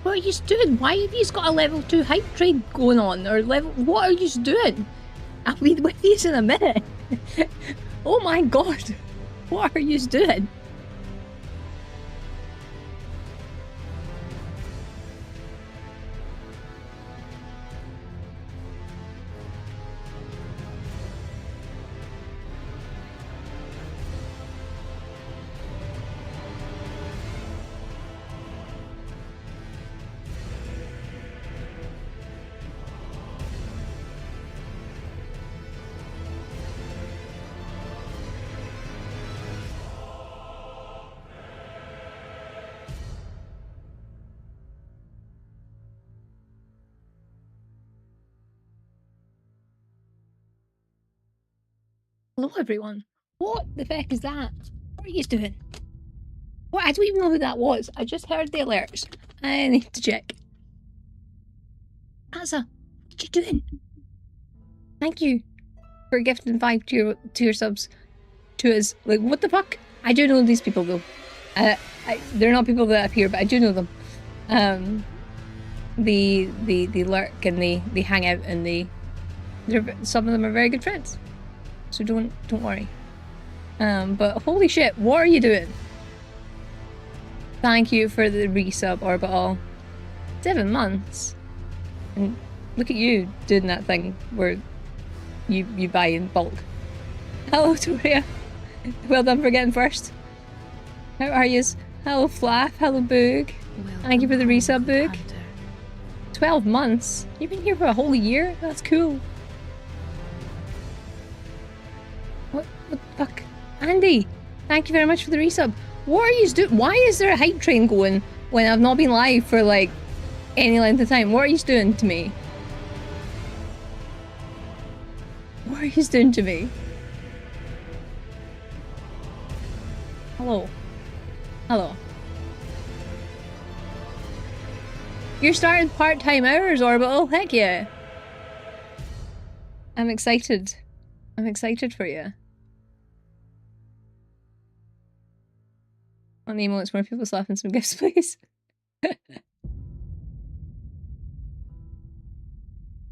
What are you doing? Why have you got a level 2 hype train going on? Or level... What are you doing? I'll be with you in a minute. Oh my god. What are you doing? Hello everyone. What the feck is that? What are you doing? What? I don't even know who that was. I just heard the alerts. I need to check. Asa, what are you doing? Thank you for gifting 5 tier subs to us. Like, what the fuck? I do know these people though. They're not people that appear, but I do know them. They lurk and they hang out and some of them are very good friends. So don't worry. But holy shit, what are you doing? Thank you for the resub, Orbital. 7 months. And look at you doing that thing where you buy in bulk. Hello, Toria. Well done for getting first. How are yous? Hello, Flaff. Hello, Boog. Thank you for the resub, Boog. 12 months? You've been here for a whole year? That's cool. What the fuck? Andy, thank you very much for the resub. What are you doing? Why is there a hype train going when I've not been live for like any length of time? What are you doing to me? What are you doing to me? Hello. Hello. You're starting part-time hours, Orbital. Heck yeah. I'm excited. I'm excited for you. On the emotes, more people slapping some gifts, please. Do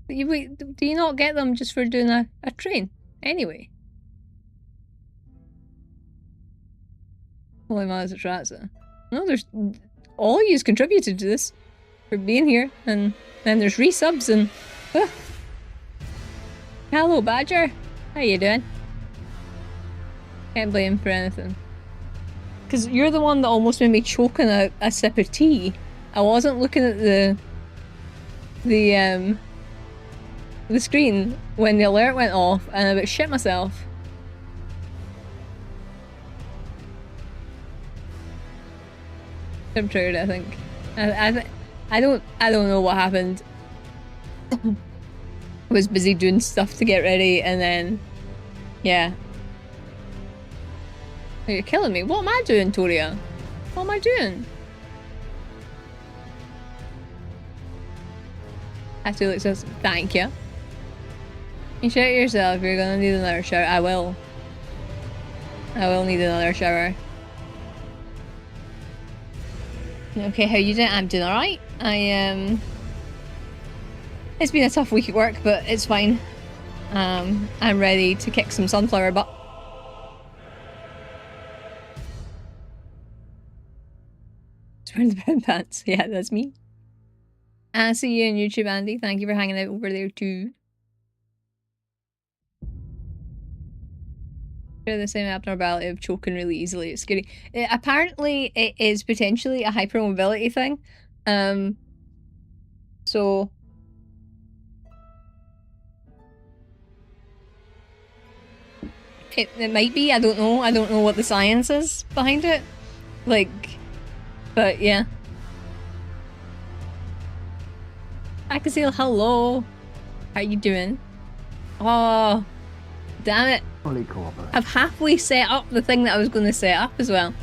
you not get them just for doing a train? Anyway. Holy mother's a Tratza. No, there's... All of yous contributed to this. For being here. And then there's resubs and... Hello, Badger. How you doing? Can't blame him for anything. Because you're the one that almost made me choke on a sip of tea. I wasn't looking at the screen when the alert went off and I about shit myself. I'm triggered, I think. I don't know what happened. I was busy doing stuff to get ready and then yeah. Oh, you're killing me. What am I doing, Toria? What am I doing? I feel like this. Thank you. You shout yourself if you're gonna need another shower. I will. I will need another shower. Okay, how you doing? I'm doing alright. It's been a tough week at work, but it's fine. I'm ready to kick some sunflower butt. Wearing the brown pants. Yeah, that's me. I see you on YouTube, Andy. Thank you for hanging out over there too. The same abnormality of choking really easily. It's scary. Apparently, it is potentially a hypermobility thing. So it might be. I don't know. I don't know what the science is behind it. Like, but yeah. Akasil, hello. How you doing? Oh, damn it. I've halfway set up the thing that I was going to set up as well.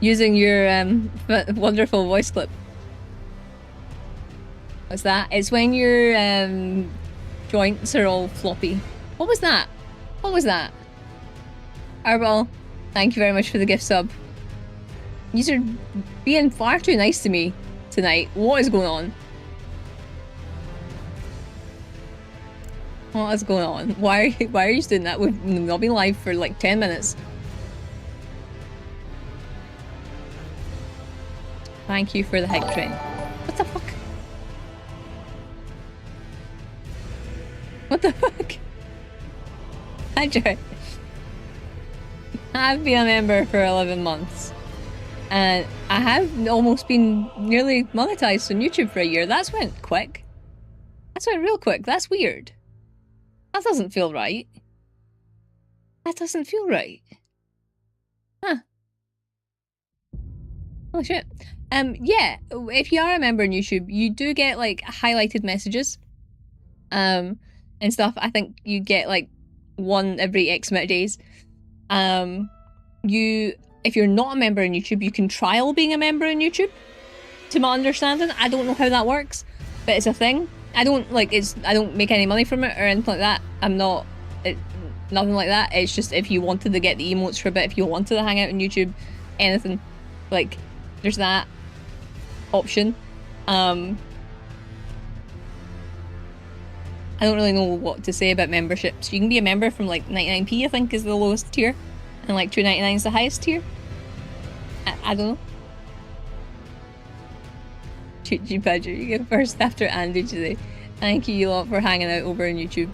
Using your wonderful voice clip. What's that? It's when your joints are all floppy. What was that? What was that? Arbol, thank you very much for the gift sub. You're being far too nice to me tonight. What is going on? What is going on? Why are you doing that? We've not been live for like 10 minutes. Thank you for the hype train. What the fuck? What the fuck? Hi, Joy. I've been a member for 11 months. And I have almost been nearly monetized on YouTube for a year. That's went quick. That's went real quick. That's weird. That doesn't feel right. That doesn't feel right. Huh. Holy shit. Yeah, if you are a member on YouTube, you do get like highlighted messages. And stuff. I think you get like one every X amount of days. If you're not a member on YouTube, you can trial being a member on YouTube. To my understanding, I don't know how that works, but it's a thing. I don't make any money from it or anything like that. Nothing like that. It's just if you wanted to get the emotes for a bit, if you wanted to hang out on YouTube, anything, like, there's that option. I don't really know what to say about memberships. You can be a member from like 99p, I think, is the lowest tier, and like 2.99 is the highest tier. I don't know. Choo Badger, you get first after Andy today. Thank you lot for hanging out over on YouTube.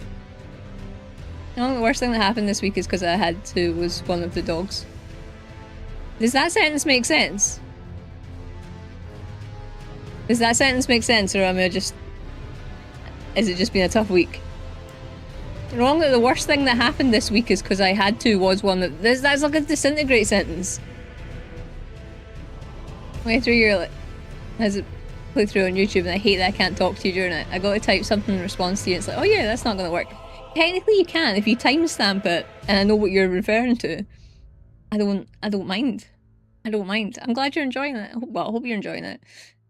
The worst thing that happened this week is because I had to was one of the dogs. Does that sentence make sense? Does that sentence make sense, or am I just... Has it just been a tough week? Wrong that the worst thing that happened this week is because I had to was one that... That's like a disintegrate sentence. Way through your... As it play through on YouTube, and I hate that I can't talk to you during it. I got to type something in response to you, and it's like, oh yeah, that's not going to work. Technically you can, if you timestamp it, and I know what you're referring to. I don't mind. I don't mind. I'm glad you're enjoying it. Well, I hope you're enjoying it.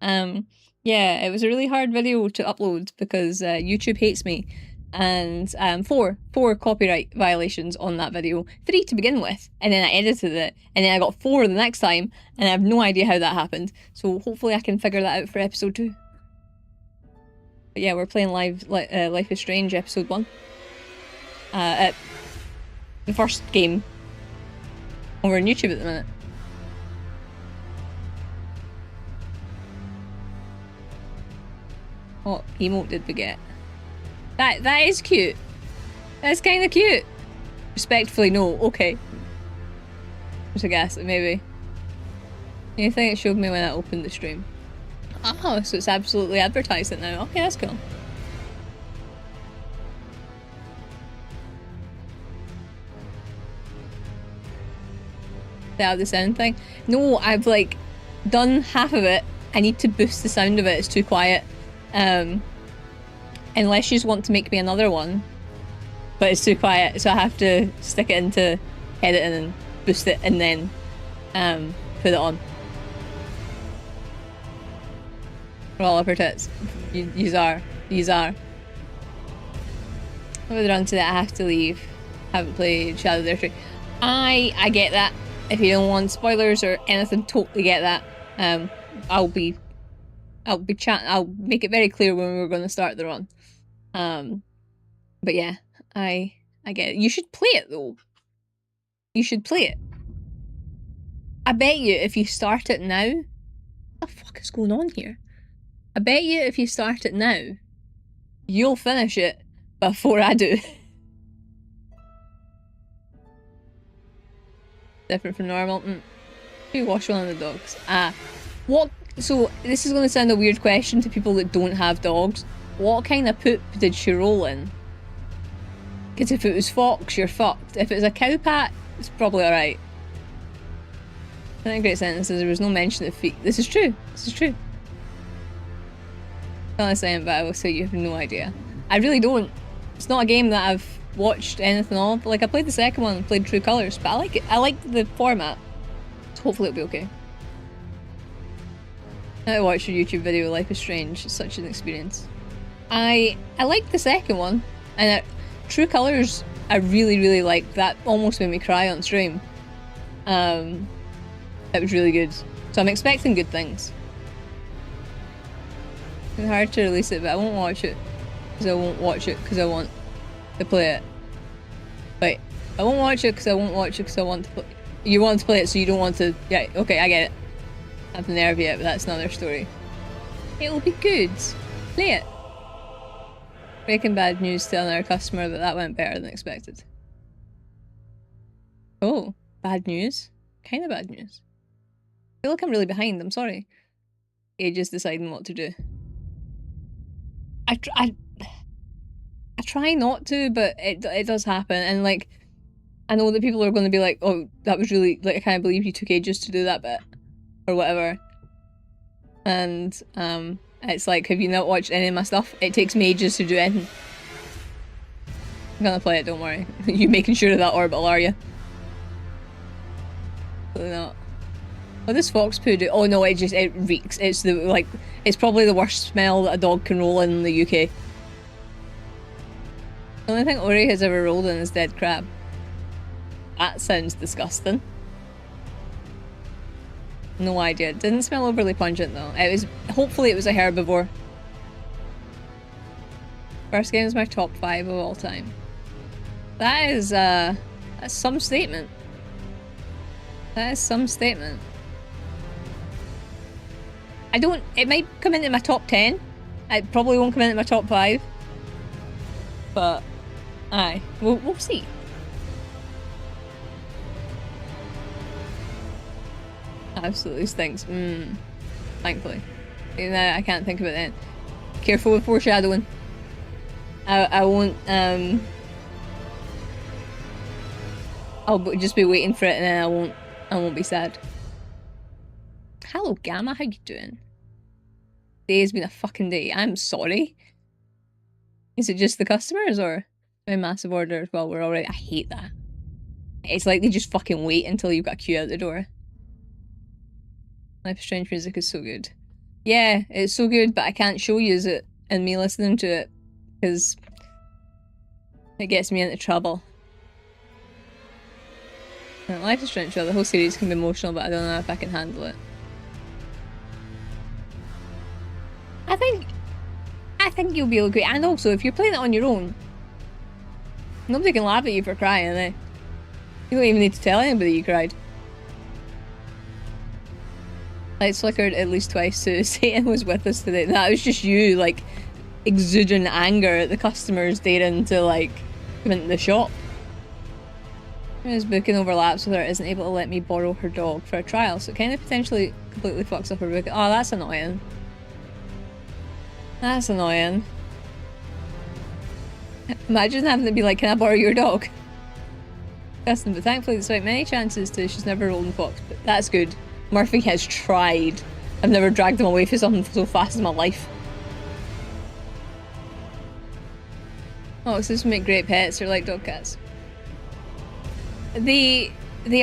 Yeah, it was a really hard video to upload because YouTube hates me, and four copyright violations on that video. 3 to begin with, and then I edited it, and then I got 4 the next time, and I have no idea how that happened. So hopefully I can figure that out for episode 2. But yeah, we're playing Life is Strange episode 1. The first game over on YouTube at the minute. What emote did we get? That is cute. That's kind of cute. Respectfully, no. Okay. Just a guess, maybe. You think it showed me when I opened the stream? Oh, so it's absolutely advertised it now. Okay, that's cool. The sound thing. No, I've like done half of it. I need to boost the sound of it. It's too quiet. Unless you just want to make me another one, but it's too quiet, so I have to stick it into editing and boost it, and then put it on. Roll up her tits. Yous are. Further on to that, I have to leave. Haven't played Shadow of the Tree. I get that. If you don't want spoilers or anything, totally get that. I'll make it very clear when we're going to start the run. But yeah, I get it. You should play it though. You should play it. I bet you if you start it now, what the fuck is going on here? I bet you if you start it now, you'll finish it before I do. Different from normal. You wash one of the dogs. What? So this is going to sound a weird question to people that don't have dogs. What kind of poop did she roll in? Because if it was fox, you're fucked. If it was a cow pat, it's probably alright. I think great sentences. There was no mention of feet. This is true. This is true. I'm not saying, but I will say you have no idea. I really don't. It's not a game that I've watched anything of. Like, I played the second one and played True Colours, but I like it. I like the format. So hopefully it'll be okay. I watched your YouTube video, Life is Strange. It's such an experience. I liked the second one, and True Colours I really liked. That almost made me cry on stream. It was really good. So I'm expecting good things. It's hard to release it, but I won't watch it. Because I won't watch it because I want to play it. Wait, I won't watch it because I won't watch it because I want to play. You want to play it, so you don't want to. Yeah, okay, I get it. I haven't nerve yet, but that's another story. It'll be good. Play it. Breaking bad news telling our customer that that went better than expected. Oh, bad news? Kind of bad news. I feel like I'm really behind, I'm sorry. Ages deciding what to do. I try not to, but it does happen, and like, I know that people are going to be like, oh, that was really, like, I can't believe you took ages to do that bit. Or whatever. And, it's like, have you not watched any of my stuff? It takes me ages to do anything. I'm gonna play it, don't worry. You making sure of that orbital, are you? Probably not. What does fox poo do? Oh no, it reeks. It's the, like, it's probably the worst smell that a dog can roll in the UK. The only thing Ori has ever rolled in is dead crab. That sounds disgusting. No idea. It didn't smell overly pungent though. It was, hopefully it was a herbivore. First game is my top 5 of all time. That is, that's some statement. That is some statement. I don't, it might come into my top 10. It probably won't come into my top 5. But, aye, we'll see. Absolutely stinks. Thankfully. No, I can't think of it then. Careful with foreshadowing. I won't, I'll just be waiting for it and then I won't be sad. Hello Gamma, how you doing? Day has been a fucking day. I'm sorry. Is it just the customers or a massive order as well? We're already, I hate that. It's like they just fucking wait until you've got a queue out the door. Life is Strange music is so good. Yeah, it's so good, but I can't show you it and me listening to it because it gets me into trouble. Life is Strange, the whole series can be emotional, but I don't know if I can handle it. I think you'll be able to agree. And also, if you're playing it on your own, nobody can laugh at you for crying, eh? You don't even need to tell anybody you cried. Lights flickered at least twice too. Satan was with us today. That was just you, like, exuding anger at the customers daring to, like, come into the shop. His booking overlaps with her, isn't able to let me borrow her dog for a trial, so it kind of potentially completely fucks up her booking. Oh, that's annoying. That's annoying. Imagine having to be like, can I borrow your dog? Custom, but thankfully despite many chances to, she's never rolled in Fox, but that's good. Murphy has tried. I've never dragged him away for something so fast in my life. Foxes make great pets, they're like dog cats. They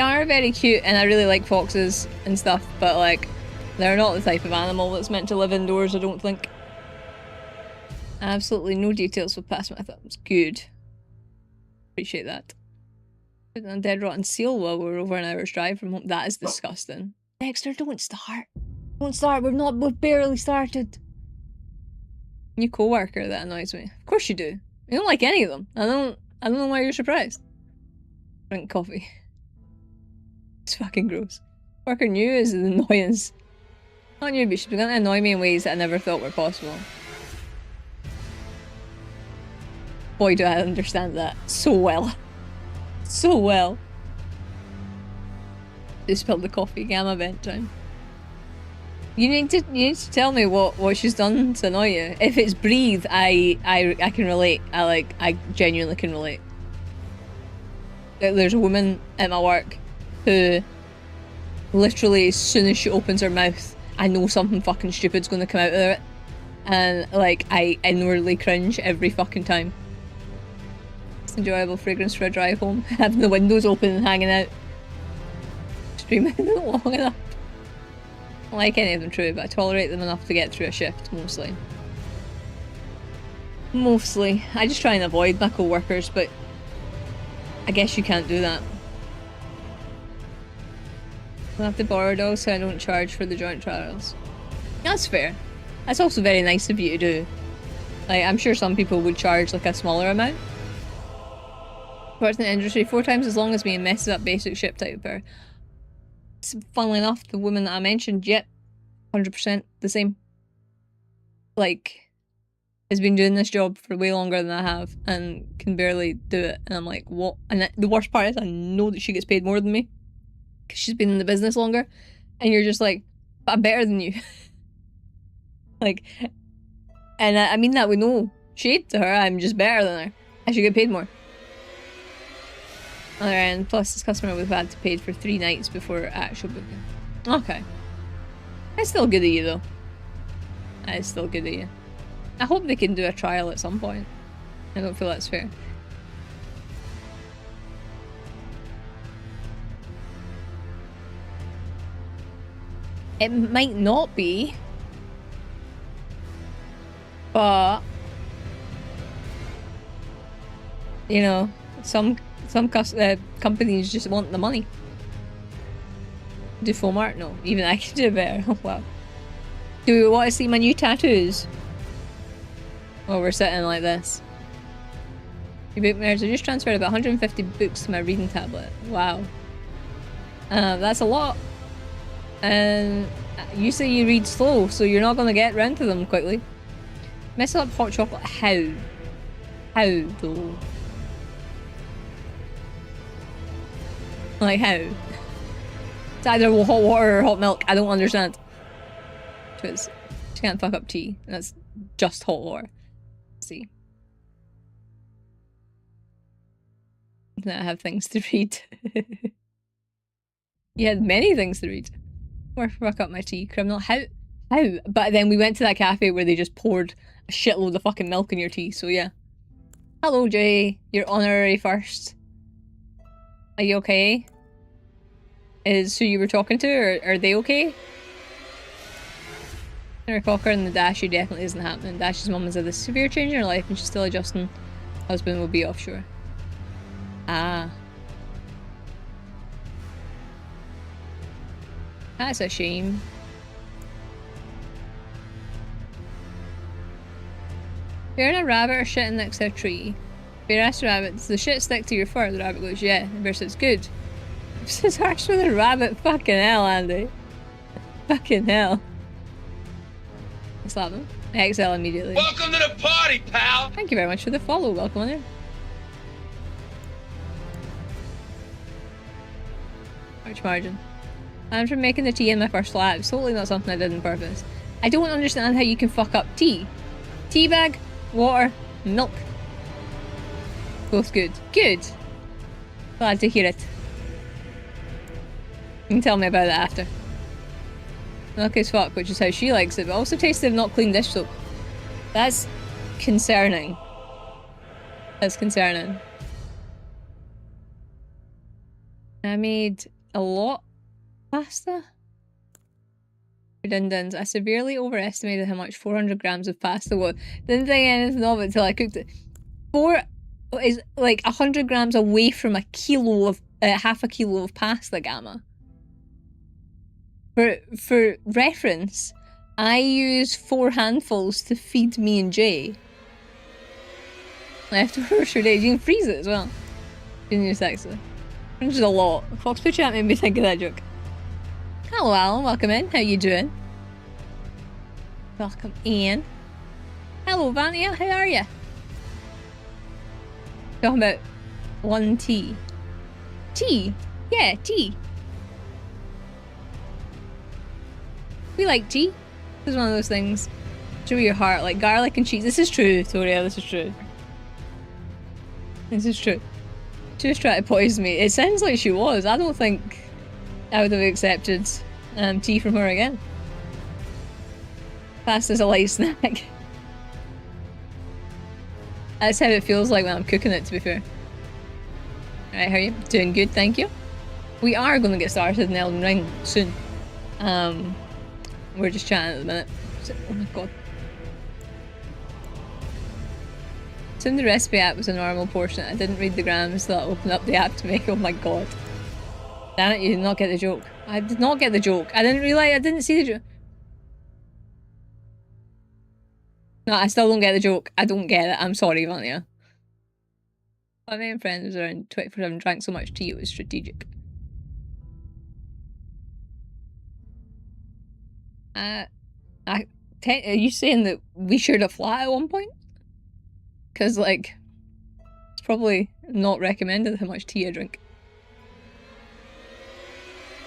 are very cute and I really like foxes and stuff, but like, they're not the type of animal that's meant to live indoors, I don't think. Absolutely no details would pass my thumbs. Good. Appreciate that. A dead rotten seal while we're over an hour's drive from home. That is disgusting. Dexter, don't start. Don't start. We've barely started. New co-worker, that annoys me. Of course you do. You don't like any of them. I don't know why you're surprised. Drink coffee. It's fucking gross. Worker new is an annoyance. Not new, but she's begun to annoy me in ways that I never thought were possible. Boy, do I understand that so well. So well. Just spilled the coffee. Gamma vent time. You need to tell me what she's done to annoy you. If it's breathe, I can relate. I genuinely can relate. There's a woman at my work who literally as soon as she opens her mouth, I know something fucking stupid's gonna come out of it. And like I inwardly cringe every fucking time. It's enjoyable fragrance for a drive home. Having the windows open and hanging out. Streaming long enough. I don't like any of them true, but I tolerate them enough to get through a shift, mostly. Mostly. I just try and avoid my co-workers, but I guess you can't do that. I'll have to borrow dogs so I don't charge for the joint trials. That's fair. That's also very nice of you to do. Like, I'm sure some people would charge like a smaller amount. Works in the industry 4 times as long as me and messes up basic ship type power. Funnily enough, the woman that I mentioned, yep, 100% the same. Like, has been doing this job for way longer than I have and can barely do it. And I'm like, what? And the worst part is I know that she gets paid more than me because she's been in the business longer. And you're just like, but I'm better than you. Like, and I mean that with no shade to her. I'm just better than her. I should get paid more. Other end, plus this customer would have had to pay for 3 nights before actual booking. Okay. That's still good of you though. That is still good of you. I hope they can do a trial at some point. I don't feel that's fair. It might not be. But you know, some companies just want the money. Do foam art? No, even I can do better. Oh wow. Do we want to see my new tattoos? Oh, we're sitting like this. You book nerds, I just transferred about 150 books to my reading tablet. Wow. That's a lot. And you say you read slow, so you're not going to get round to them quickly. Mess up hot chocolate? How? How though? Like how? It's either hot water or hot milk. I don't understand. Because she can't fuck up tea. That's just hot water. Let's see. I have things to read. You had many things to read. Or fuck up my tea. Criminal. How? How? But then we went to that cafe where they just poured a shitload of fucking milk in your tea, so yeah. Hello, Jay. Your honorary first. Are you okay? Is who you were talking to, or are they okay? Her cocker and the Dashi definitely isn't happening. Dashi's mum has had a severe change in her life and she's still adjusting. Husband will be offshore. Ah. That's a shame. Bear and a rabbit are shitting next to a tree. Bear asks the rabbit, does the shit stick to your fur? The rabbit goes, yeah. The bear says, good. This is harsh for the rabbit. Fucking hell, Andy. Fucking hell. I slap them. I exhale immediately. Welcome to the party, pal! Thank you very much for the follow. Welcome on in. Much margin. I'm from making the tea in my first lap. It's totally not something I did on purpose. I don't understand how you can fuck up tea. Tea bag, water, milk. Both good. Good. Glad to hear it. You can tell me about it after. Milk as fuck, which is how she likes it, but also tasted of not clean dish soap. That's concerning. That's concerning. I made a lot of pasta. Redundant. I severely overestimated how much 400 grams of pasta was. Didn't think anything of it until I cooked it. 4 is like 100 grams away from a kilo of half a kilo of pasta, Gamma. For reference, I use 4 handfuls to feed me and Jay. Leftovers for days. You can freeze it as well. In your sexy. Which is a lot. Fox Picture that made me think of that joke. Hello Alan, welcome in. How you doing? Welcome in. Hello Vania, how are you? Talking about one tea. Tea? Yeah, tea. We like tea. This is one of those things. Show your heart, like garlic and cheese. This is true, Toria, this is true. This is true. She was trying to poison me. It sounds like she was. I don't think I would have accepted tea from her again. Pasta's a light snack. That's how it feels like when I'm cooking it, to be fair. Alright, how are you? Doing good, thank you. We are going to get started in Elden Ring soon. We're just chatting at the minute. Oh my god. Assume the recipe app was a normal portion. I didn't read the grams, so I opened up the app to make. Oh my god. Damn it, you did not get the joke. I did not get the joke. I didn't realize, I didn't see the joke. No, I still don't get the joke. I don't get it. I'm sorry, Vanya. My main friend was around 24/7, drank so much tea it was strategic. Are you saying that we shared a flat at one point? Because, like, it's probably not recommended how much tea I drink.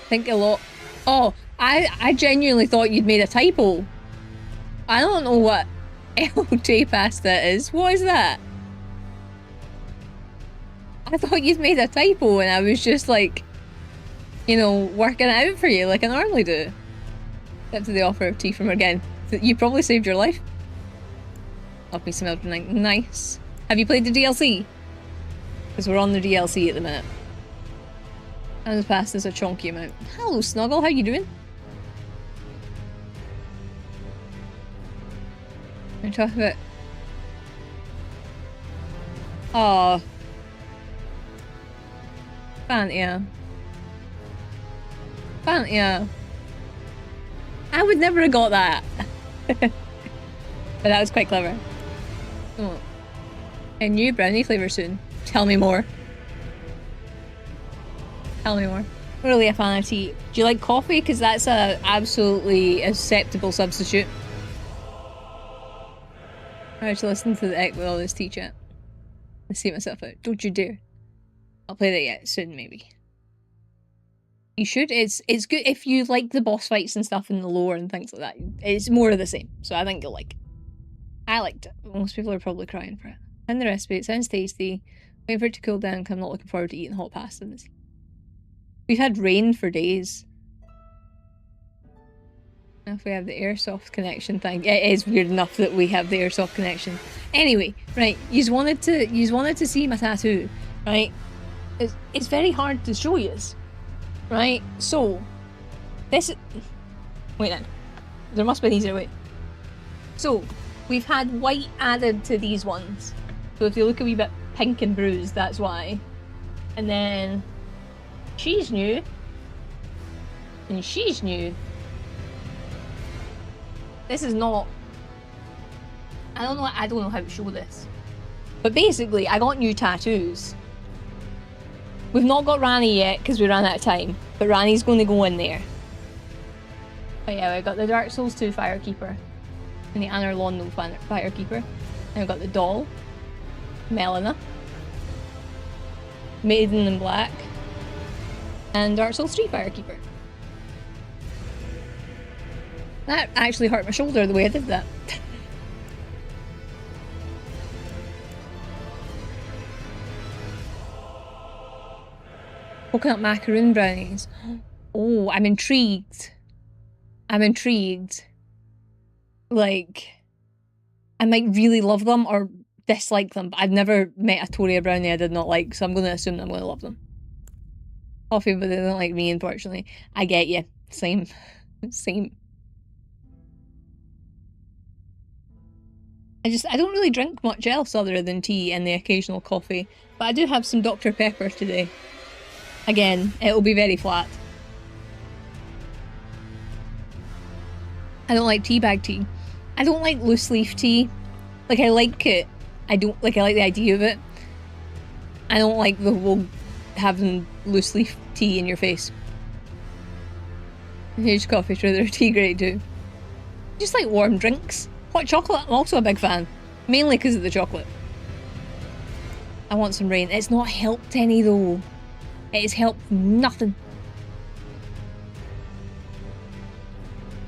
I think a lot. Oh, I genuinely thought you'd made a typo. I don't know what LJ pasta is. What is that? I thought you'd made a typo and I was just like, you know, working it out for you like I normally do. Except to the offer of tea from her again. You probably saved your life. Love me some Elden Ring. Nice. Have you played the DLC? Because we're on the DLC at the minute. And the past is a chunky amount. Hello, Snuggle. How you doing? I'm talking about... Oh. Fantia. Fantia. I would never have got that. But that was quite clever. Oh. A new brownie flavour soon. Tell me more. Tell me more. Really a fan of tea. Do you like coffee? Because that's a absolutely acceptable substitute. I should listen to the Eck with all this tea chat. I see myself out. Don't you dare. I'll play that yet soon, maybe. You should. It's good if you like the boss fights and stuff in the lore and things like that. It's more of the same, so I think you'll like it. I liked it. Most people are probably crying for it. And the recipe, it sounds tasty. Waiting for it to cool down because I'm not looking forward to eating hot pasta. We've had rain for days. If we have the airsoft connection thing, it is weird enough that we have the airsoft connection. Anyway, right, you wanted to see my tattoo, right? It's very hard to show you, right? So this, wait then, there must be an easier way. So we've had white added to these ones, so if they look a wee bit pink and bruised, that's why. And then she's new, and she's new. This is not... I don't know how to show this. But basically, I got new tattoos. We've not got Rani yet, because we ran out of time. But Rani's going to go in there. But yeah, we got the Dark Souls 2 Firekeeper. And the Anor Londo Firekeeper. And we've got the doll. Melina. Maiden in Black. And Dark Souls 3 Firekeeper. That actually hurt my shoulder the way I did that. Coconut macaroon brownies. Oh, I'm intrigued. I'm intrigued. Like, I might really love them or dislike them, but I've never met a Toria brownie I did not like, so I'm going to assume that I'm going to love them. Coffee, but they don't like me, unfortunately. I get you. Same. Same. I don't really drink much else other than tea and the occasional coffee, but I do have some Dr. Pepper today. Again, it'll be very flat. I don't like tea bag tea. I don't like loose leaf tea. Like, I like it. I like the idea of it. I don't like the whole having loose leaf tea in your face. Huge coffee truther, tea great too. Just like warm drinks. Hot chocolate, I'm also a big fan. Mainly because of the chocolate. I want some rain. It's not helped any though. It has helped nothing.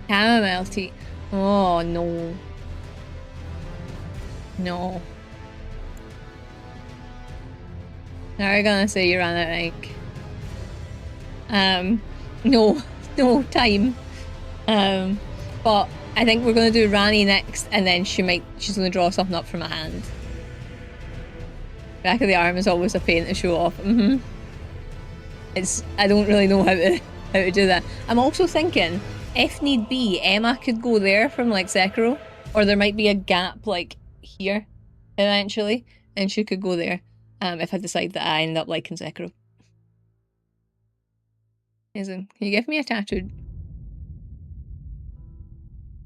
Chamomile tea. Oh no. No. Now we're gonna say you ran out of ink. No time. But I think we're gonna do Rani next, and then she's gonna draw something up from a hand. Back of the arm is always a pain to show off. I don't really know how to do that. I'm also thinking, if need be, Emma could go there from like Sekiro, or there might be a gap like here eventually, and she could go there. If I decide that I end up liking Sekiro. Amazing. Can you give me a tattoo?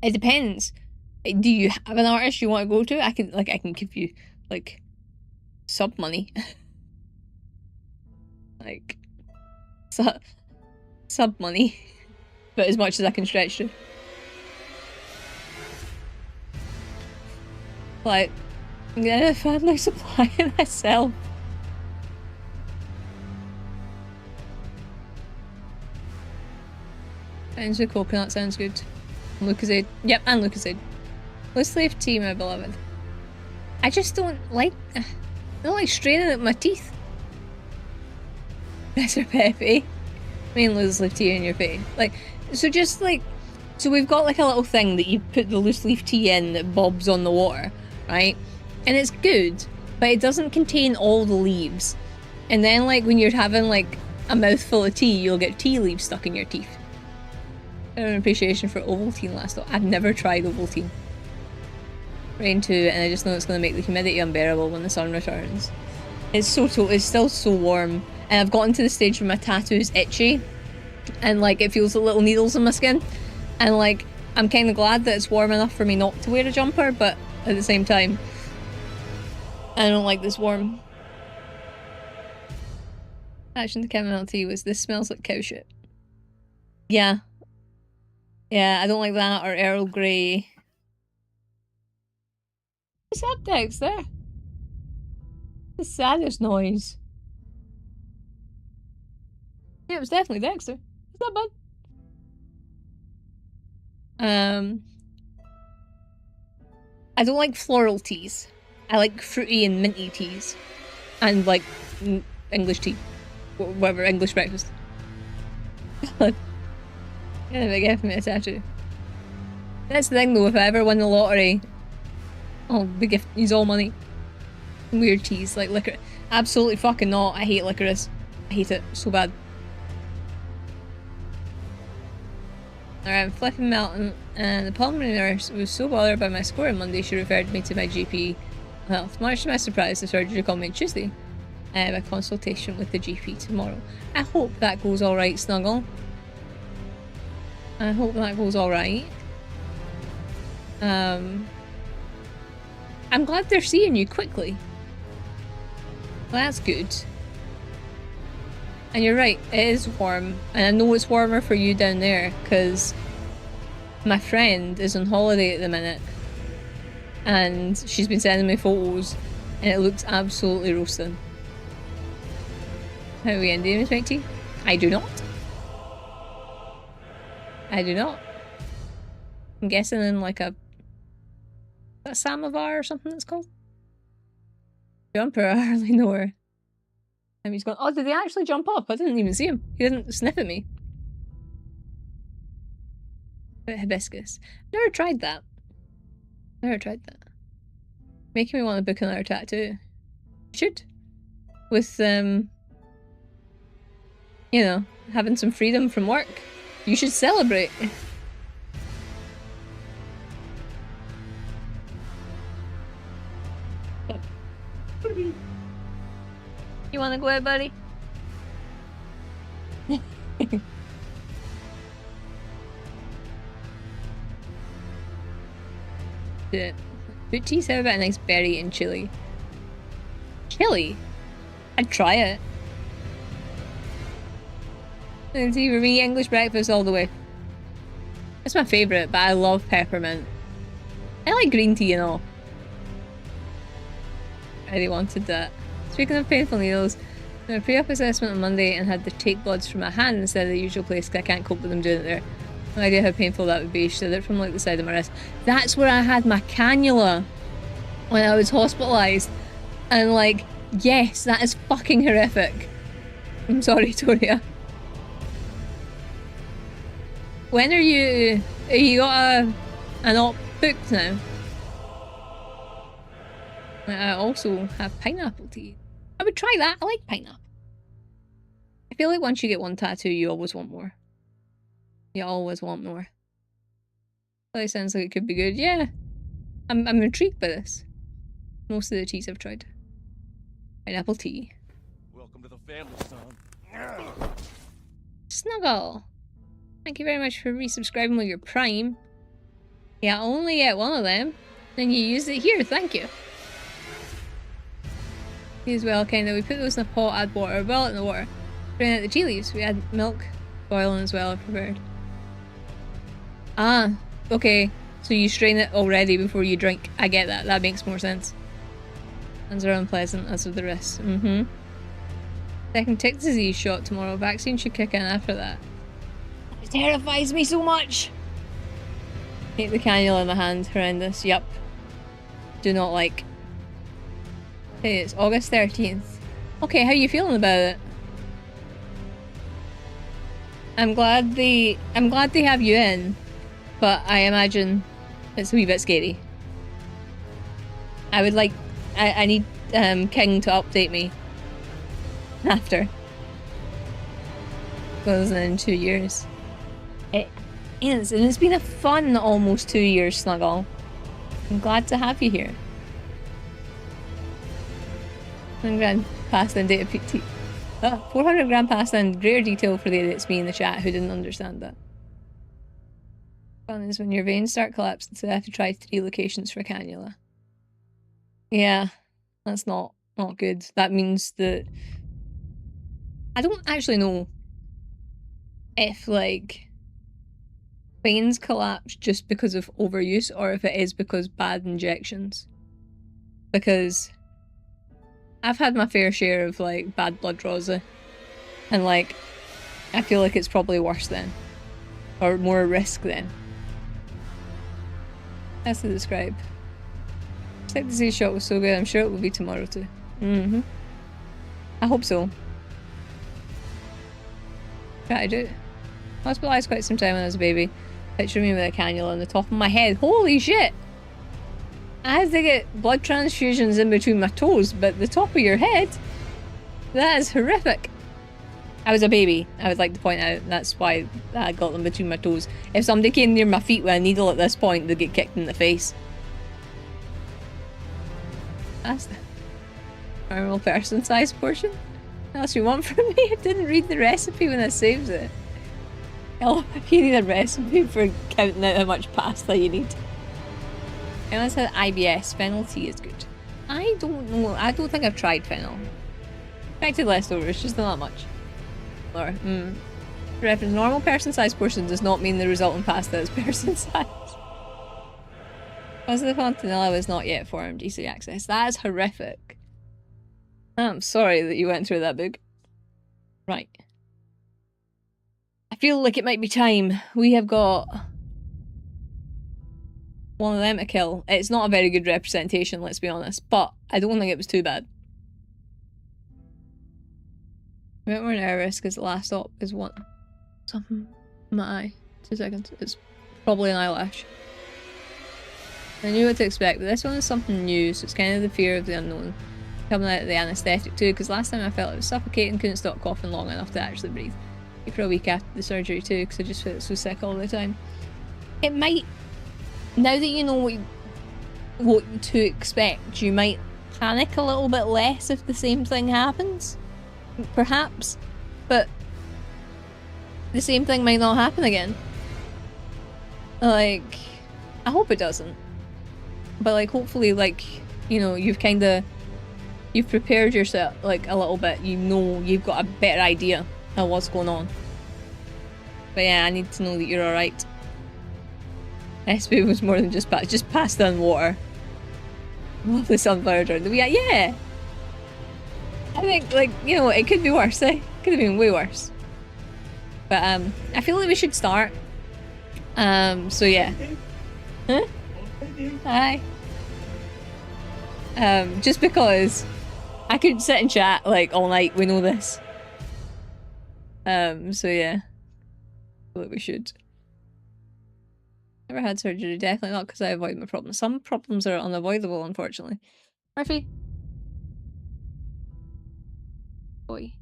It depends. Do you have an artist you want to go to? I can give you like sub money. Like sub money. But as much as I can stretch to. Like, I'm gonna family supply it myself. Sounds with coconut sounds good. Lucozade. Yep, and Lucozade. Let's leave tea, my beloved. I just don't like straining at my teeth. That's her Pepe. I mean, loose leaf tea in your face. Like, so just like, so we've got like a little thing that you put the loose leaf tea in that bobs on the water, right? And it's good, but it doesn't contain all the leaves. And then like when you're having like a mouthful of tea, you'll get tea leaves stuck in your teeth. I have an appreciation for Ovaltine last though. I've never tried Ovaltine. Right into it, and I just know it's going to make the humidity unbearable when the sun returns. It's it's still so warm. And I've gotten to the stage where my tattoo's itchy and like it feels like little needles in my skin, and like I'm kind of glad that it's warm enough for me not to wear a jumper, but at the same time I don't like this warm. Action to chamomile tea was this smells like cow shit. Yeah, I don't like that, or Earl Grey. What's up, Dexter? The saddest noise. Yeah, it was definitely Dexter. It's not bad. I don't like floral teas. I like fruity and minty teas. And like English tea. Whatever, English breakfast. Yeah, they gave me a tattoo. That's the thing though, if I ever win the lottery, I'll be gifting you all money. Weird teas, like licorice. Absolutely fucking not. I hate licorice. I hate it so bad. Alright, I'm flipping Melton, and the pulmonary nurse was so bothered by my score on Monday she referred me to my GP health. Much to my surprise, the surgery called me on Tuesday. I have a consultation with the GP tomorrow. I hope that goes alright, Snuggle. I hope that goes alright. I'm glad they're seeing you quickly. Well, that's good. And you're right, it is warm. And I know it's warmer for you down there, because my friend is on holiday at the minute. And she's been sending me photos, and it looks absolutely roasting. How are we ending with 20? I do not. I do not. I'm guessing in like a samovar or something it's called. Jumper, I hardly know her. And he's gone, oh, did he actually jump up? I didn't even see him. He didn't sniff at me. But hibiscus. Never tried that. Never tried that. Making me want to book another tattoo. Should. With, you know, having some freedom from work. You should celebrate. You wanna go out, buddy? Fruit teas have about a nice berry and chili. Chili? I'd try it. And tea for me, English breakfast all the way. It's my favourite, but I love peppermint. I like green tea and all. I really wanted that. Speaking of painful needles, I had a pre-op assessment on Monday and had to take bloods from my hand instead of the usual place because I can't cope with them doing it there. No idea how painful that would be. She did it from like the side of my wrist. That's where I had my cannula when I was hospitalised. And like, yes, that is fucking horrific. I'm sorry, Toria. When are you got an op booked now? I also have pineapple tea. I would try that. I like pineapple. I feel like once you get one tattoo, you always want more. You always want more. That sounds like it could be good. Yeah. I'm intrigued by this. Most of the teas I've tried. Pineapple tea. Welcome to the family, son. Snuggle. Thank you very much for resubscribing with your Prime. Yeah, I only get one of them. Then you use it here, thank you. As well, kind of, we put those in a pot, add water, boil it in the water. Drain out the tea leaves, we add milk, boiling as well, prepared. Ah, okay. So you strain it already before you drink. I get that, that makes more sense. Hands are unpleasant, as with the rest. Second tick disease shot tomorrow. Vaccine should kick in after that. It terrifies me so much! Hate the cannula in my hand, horrendous. Yup. Do not like. Hey, it's August 13th. Okay, how you feeling about it? I'm glad they have you in, but I imagine it's a wee bit scary. I would like, I need King to update me after. Because in 2 years. It is, and it's been a fun almost 2 years, Snuggle. I'm glad to have you here. 100 grand passed in data PT. 400 grand passed in greater detail for the idiots me in the chat who didn't understand that. Fun is when your veins start collapsing, so they have to try 3 locations for cannula. Yeah, that's not good. That means that I don't actually know if like veins collapse just because of overuse or if it is because bad injections. Because I've had my fair share of like bad blood draws and like I feel like it's probably worse then. Or more risk then. That's to describe. Tick disease shot was so good, I'm sure it will be tomorrow too. I hope so. Try to do it. Hospitalized quite some time when I was a baby. Picture me with a cannula on the top of my head. Holy shit! I had to get blood transfusions in between my toes, but the top of your head? That is horrific. I was a baby, I would like to point out. That's why I got them between my toes. If somebody came near my feet with a needle at this point, they'd get kicked in the face. That's the normal person size portion. What else you want from me? I didn't read the recipe when I saved it. Hell, if you need a recipe for counting out how much pasta you need. Anyone said IBS, fennel tea is good. I don't know, I don't think I've tried fennel. Expected leftovers, just not that much. Or, reference, normal person size portion does not mean the resultant pasta is person size. Positive on vanilla was not yet formed easy access. That is horrific. I'm sorry that you went through that, Boog. Right. I feel like it might be time. We have got one of them to kill. It's not a very good representation, let's be honest, but I don't think it was too bad. I'm a bit more nervous because the last op is one. Something in my eye. 2 seconds. It's probably an eyelash. I knew what to expect, but this one is something new, so it's kind of the fear of the unknown. Coming out of the anaesthetic too, because last time I felt it was suffocating, couldn't stop coughing long enough to actually breathe. For a week after the surgery too, because I just felt so sick all the time. It might, now that you know what to expect, you might panic a little bit less if the same thing happens. Perhaps. But the same thing might not happen again. Like, I hope it doesn't. But like, hopefully, like, you know, you've prepared yourself like a little bit. You know, you've got a better idea of what's going on. But yeah, I need to know that you're alright. SP was more than just pasta and water. Lovely sunflower drink. Yeah! I think, like, you know, it could be worse, eh? Could have been way worse. But, I feel like we should start. So yeah. Huh? Hi. Just because I could sit and chat, like, all night, we know this. So yeah. I feel like we should. Never had surgery, definitely not because I avoid my problems. Some problems are unavoidable, unfortunately. Murphy. Boy.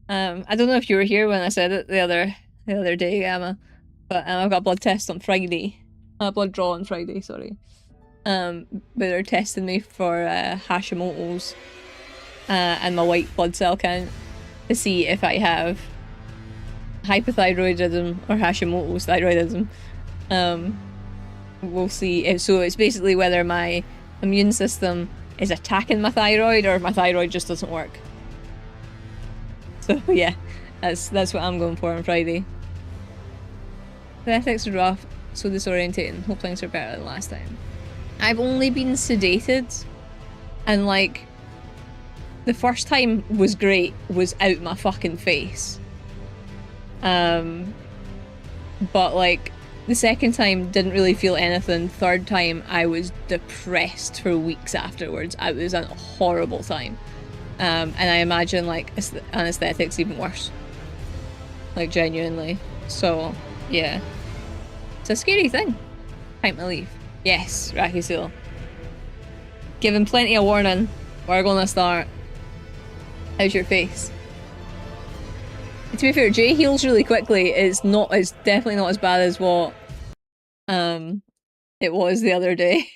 I don't know if you were here when I said it the other day, Iyama, but I've got a blood test on Friday. A blood draw on Friday, sorry. But they're testing me for Hashimoto's and my white blood cell count to see if I have hypothyroidism or Hashimoto's thyroidism. We'll see. So it's basically whether my immune system is attacking my thyroid or if my thyroid just doesn't work. So yeah, that's what I'm going for on Friday. The ethics are rough, so disorientating. Hope things are better than last time. I've only been sedated, and like, the first time was great, was out my fucking face. But like, the second time didn't really feel anything. Third time I was depressed for weeks afterwards. It was a horrible time. And I imagine like anesthetics even worse. Like genuinely. So yeah. It's a scary thing. Time to leave. Yes, Raki Seal. Given plenty of warning. We're gonna start. How's your face? To be fair, Jay heals really quickly. It's definitely not as bad as what it was the other day.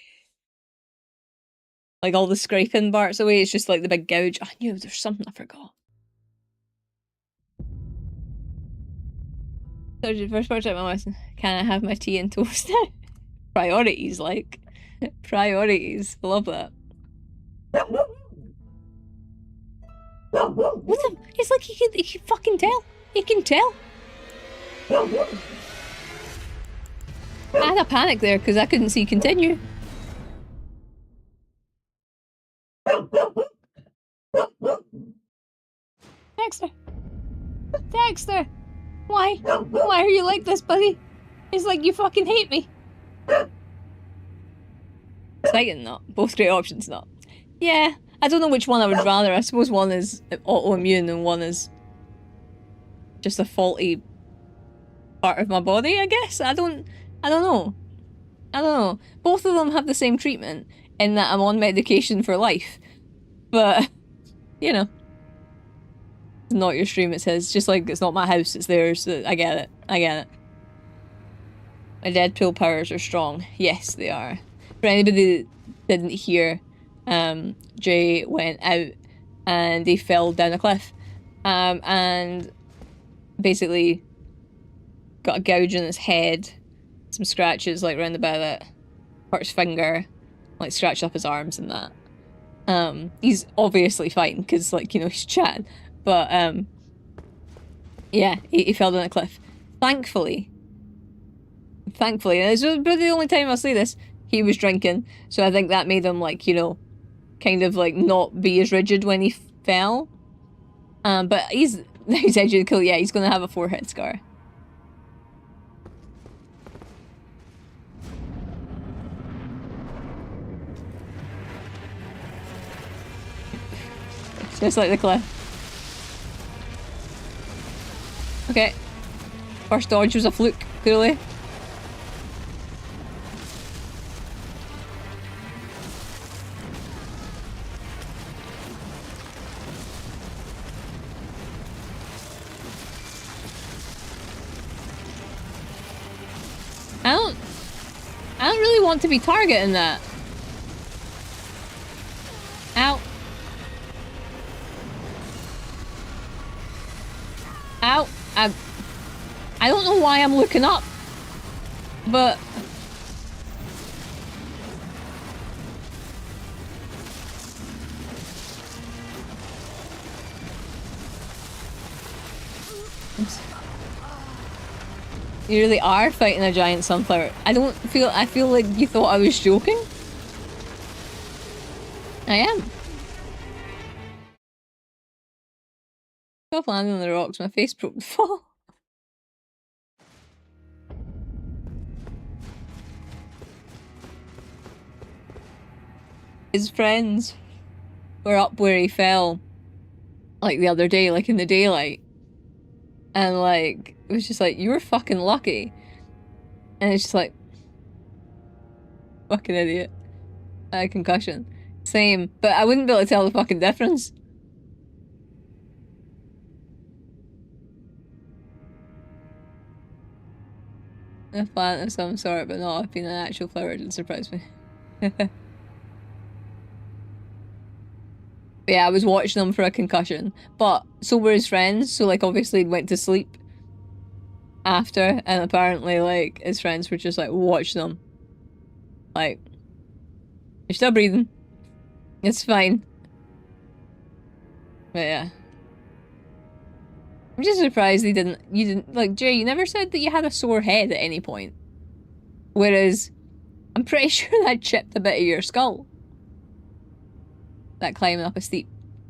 Like all the scraping parts away, it's just like the big gouge. I knew there's something I forgot. So first part of my lesson. Can I have my tea and toast? Priorities, like. Priorities. Love that. What the? It's like he can fucking tell. He can tell. I had a panic there because I couldn't see continue. Dexter! Dexter! Why? Why are you like this, buddy? It's like you fucking hate me. Exciting, not. Both great options, not. Yeah, I don't know which one I would rather. I suppose one is autoimmune and one is just a faulty part of my body, I guess. I don't know. I don't know. Both of them have the same treatment in that I'm on medication for life. But, you know. It's not your stream, it's his. Just like it's not my house, it's theirs. I get it. I get it. My Deadpool powers are strong. Yes, they are. For anybody that didn't hear, Jay went out and he fell down a cliff. And basically got a gouge in his head, some scratches like around the back of it, hurt his finger, like scratched up his arms and that. He's obviously fine because, like, you know, he's chatting. But, yeah, he fell down a cliff. Thankfully, and it's the only time I'll say this, he was drinking, so I think that made him, like, you know, kind of, like, not be as rigid when he fell. But he's edgy to kill, yeah, he's gonna have a forehead scar. Just like the cliff. Okay. First dodge was a fluke, clearly. I don't really want to be targeting that. Ow. Ow. I don't know why I'm looking up, but you really are fighting a giant sunflower. I feel like you thought I was joking. I am. Stop landing on the rocks, my face broke the fall. His friends were up where he fell, like the other day, like in the daylight. And like, it was just like, you were fucking lucky. And it's just like, fucking idiot. I had concussion. Same, but I wouldn't be able to tell the fucking difference. A plant of some sort, but not being an actual flower didn't surprise me. But yeah, I was watching him for a concussion. But so were his friends, so like obviously he went to sleep. after, and apparently, like, his friends were just like, watch them. Like, you're still breathing. It's fine. But yeah. I'm just surprised you didn't, like, Jay, you never said that you had a sore head at any point. Whereas, I'm pretty sure that chipped a bit of your skull. That climbing up a steep,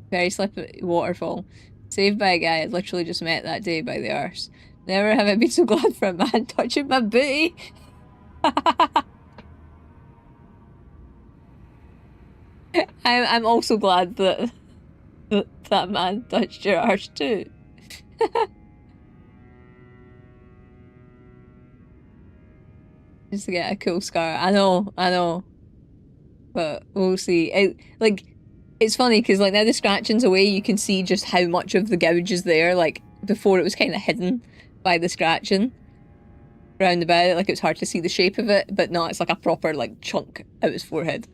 very slippery waterfall. Saved by a guy I'd literally just met that day by the arse. Never have I been so glad for a man touching my booty. I'm also glad that that man touched your arse too. Just to get a cool scar. I know. But we'll see. It's funny because like now the scratching's away, you can see just how much of the gouge is there. Like before it was kind of hidden by the scratching round about it. Like it was hard to see the shape of it, but no, it's like a proper like chunk out his forehead.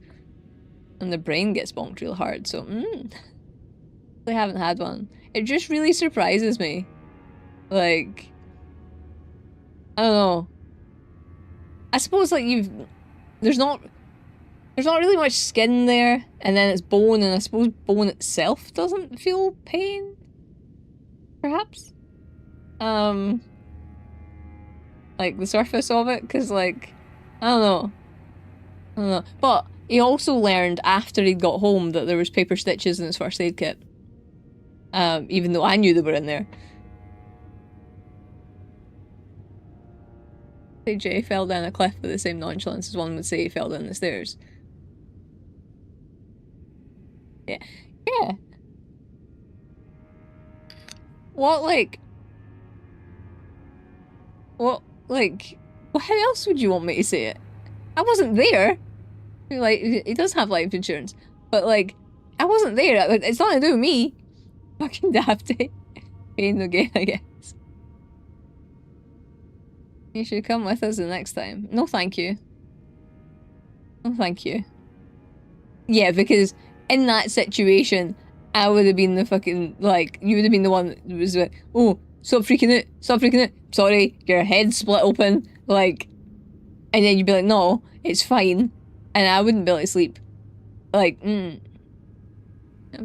And the brain gets bonked real hard, so they haven't had one. It just really surprises me. Like, I don't know. I suppose like there's not really much skin there, and then it's bone, and I suppose bone itself doesn't feel pain. Perhaps? Like the surface of it, because like, I don't know. But he also learned after he got home that there was paper stitches in his first aid kit. Even though I knew they were in there. Say Jay fell down a cliff with the same nonchalance as one would say he fell down the stairs. Yeah. Yeah. What, like... What, like... Well, how else would you want me to say it? I wasn't there! Like, he does have life insurance. But, like, I wasn't there. It's nothing to do with me. Fucking dafty. Pain no gain, I guess. You should come with us the next time. No, thank you. No, thank you. Yeah, because in that situation, I would have been the fucking, like, you would have been the one that was like, oh, stop freaking out, stop freaking out. Sorry, your head's split open. Like, and then you'd be like, no, it's fine. And I wouldn't be able to sleep. Like, a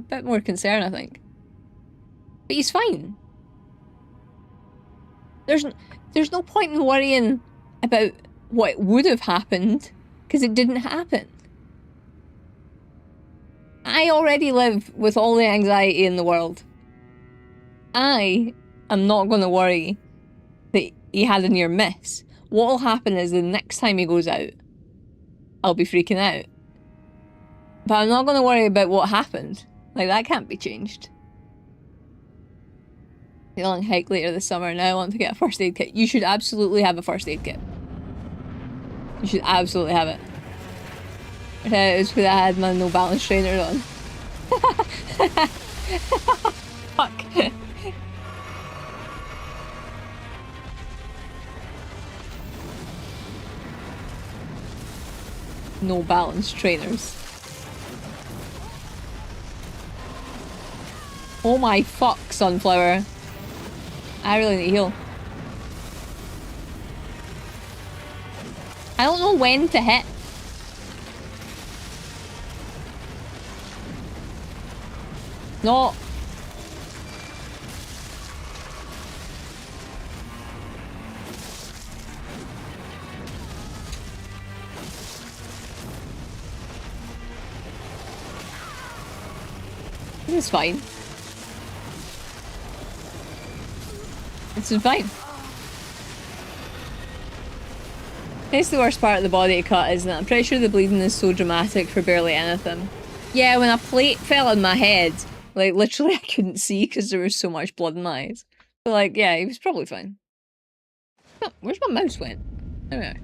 bit more concern, I think. But he's fine. There's no point in worrying about what would have happened, because it didn't happen. I already live with all the anxiety in the world. I am not going to worry that he had a near miss. What'll happen is the next time he goes out, I'll be freaking out. But I'm not going to worry about what happened. Like, that can't be changed. Feeling hike later this summer, now I want to get a first aid kit. You should absolutely have a first aid kit. You should absolutely have it. It was because I had my no balance trainer on. Fuck. No balance trainers. Oh my fuck, Sunflower. I really need to heal. I don't know when to hit. No. This is fine. This is fine. It's the worst part of the body to cut, isn't it? I'm pretty sure the bleeding is so dramatic for barely anything. Yeah, when a plate fell on my head, like literally I couldn't see because there was so much blood in my eyes. But like, yeah, he was probably fine. Oh, where's my mouse went? There we are.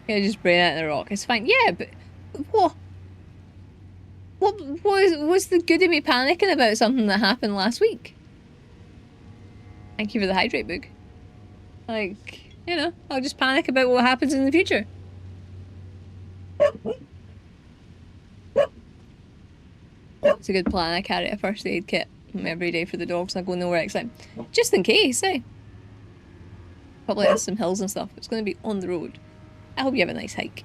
Yeah, just brain out in the rock. It's fine. Yeah, but what? What's the good of me panicking about something that happened last week? Thank you for the hydrate book. Like, you know, I'll just panic about what happens in the future. It's a good plan. I carry a first aid kit. every day for the dogs. I go nowhere except just in case, eh? Probably has some hills and stuff. It's going to be on the road. I hope you have a nice hike.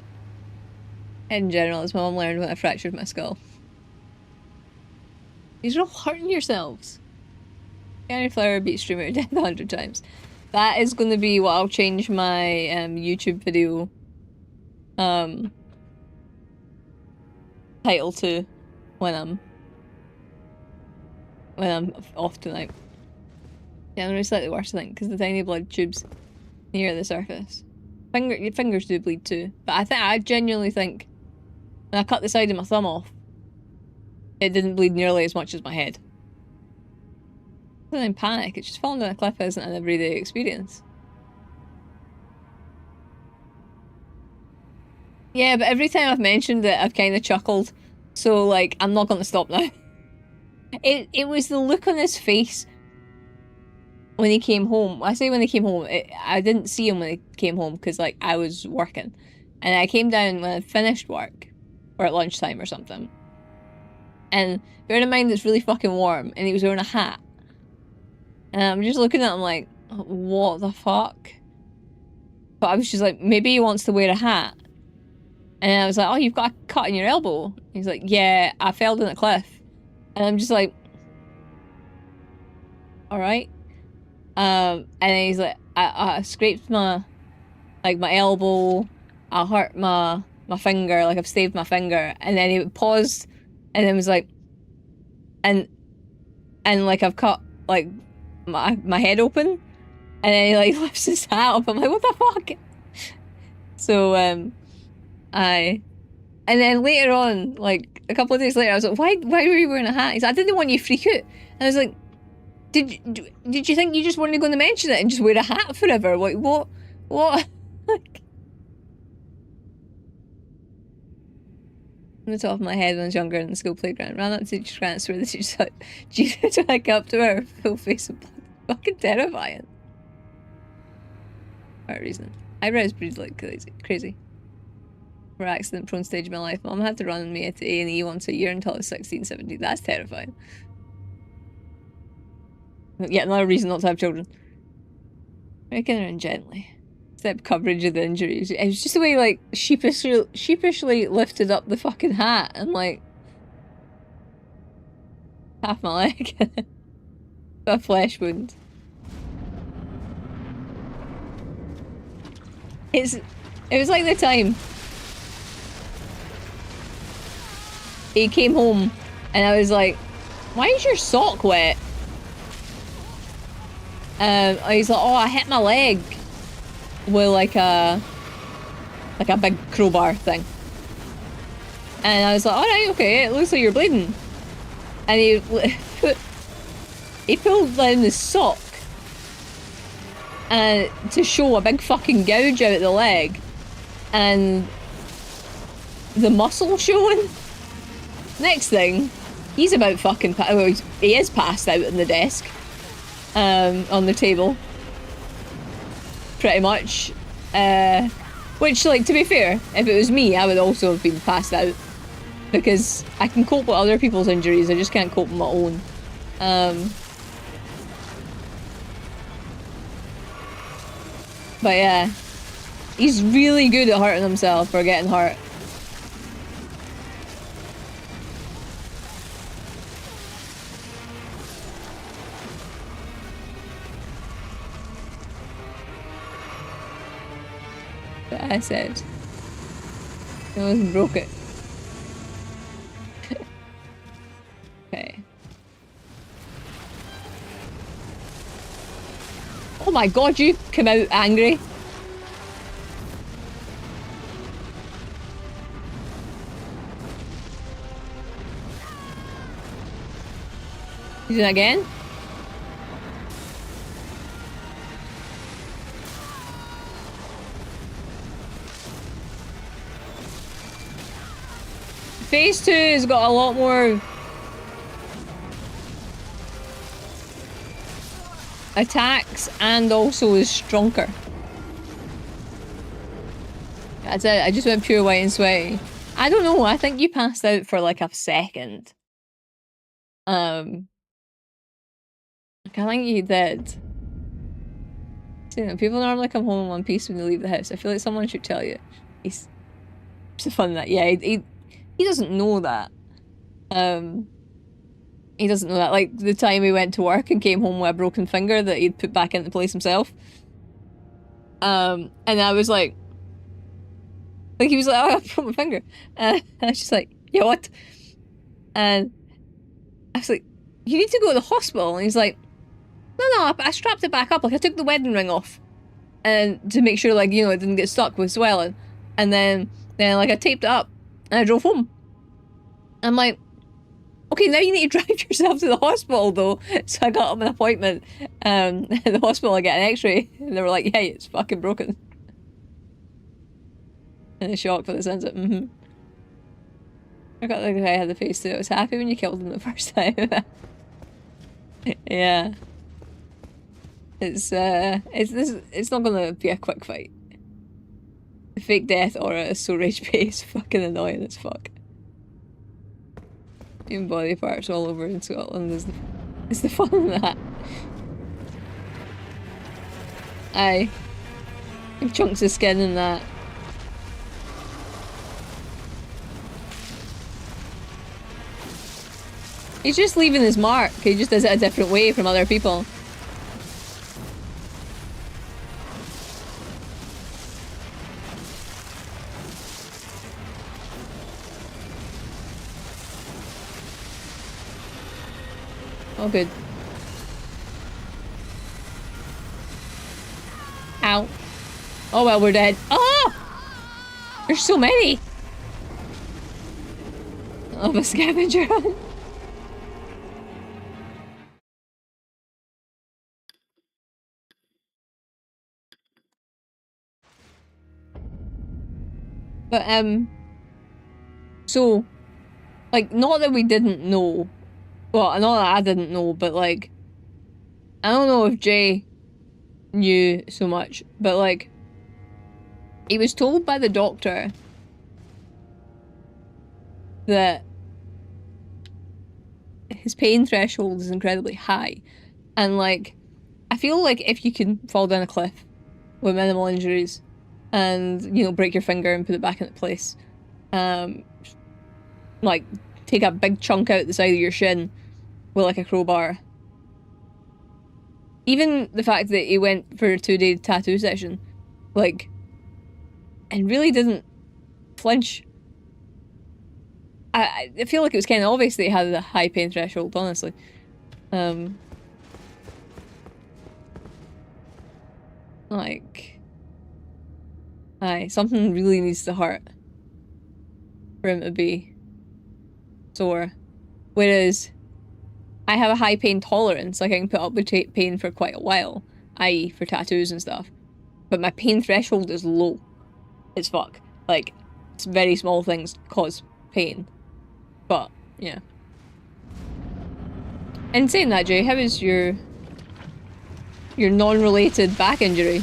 In general, as my mum learned when I fractured my skull. You're all hurting yourselves. Gary Flower beat streamer dead 100 times. That is going to be what I'll change my YouTube video title to when I'm off tonight. Yeah, it's slightly worse, I think, because the tiny blood tubes near the surface. Your fingers do bleed too, but I genuinely think when I cut the side of my thumb off, it didn't bleed nearly as much as my head. I didn't panic. It's just falling down a cliff isn't an everyday experience. Yeah, but every time I've mentioned it, I've kind of chuckled. So, like, I'm not going to stop now. It was the look on his face when he came home. I say when he came home. I didn't see him when he came home because, like, I was working. And I came down when I finished work. Or at lunchtime or something. And bear in mind it's really fucking warm. And he was wearing a hat. And I'm just looking at him like, what the fuck? But I was just like, maybe he wants to wear a hat. And I was like, oh, you've got a cut in your elbow. He's like, yeah, I fell down a cliff. And I'm just like, alright. And then he's like, I scraped my elbow. I hurt my finger, like I've staved my finger. And then he paused and then was like, and like I've cut like my head open. And then he like lifts his hat up. I'm like, what the fuck? So, and then later on, like a couple of days later, I was like, why were you wearing a hat? He's like, I didn't want you to freak out. And I was like, did you think you just weren't going to mention it and just wear a hat forever? Like, what? Like, on the top of my head when I was younger in the school playground, ran up to the teacher's grant, swore the teacher said, Jesus, to like up to her full face of blood. Fucking terrifying. For a reason. Eyebrows bleed like crazy. For accident-prone stage of my life. Mom had to run me to A&E once a year until I was 16, 17. That's terrifying. Yet another reason not to have children. Breaking her in gently. Step coverage of the injuries. It was just the way, like, sheepishly lifted up the fucking hat and, like, half my leg. A flesh wound. It was like the time he came home and I was like, why is your sock wet? He's like, oh, I hit my leg with like a big crowbar thing. And I was like, alright, okay, it looks like you're bleeding. And he pulled down the sock and to show a big fucking gouge out the leg and the muscle showing. Next thing, he's about fucking well, he is passed out on the desk, on the table, pretty much. Which, like, to be fair, if it was me, I would also have been passed out because I can cope with other people's injuries. I just can't cope with my own. But yeah, he's really good at hurting himself or getting hurt. But I said, I almost broke it. Okay. Oh my god, you come out angry. You do that again? Phase 2 has got a lot more attacks and also is stronger. That's it, I just went pure white and sweaty. I don't know, I think you passed out for like a second. I think he did. So, you know, people normally come home in one piece when they leave the house. I feel like someone should tell you. He's so fun that he doesn't know that. He doesn't know that. Like the time he went to work and came home with a broken finger that he'd put back into place himself. And I was like he was like, oh, I broke my finger. And I was just like, yeah, what? And I was like, you need to go to the hospital. And he's like, no, I strapped it back up. Like I took the wedding ring off, and to make sure, like, you know, it didn't get stuck with swelling. And then like I taped it up, and I drove home. I'm like, okay, now you need to drive yourself to the hospital though. So I got him an appointment at the hospital. I got an x-ray, and they were like, yeah, it's fucking broken. And in shock for the sense of, I got the guy had the face too. I was happy when you killed him the first time. Yeah. It's not gonna be a quick fight. The fake death aura is so rage-based, fucking annoying as fuck. Human body parts all over in Scotland is the fun of that. Aye. Chunks of skin in that. He's just leaving his mark. He just does it a different way from other people. Oh, good. Ow. Oh, well, we're dead. Oh! There's so many! Of a scavenger hunt. But, so, like, not that we didn't know. Well, not that I didn't know, but, like, I don't know if Jay knew so much, but, like, he was told by the doctor that his pain threshold is incredibly high. And, like, I feel like if you can fall down a cliff with minimal injuries and, you know, break your finger and put it back into place, like, take a big chunk out the side of your shin with, like, a crowbar. Even the fact that he went for a 2-day tattoo session, like, and really didn't flinch. I feel like it was kind of obvious that he had a high pain threshold, honestly. Like, aye, something really needs to hurt for him to be sore. Whereas I have a high pain tolerance, like I can put up with pain for quite a while, i.e. for tattoos and stuff. But my pain threshold is low as fuck. Like, it's very small things cause pain. But, yeah. And saying that, Jay, how is your non-related back injury?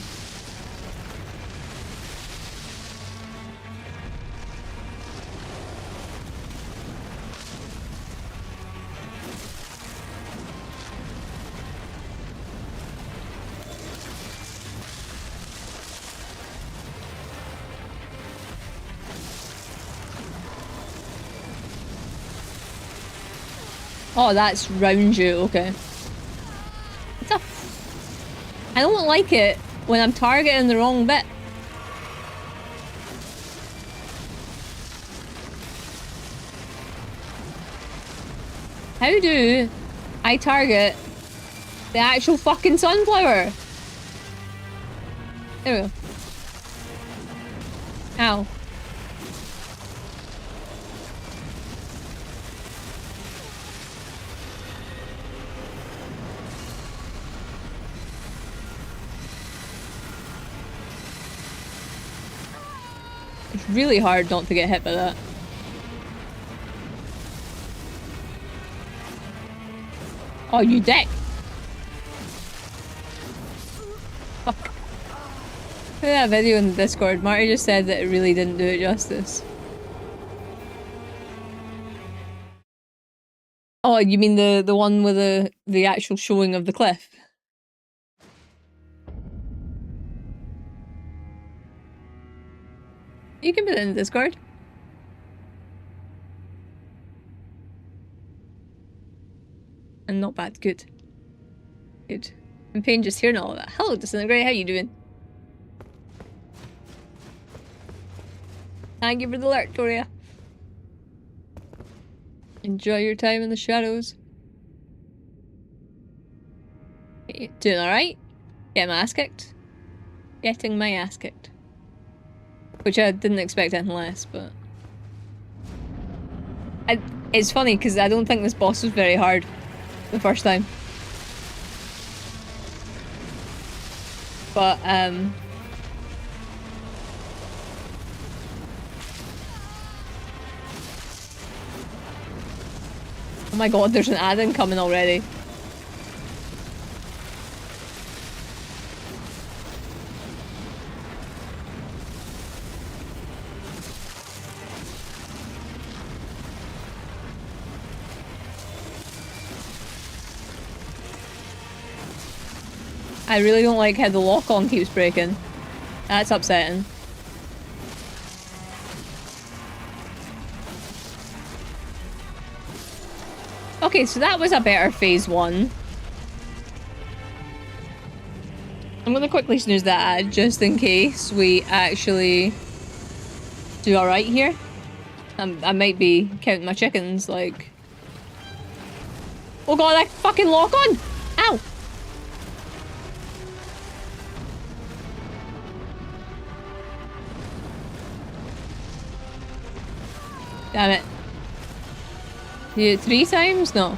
Oh, that's round you, okay. It's a... I don't like it when I'm targeting the wrong bit. How do I target the actual fucking sunflower? There we go. Ow. It's really hard not to get hit by that. Oh, you dick! Fuck. Look at that video in the Discord. Marty just said that it really didn't do it justice. Oh, you mean the one with the actual showing of the cliff? You can put it in Discord. And not bad. Good. Good. And Payne just hearing all of that. Hello, Disintegrate. How you doing? Thank you for the alert, Toria. Enjoy your time in the shadows. Okay, doing alright? Getting my ass kicked? Getting my ass kicked. Which I didn't expect anything less, but... It's funny, because I don't think this boss was very hard the first time. But, oh my god, there's an add-in coming already. I really don't like how the lock-on keeps breaking. That's upsetting. Okay, so that was a better phase 1. I'm gonna quickly snooze that ad just in case we actually do alright here. I might be counting my chickens, like... Oh god, that fucking lock-on! Ow! Damn it. You 3 times? No.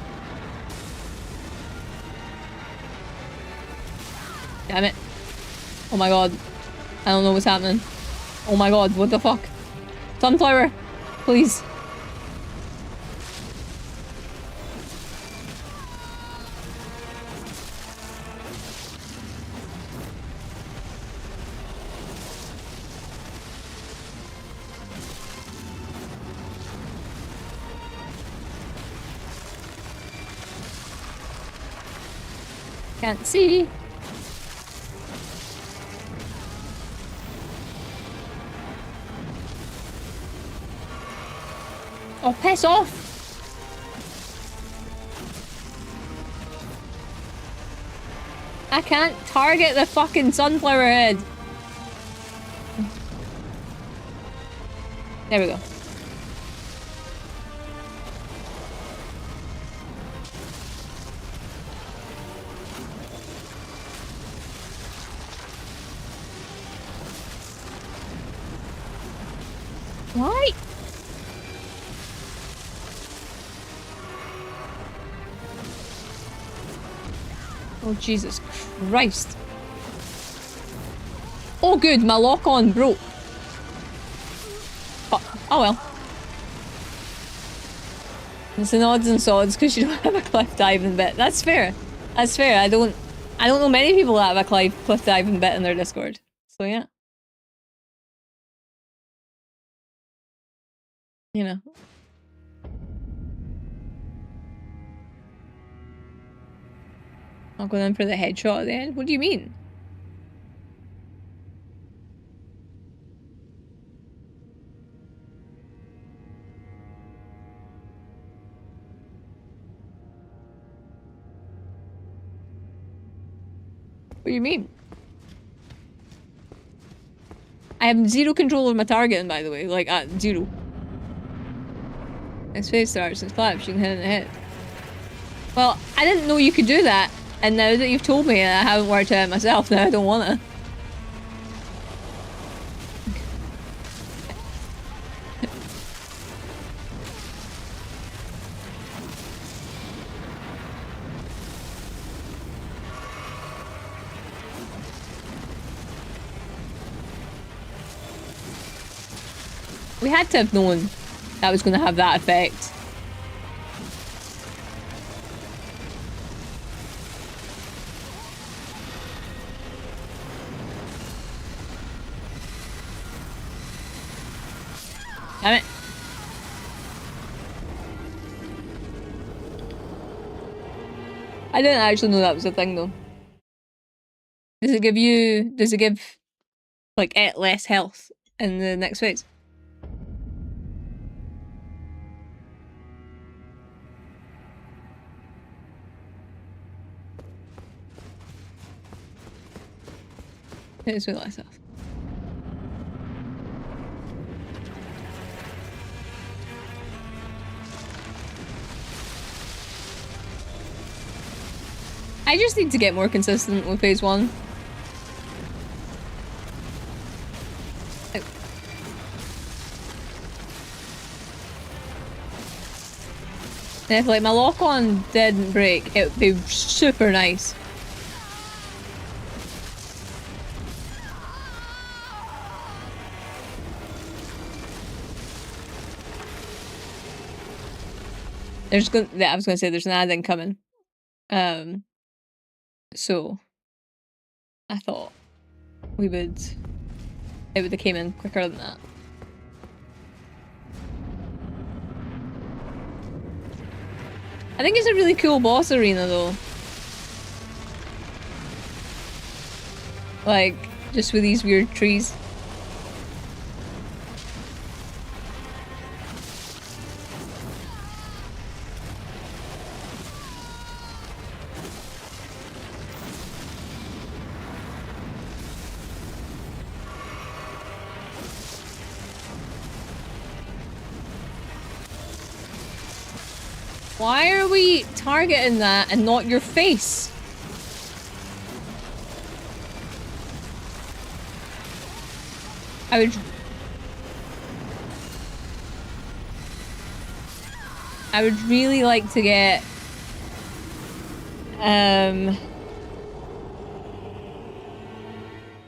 Damn it. Oh my god. I don't know what's happening. Oh my god, what the fuck? Sunflower! Please. Can't see. Oh, piss off! I can't target the fucking sunflower head. There we go. Why? Oh, Jesus Christ. Oh, good, my lock-on broke. Fuck. Oh well. It's an odds and sods because you don't have a cliff diving bit. That's fair. That's fair. I don't know many people that have a cliff diving bit in their Discord. So yeah. You know. I'll go in for the headshot at the end. What do you mean? What do you mean? I have zero control over my targeting, by the way. Like, zero. His face starts and claps, you can hit it in the head. Well, I didn't know you could do that, and now that you've told me, I haven't worked out myself, now I don't wanna. We had to have known that was going to have that effect. Damn it. I didn't actually know that was a thing though. Does it give like less health in the next phase? It is with less health. I just need to get more consistent with phase 1. And if like my lock-on didn't break, it would be super nice. I was gonna say there's an add-in coming. So I thought it would have came in quicker than that. I think it's a really cool boss arena though. Like, just with these weird trees. Why are we targeting that and not your face? I would really like to get I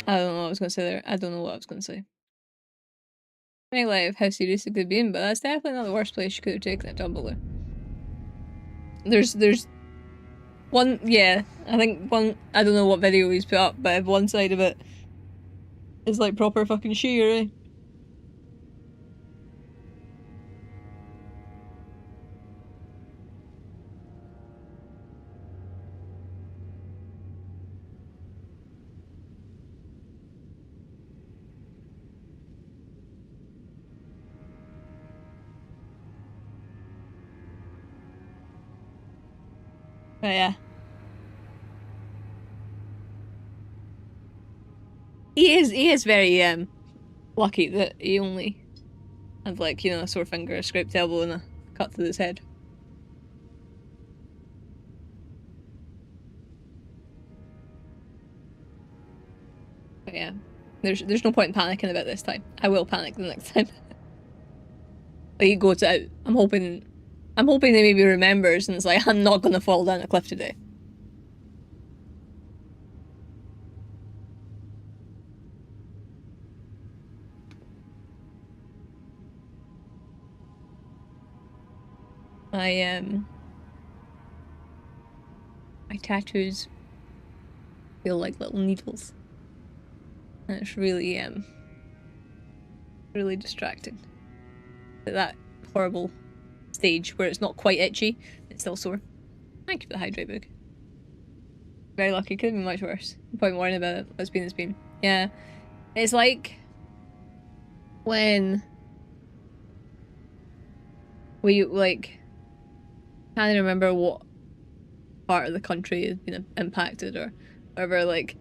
don't know what I was gonna say there. I don't know what I was gonna say. Make light of how serious it could be, but that's definitely not the worst place you could have taken it down below. There's one, yeah, I think one, I don't know what video he's put up, but one side of it is like proper fucking sheer, eh? But yeah. He is very lucky that he only had like, you know, a sore finger, a scraped elbow and a cut to his head. But yeah. There's no point in panicking about this time. I will panic the next time. Like he goes out. I'm hoping that maybe remembers and it's like, I'm not gonna fall down a cliff today. My tattoos feel like little needles. And it's really really distracting. At that horrible stage where it's not quite itchy, it's still sore. Thank you for the hydrate book. Very lucky, could have been much worse. No point worrying about it. It's been. Yeah. It's like when we like can't remember what part of the country has been impacted or whatever, like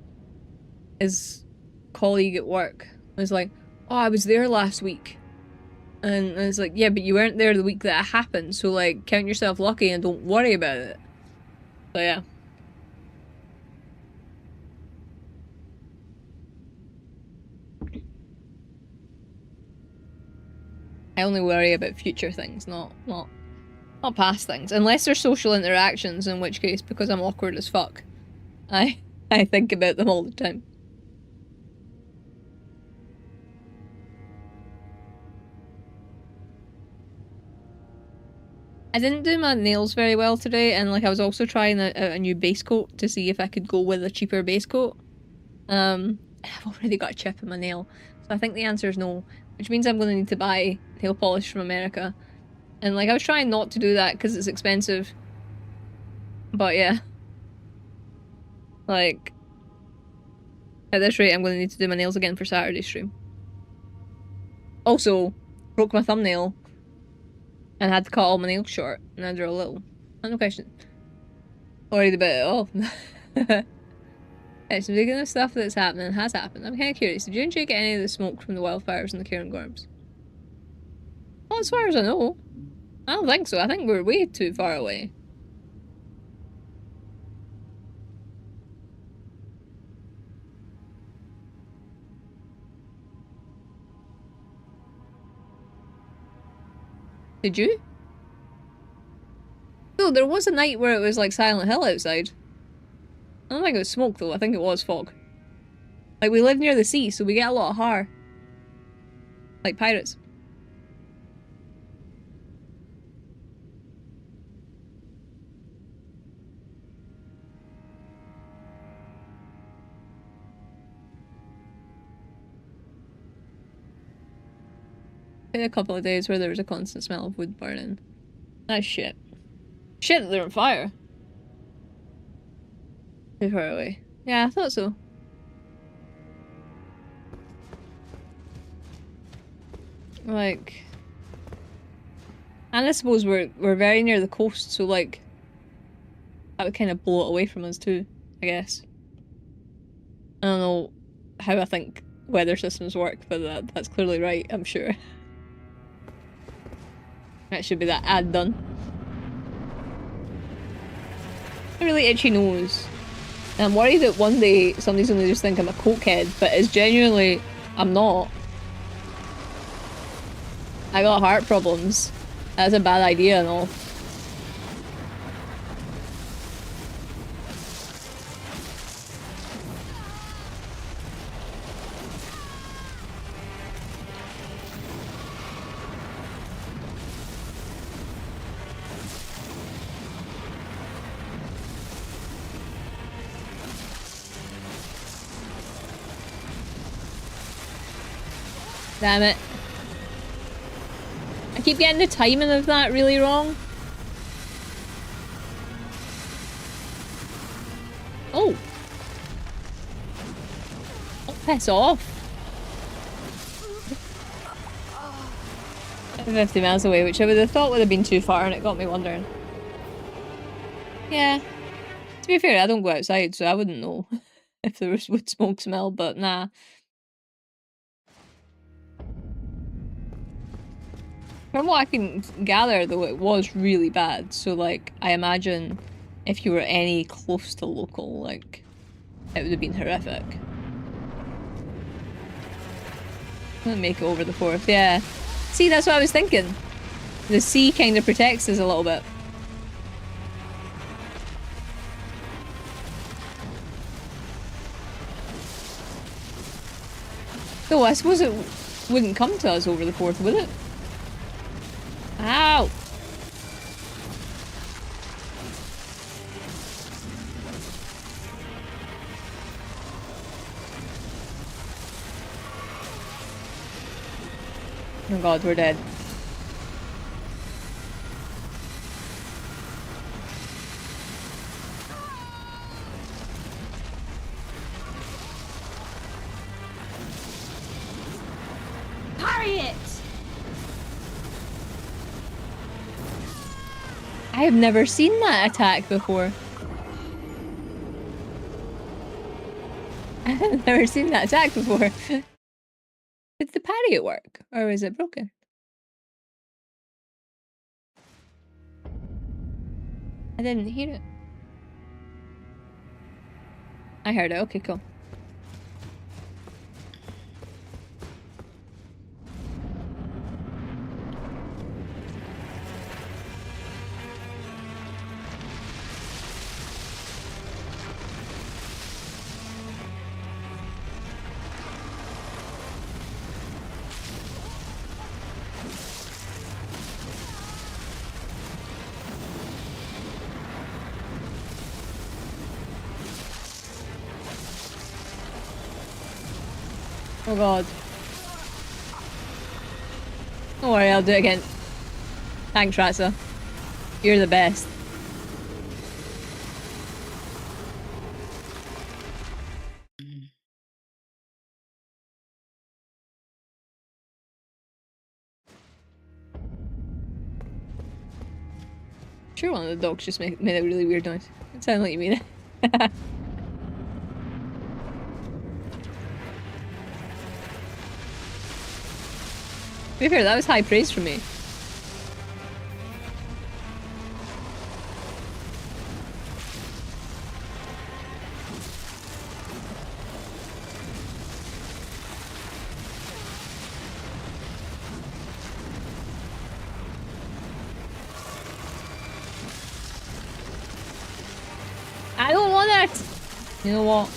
his colleague at work was like, oh, I was there last week. And it's like, yeah, but you weren't there the week that it happened, so like count yourself lucky and don't worry about it. So yeah. I only worry about future things, not past things. Unless they're social interactions, in which case, because I'm awkward as fuck, I think about them all the time. I didn't do my nails very well today, and like I was also trying a new base coat to see if I could go with a cheaper base coat. I've already got a chip in my nail, so I think the answer is no, which means I'm going to need to buy nail polish from America. And like I was trying not to do that because it's expensive, but yeah. Like, at this rate, I'm going to need to do my nails again for Saturday stream. Also, broke my thumbnail and had to cut all my nails short, and I drew a little. No question. Already bit it off. It's some ridiculous stuff that's happening has happened. I'm kind of curious. Did you enjoy get any of the smoke from the wildfires in the Cairngorms? Well, as far as I know, I don't think so. I think we're way too far away. Did you? No, there was a night where it was like Silent Hill outside. I don't think it was smoke though, I think it was fog. Like, we live near the sea, so we get a lot of har. Like pirates. In a couple of days where there was a constant smell of wood burning. That's shit. Shit that they're on fire. Too far away. Yeah, I thought so. Like, and I suppose we're very near the coast, so like that would kind of blow it away from us too, I guess. I don't know how I think weather systems work, but that's clearly right, I'm sure. That should be that ad done. A really itchy nose. And I'm worried that one day somebody's gonna just think I'm a cokehead, but it's genuinely, I'm not. I got heart problems. That's a bad idea and all. Damn it. I keep getting the timing of that really wrong. Oh. Oh, piss off. 50 miles away, which I would have thought would have been too far, and it got me wondering. Yeah. To be fair, I don't go outside, so I wouldn't know if there was wood smoke smell, but nah. From what I can gather, though, it was really bad, so, like, I imagine if you were any close to local, like, it would have been horrific. I'm gonna make it over the 4th, yeah. See, that's what I was thinking. The sea kind of protects us a little bit. Though, I suppose it wouldn't come to us over the 4th, would it? Ow! Oh god, we're dead. Parry it! I have never seen that attack before. I've never seen that attack before. Did the parry it work? Or is it broken? I didn't hear it. I heard it. Okay, cool. Oh god. Don't worry, I'll do it again. Thanks, Ratsa. You're the best. Sure, one of the dogs just made a really weird noise. It sounded like you mean it. To be fair, that was high praise from me. I don't want it! You know what?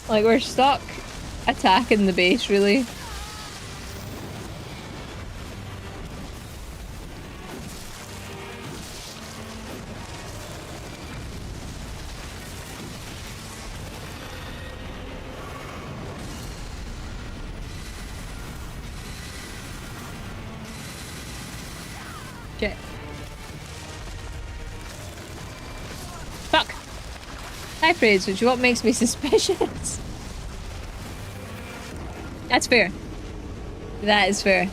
Like, we're stuck attacking the base, really. Okay. Fuck! High praise, which is what makes me suspicious. That's fair. That is fair.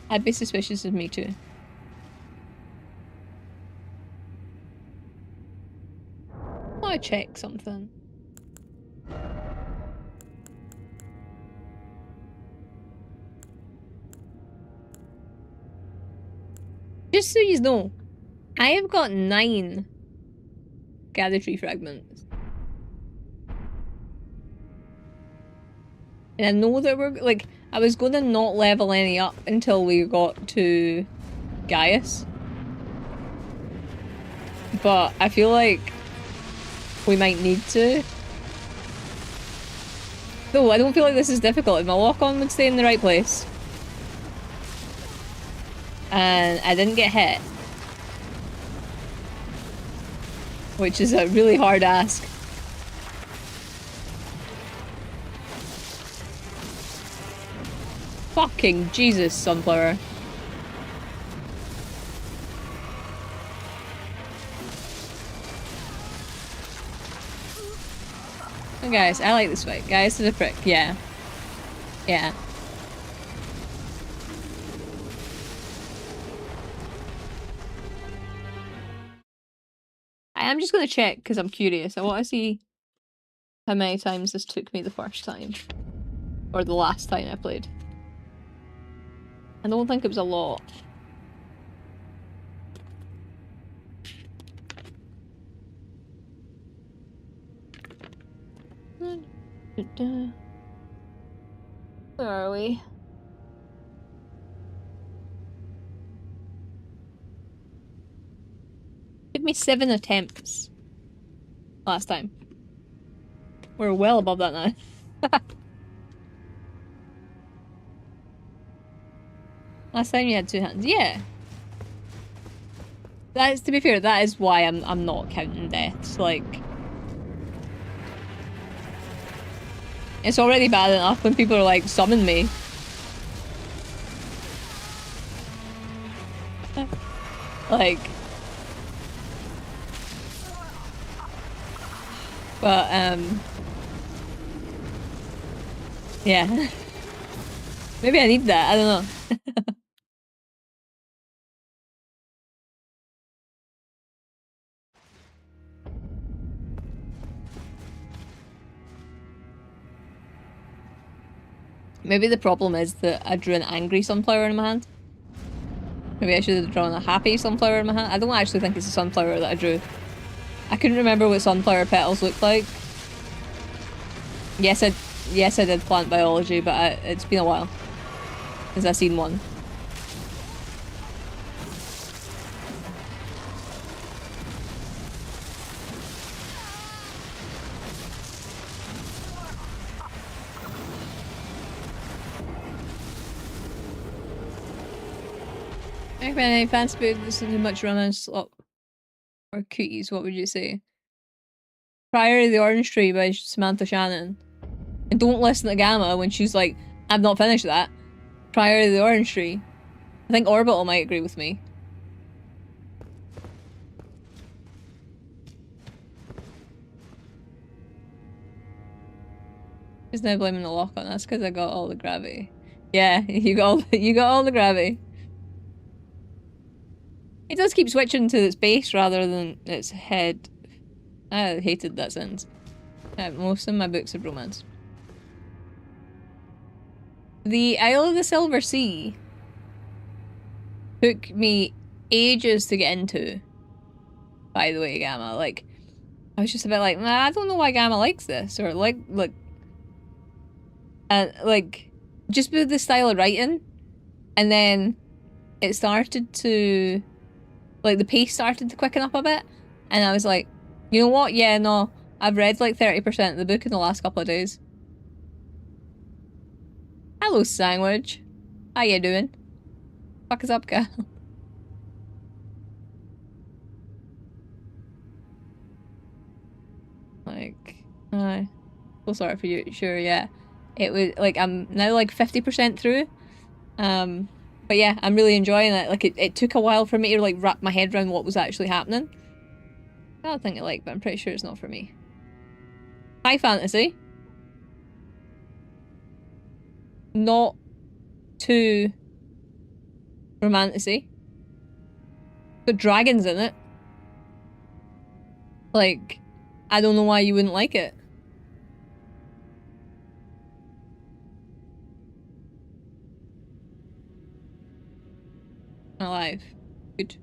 I'd be suspicious of me too. I want to check something. Just so you know, I have got 9 gather tree fragments. And I know that we're, like, I was going to not level any up until we got to Gaius. But I feel like we might need to. Though, I don't feel like this is difficult. If my lock-on would stay in the right place. And I didn't get hit. Which is a really hard ask. Fucking Jesus, Sunflower. Oh, guys, I like this fight. Guys is a prick. Yeah. Yeah. I am just gonna check because I'm curious. I want to see how many times this took me the first time. Or the last time I played. I don't think it was a lot. Where are we? Took me 7 attempts last time. We're well above that now. Last time you had 2 hands. Yeah. That is, to be fair, that is why I'm not counting deaths. Like, it's already bad enough when people are like, summon me. Like, but yeah. Maybe I need that, I don't know. Maybe the problem is that I drew an angry sunflower in my hand. Maybe I should have drawn a happy sunflower in my hand. I don't actually think it's a sunflower that I drew. I couldn't remember what sunflower petals looked like. Yes, I did plant biology, but it's been a while since I've seen one. recommend any fancy food that's too much romance slop or cookies, what would you say? Priory of the Orange Tree by Samantha Shannon. And don't listen to Gamma when she's like, I've not finished that. Priory of the Orange Tree. I think Orbital might agree with me. She's now blaming the lock on us because I got all the gravity. Yeah, you got all the gravity. It does keep switching to its base rather than its head. I hated that sentence. Most of my books are romance. The Isle of the Silver Sea took me ages to get into, by the way, Gamma. Like, I was just a bit like, nah, I don't know why Gamma likes this, or like, just with the style of writing, and then it started to, like, the pace started to quicken up a bit, and I was like, you know what, yeah, no, I've read like 30% of the book in the last couple of days. Hello, Sandwich. How you doing? Fuck is up, girl? Like, so sorry for you. Sure, yeah. It was like I'm now like 50% through. But yeah, I'm really enjoying it. Like it took a while for me to like wrap my head around what was actually happening. I don't think I like, but I'm pretty sure it's not for me. High fantasy. Not too romanticy. But dragons in it. Like, I don't know why you wouldn't like it. Alive. Good.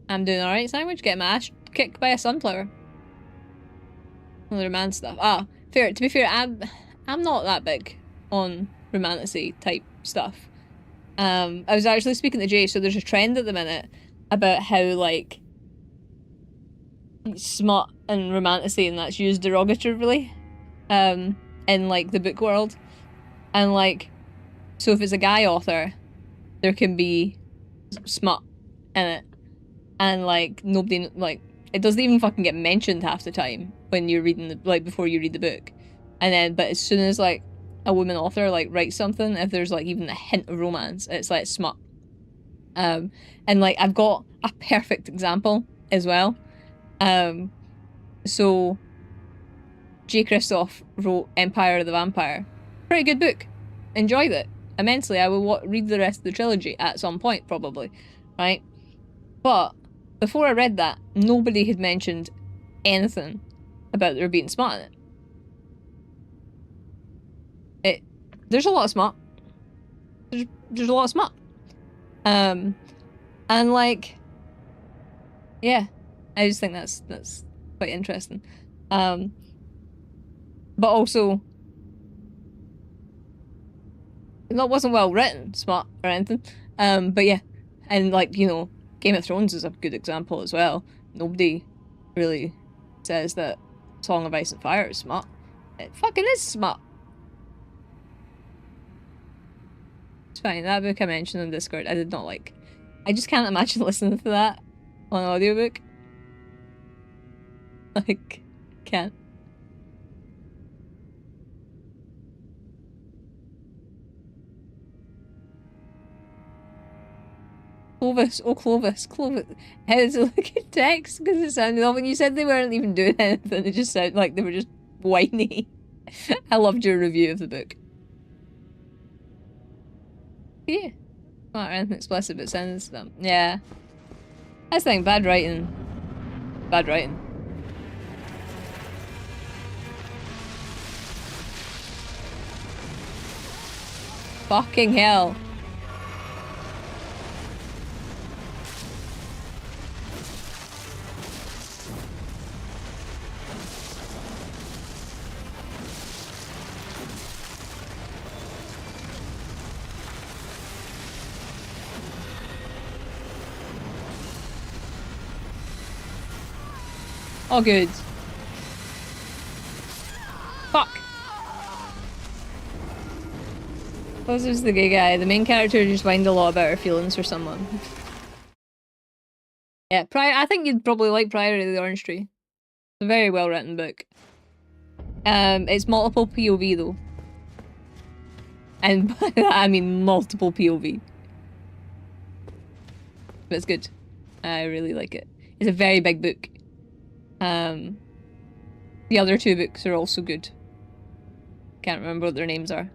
I'm doing alright, Sandwich. Getting my ass kicked by a sunflower. Other man stuff. Ah, fair. To be fair, I'm not that big on romanticy type stuff. I was actually speaking to Jay, so there's a trend at the minute about how like smut and romanticy and that's used derogatively in like the book world. And like, so if it's a guy author, there can be smut in it, and like nobody, like, it doesn't even fucking get mentioned half the time when you're reading the, like, before you read the book. And then, but as soon as like a woman author like writes something, if there's like even a hint of romance, it's like smut. And like I've got a perfect example as well. So J. Christoph wrote Empire of the Vampire. Pretty good book. Enjoyed it immensely. I will read the rest of the trilogy at some point, probably. Right? But before I read that, nobody had mentioned anything about there being smut in it. There's a lot of smut. There's a lot of smut. And like, yeah, I just think that's quite interesting. But also, that wasn't well written, smut or anything. But yeah, and like, you know, Game of Thrones is a good example as well. Nobody really says that Song of Ice and Fire is smut. It fucking is smut. It's fine. That book I mentioned on Discord, I did not like. I just can't imagine listening to that on an audiobook. Like, can't. Clovis, oh Clovis. How does it look at text? Because it sounded off when you said they weren't even doing anything, it just sounded like they were just whiny. I loved your review of the book. Yeah. Not anything explicit, but sends them. Yeah. That's the thing, bad writing. Bad writing. Fucking hell. Oh, good. Fuck. Suppose it's the gay guy. The main character just whined a lot about her feelings for someone. Yeah, I think you'd probably like Priory of the Orange Tree. It's a very well written book. It's multiple POV though. And by that I mean multiple POV. But it's good. I really like it. It's a very big book. The other two books are also good. Can't remember what their names are.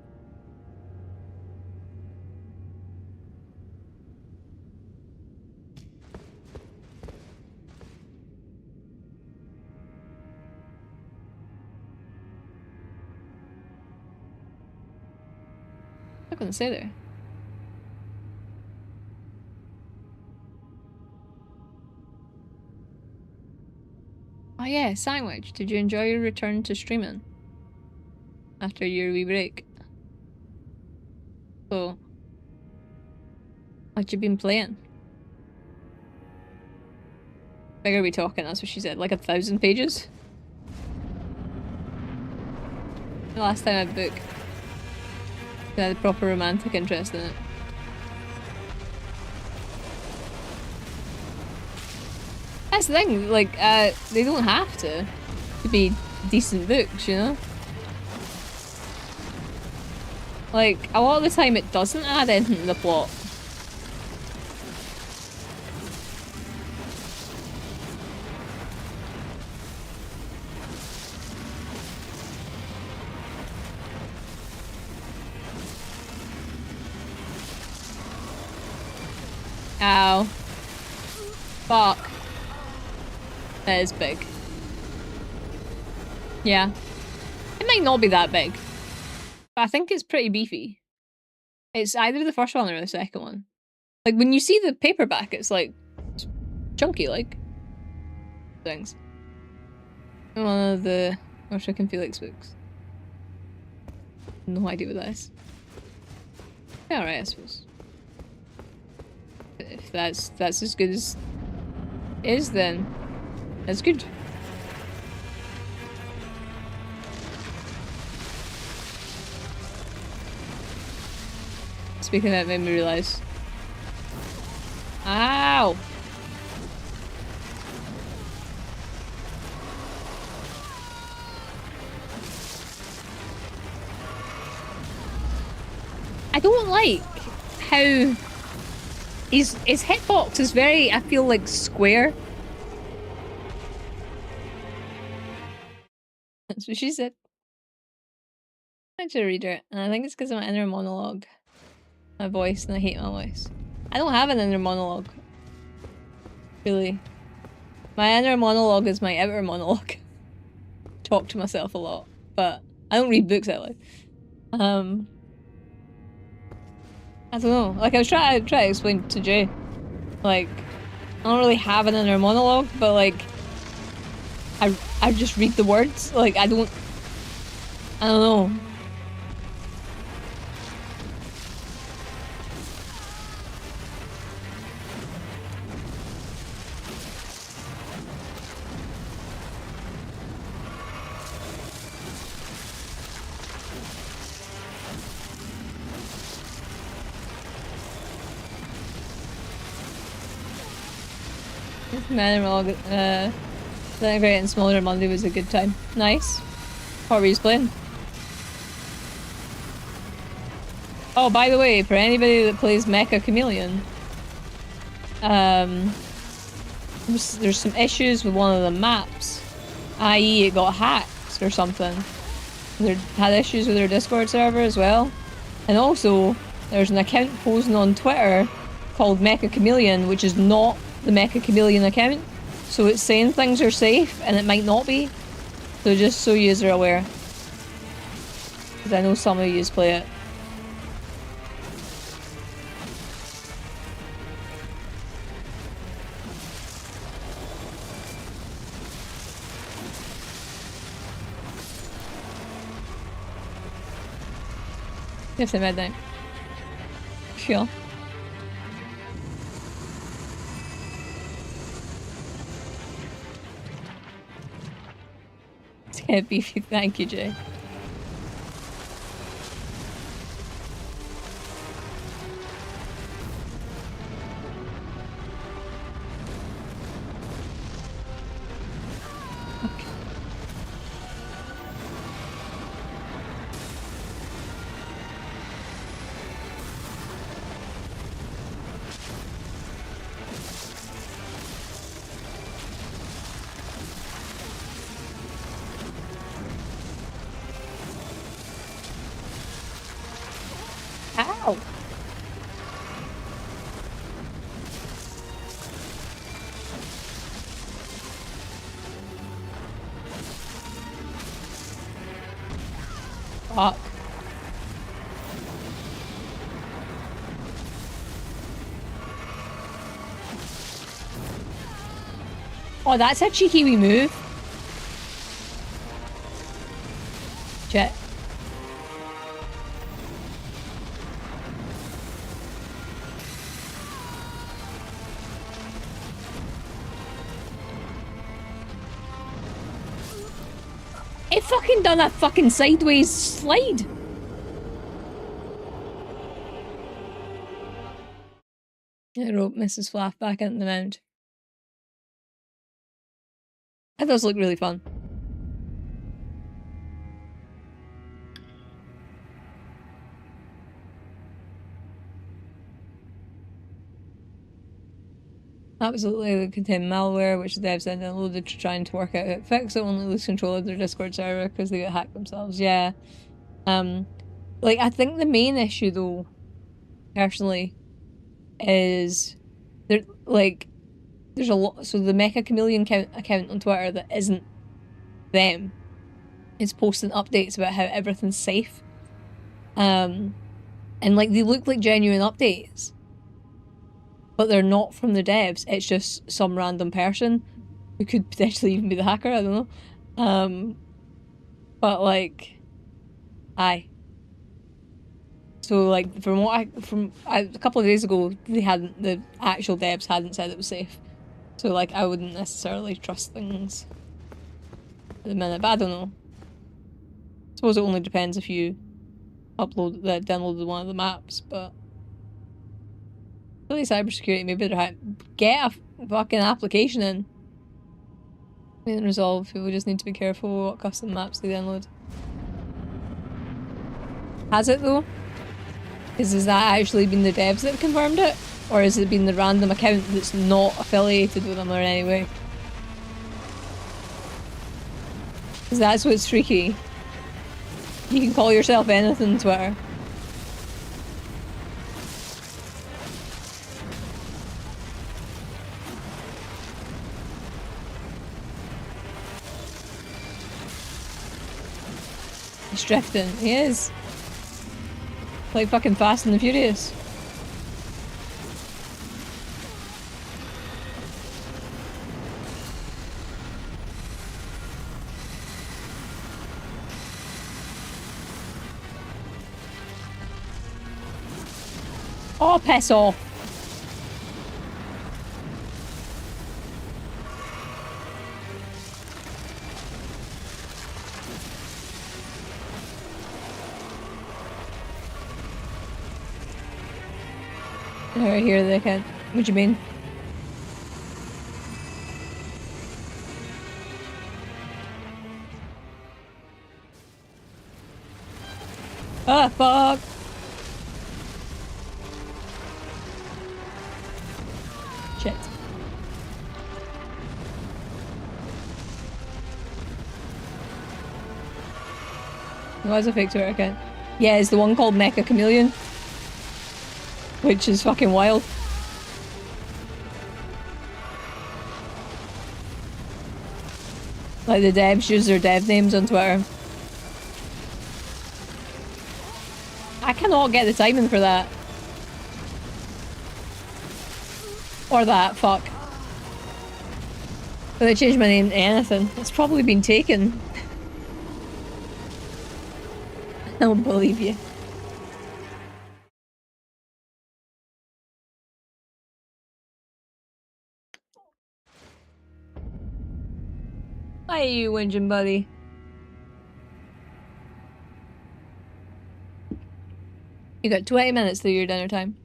I couldn't say there. Oh yeah, Sandwich. Did you enjoy your return to streaming? After your wee break? So, what you been playing? Big are we talking? That's what she said. Like 1,000 pages? The last time I booked. I had a proper romantic interest in it. That's the thing, like, they don't have to be decent books, you know? Like, a lot of the time it doesn't add anything to the plot. Ow. Fuck. That is big. Yeah. It might not be that big. But I think it's pretty beefy. It's either the first one or the second one. Like, when you see the paperback, it's like... It's chunky, like. Things. One of the Orshik and Felix books. No idea what that is. Yeah, alright, I suppose. If that's as good as it is, then that's good. Speaking of that, made me realize. Ow! I don't like how his hitbox is very, I feel like, square. That's what she said. I should read her, and I think it's because of my inner monologue. My voice, and I hate my voice. I don't have an inner monologue. Really. My inner monologue is my outer monologue. Talk to myself a lot, but I don't read books out loud. I don't know. Like, I was trying to explain to Jay. Like, I don't really have an inner monologue, but like, I just read the words. Like, I don't know. My monologue, That Great and Smaller Monday was a good time. Nice. What were you playing? Oh, by the way, for anybody that plays Mecha Chameleon, there's some issues with one of the maps, i.e. it got hacked or something. They had issues with their Discord server as well. And also, there's an account posing on Twitter called Mecha Chameleon, which is not the Mecha Chameleon account. So it's saying things are safe, and it might not be. So just so you are aware. Because I know some of you play it. Yes, at midnight. Sure. Beefy, thank you, Jay. Oh. Fuck. Oh, that's a cheeky wee move. Shit. It fucking done a fucking sideways slide. I wrote Mrs. Flaff back into the mound. That does look really fun. Absolutely contain malware, which the devs then downloaded to trying to work out how to fix it, only lose control of their Discord server because they got hacked themselves. Yeah. Like, I think the main issue, though, personally, is there, like, there's a lot. So the Mecha Chameleon account on Twitter that isn't them is posting updates about how everything's safe. And, like, they look like genuine updates, but they're not from the devs. It's just some random person who could potentially even be the hacker. I don't know. But, like, aye. So, like, from what a couple of days ago, the actual devs hadn't said it was safe. So, like, I wouldn't necessarily trust things at the minute, but I don't know. I suppose it only depends if you downloaded one of the maps, but really cybersecurity, maybe they're get a fucking application in. And resolve, people just need to be careful what custom maps they download. Has it though? Has that actually been the devs that have confirmed it? Or has it been the random account that's not affiliated with them in any way? Because that's what's tricky. You can call yourself anything on Twitter. He's drifting. He is. Like fucking Fast and the Furious. Oh, piss off. Right here, they can't. What do you mean? Ah, fuck! Shit. Why is a fake Twitter account? Yeah, it's the one called Mecha Chameleon. Which is fucking wild. Like the devs use their dev names on Twitter. I cannot get the timing for that. Or that, fuck. But they changed my name to anything. It's probably been taken. I don't believe you. Why are you whinging, buddy? You got 20 minutes through your dinner time.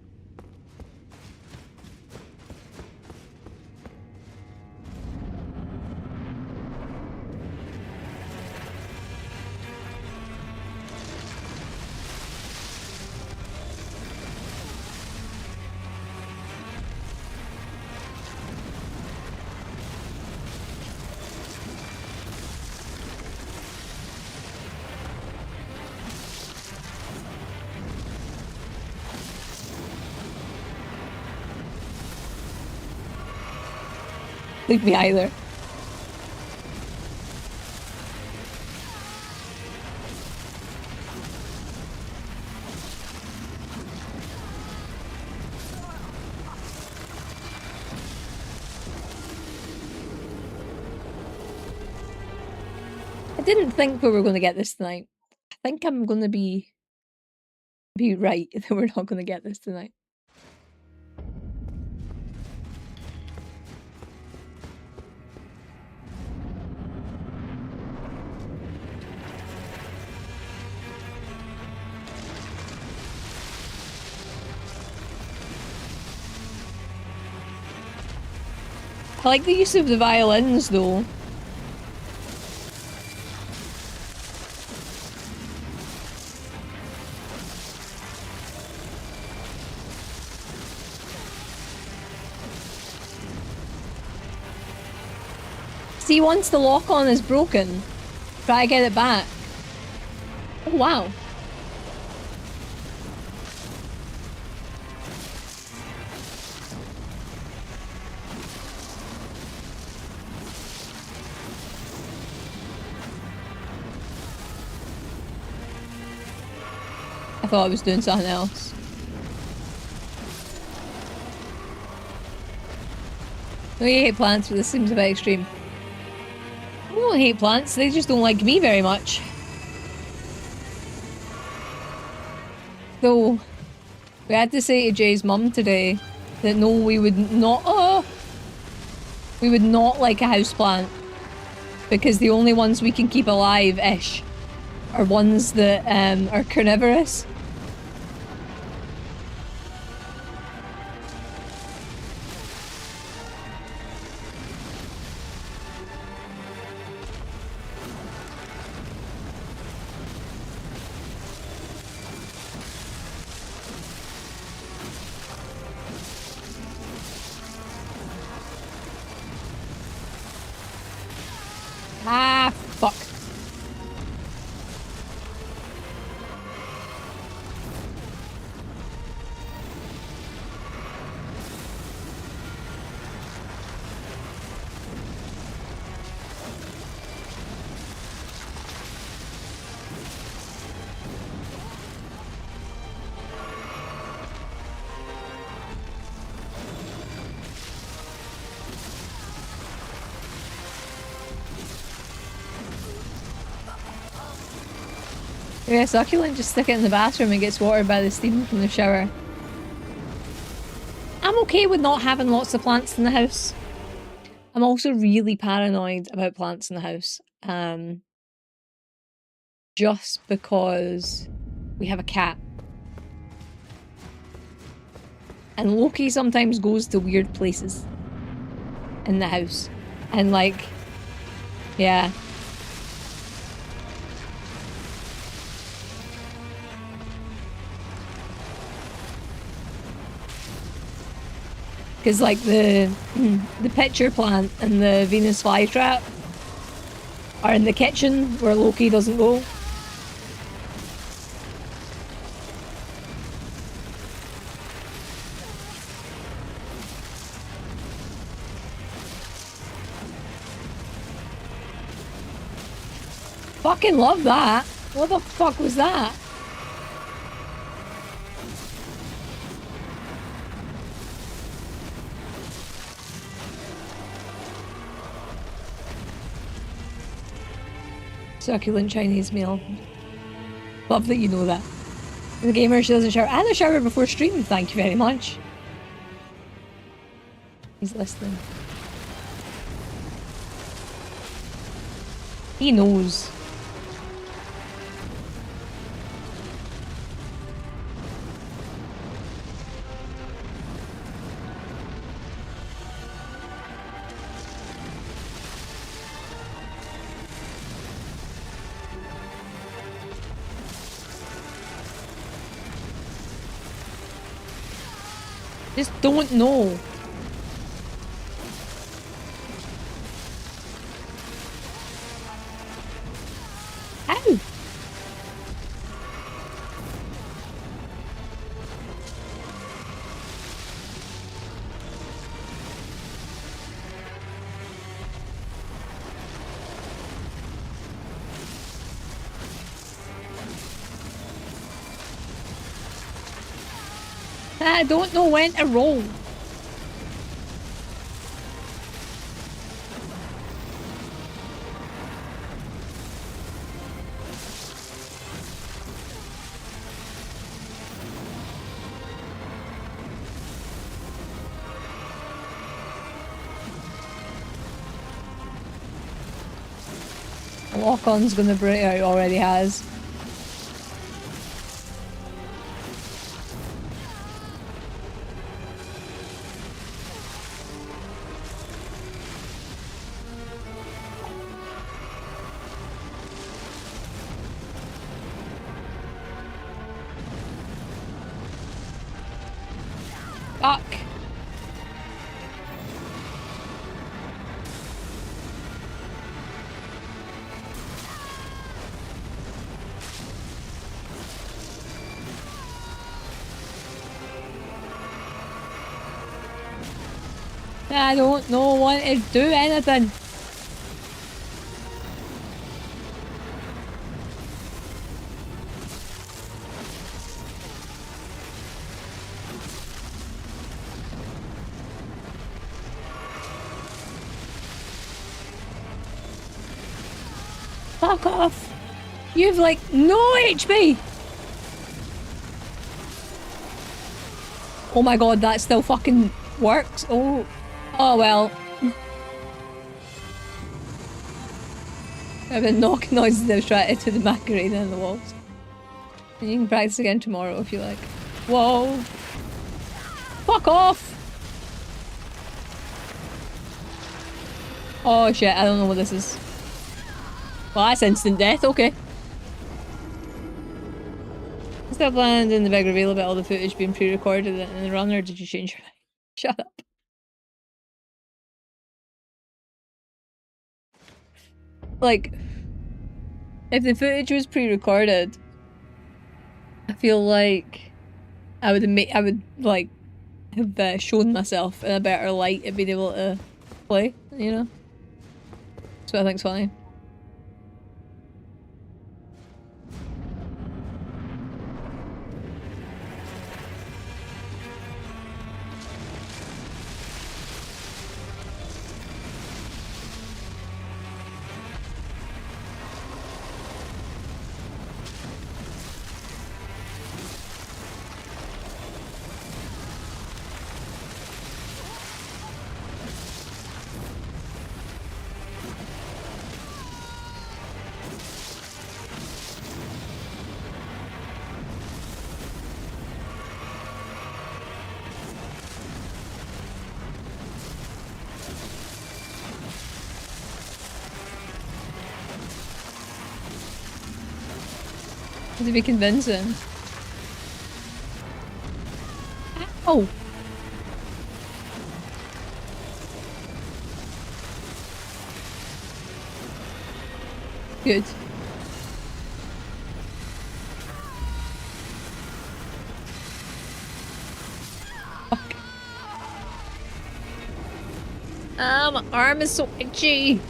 believe me either. I didn't think we were going to get this tonight. I think I'm going to be right that we're not going to get this tonight. I like the use of the violins though. See, once the lock-on is broken, try to get it back. Oh wow. I thought I was doing something else. No, you hate plants, but this seems a bit extreme. I don't hate plants, they just don't like me very much. So, we had to say to Jay's mum today that no, we would not like a houseplant because the only ones we can keep alive-ish are ones that are carnivorous. Ah, fuck. Yeah, succulent, just stick it in the bathroom and gets watered by the steam from the shower. I'm okay with not having lots of plants in the house. I'm also really paranoid about plants in the house. Just because we have a cat. And Loki sometimes goes to weird places in the house. And like, yeah. Because like the pitcher plant and the Venus flytrap are in the kitchen where Loki doesn't go. Fucking love that. What the fuck was that? Succulent Chinese meal. Love that you know that. The gamer, she doesn't shower. I had a shower before stream, thank you very much. He's listening. He knows. Just don't know. How? I don't know when to roll. Lock-on's gonna break out, already has. Fuck. I don't know want to do anything. Fuck off. You've like no HP. Oh my god, that still fucking works. Oh. Oh well. I've been knocking noises that was trying to the Macarena in the walls. And you can practice again tomorrow if you like. Whoa. Fuck off! Oh shit, I don't know what this is. Well, that's instant death, okay. Still planned in the big reveal about all the footage being pre-recorded in the run, or did you change your mind? Shut up. Like, if the footage was pre-recorded, I feel like I would like have shown myself in a better light and been able to play, you know? That's what I think's funny. To be convincing. Oh! Good. Fuck. My arm is so itchy!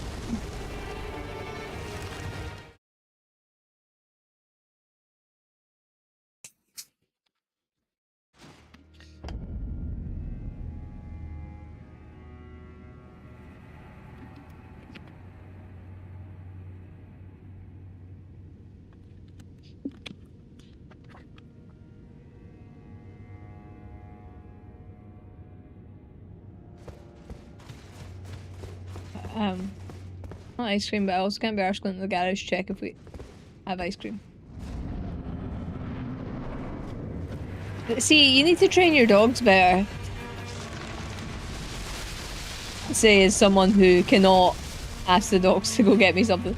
Not ice cream, but I also can't be arsed going to the garage to check if we have ice cream. See, you need to train your dogs better. Say, as someone who cannot ask the dogs to go get me something.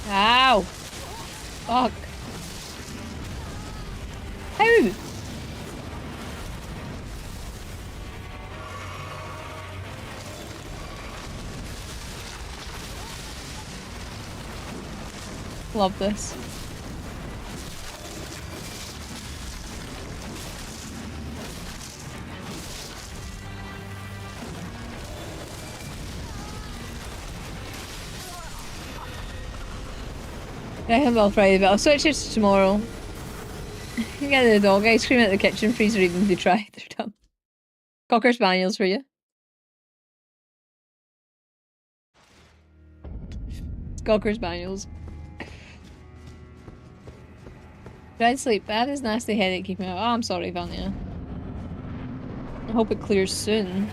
Ow! Fuck. How? Love this. I can well Friday, but I'll switch it to tomorrow. You get the dog ice cream at the kitchen freezer even if they try. They're dumb. Cocker Spaniels for you. Cocker Spaniels. Tried sleep. Bad as nasty headache keeping me out. Oh, I'm sorry, Vanya. I hope it clears soon.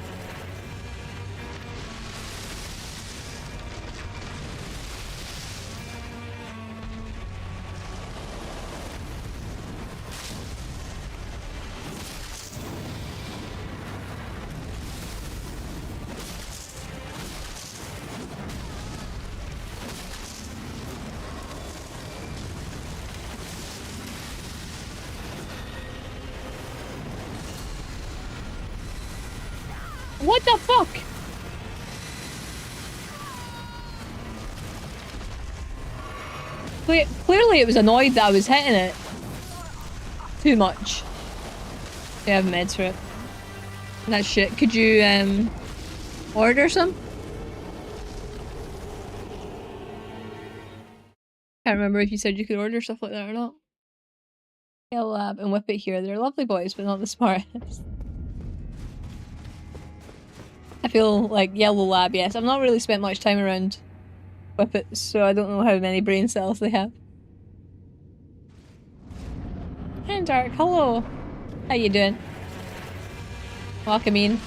What the fuck? Clearly it was annoyed that I was hitting it too much. Yeah, I have meds for it. That shit. Could you order some? Can't remember if you said you could order stuff like that or not. Yellow Lab and Whip It here. They're lovely boys, but not the smartest. I feel like Yellow Lab, yes. I've not really spent much time around Whippets, so I don't know how many brain cells they have. Hey Dark, hello! How you doing? Welcome in.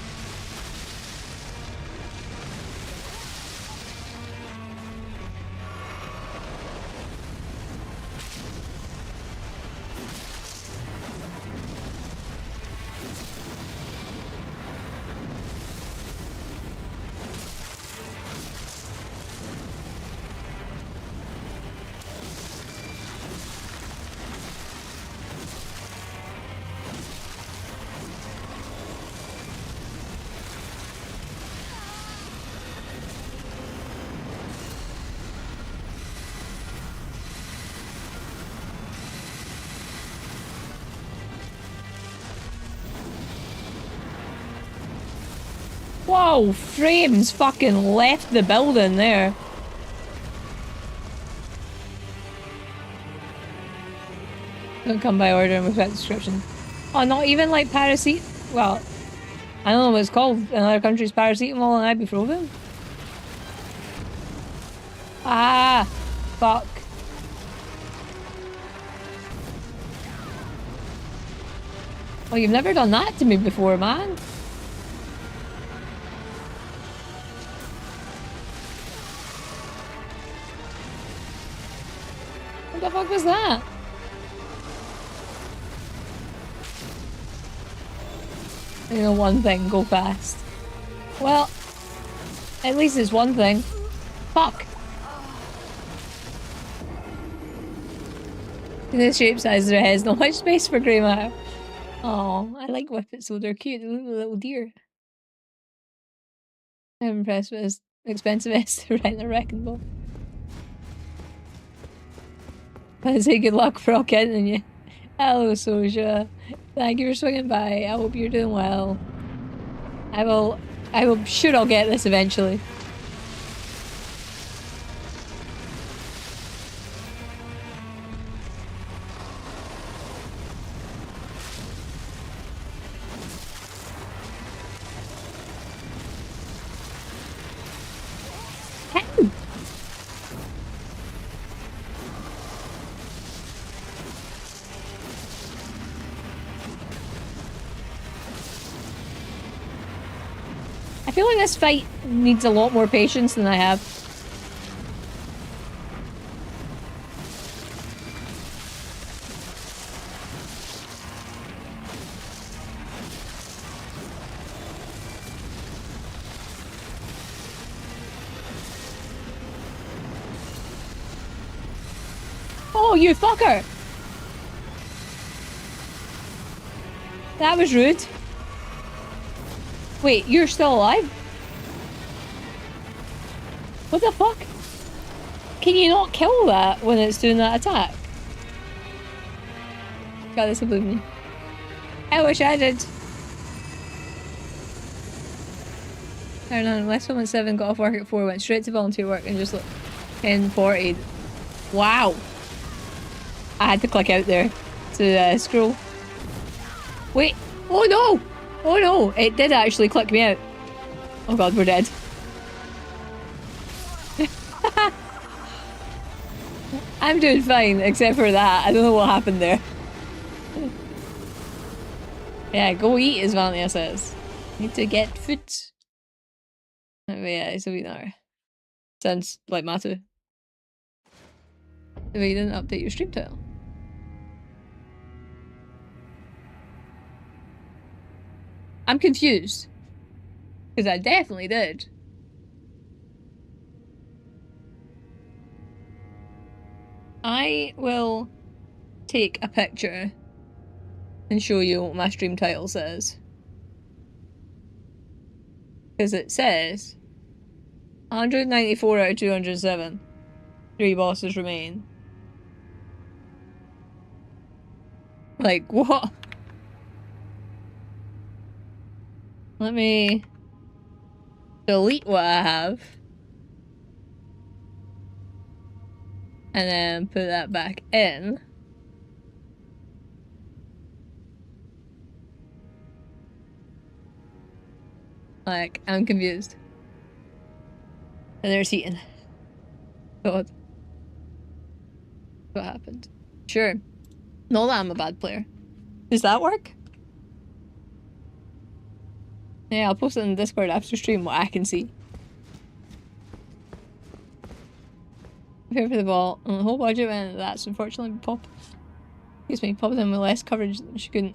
Whoa, frames fucking left the building there. Don't come by order and without description. Oh, not even like paracetamol? Well, I don't know what it's called in other countries, paracetamol and ibuprofen? Ah, fuck. Oh, you've never done that to me before, man. What the fuck was that? You know, one thing, go fast. Well, at least it's one thing. Fuck. In the shape size of their heads, not much space for grey matter. Oh, I like Whippets, so they're cute. They look like little deer. I'm impressed with as expensive as to rent a wrecking ball. I say good luck for all kidding you. Hello, Soja. Thank you for swinging by. I hope you're doing well. I'm sure I'll get this eventually. I feel like this fight needs a lot more patience than I have. Oh, you fucker! That was rude. Wait, you're still alive? What the fuck? Can you not kill that when it's doing that attack? God, this will believe me. I wish I did. I don't know, last one at 7, got off work at 4, went straight to volunteer work and just looked 10:40. Wow. I had to click out there to scroll. Wait! Oh no! Oh no! It did actually click me out. Oh god, we're dead. I'm doing fine, except for that. I don't know what happened there. Yeah, go eat, as Valentia says. Need to get food. Oh, yeah, it's a wee hour. Sounds like Matu. If you didn't update your stream title. I'm confused. Because I definitely did. I will take a picture and show you what my stream title says. Because it says 194 out of 207. 3 bosses remain. Like, what? Let me delete what I have. And then put that back in. Like, I'm confused. And there's heating. God. What happened? Sure. Not that I'm a bad player. Does that work? Yeah, I'll post it in the Discord after stream what I can see. Prepare for the ball. And the whole budget went that's unfortunately Pop. Excuse me, Pop in with less coverage than she couldn't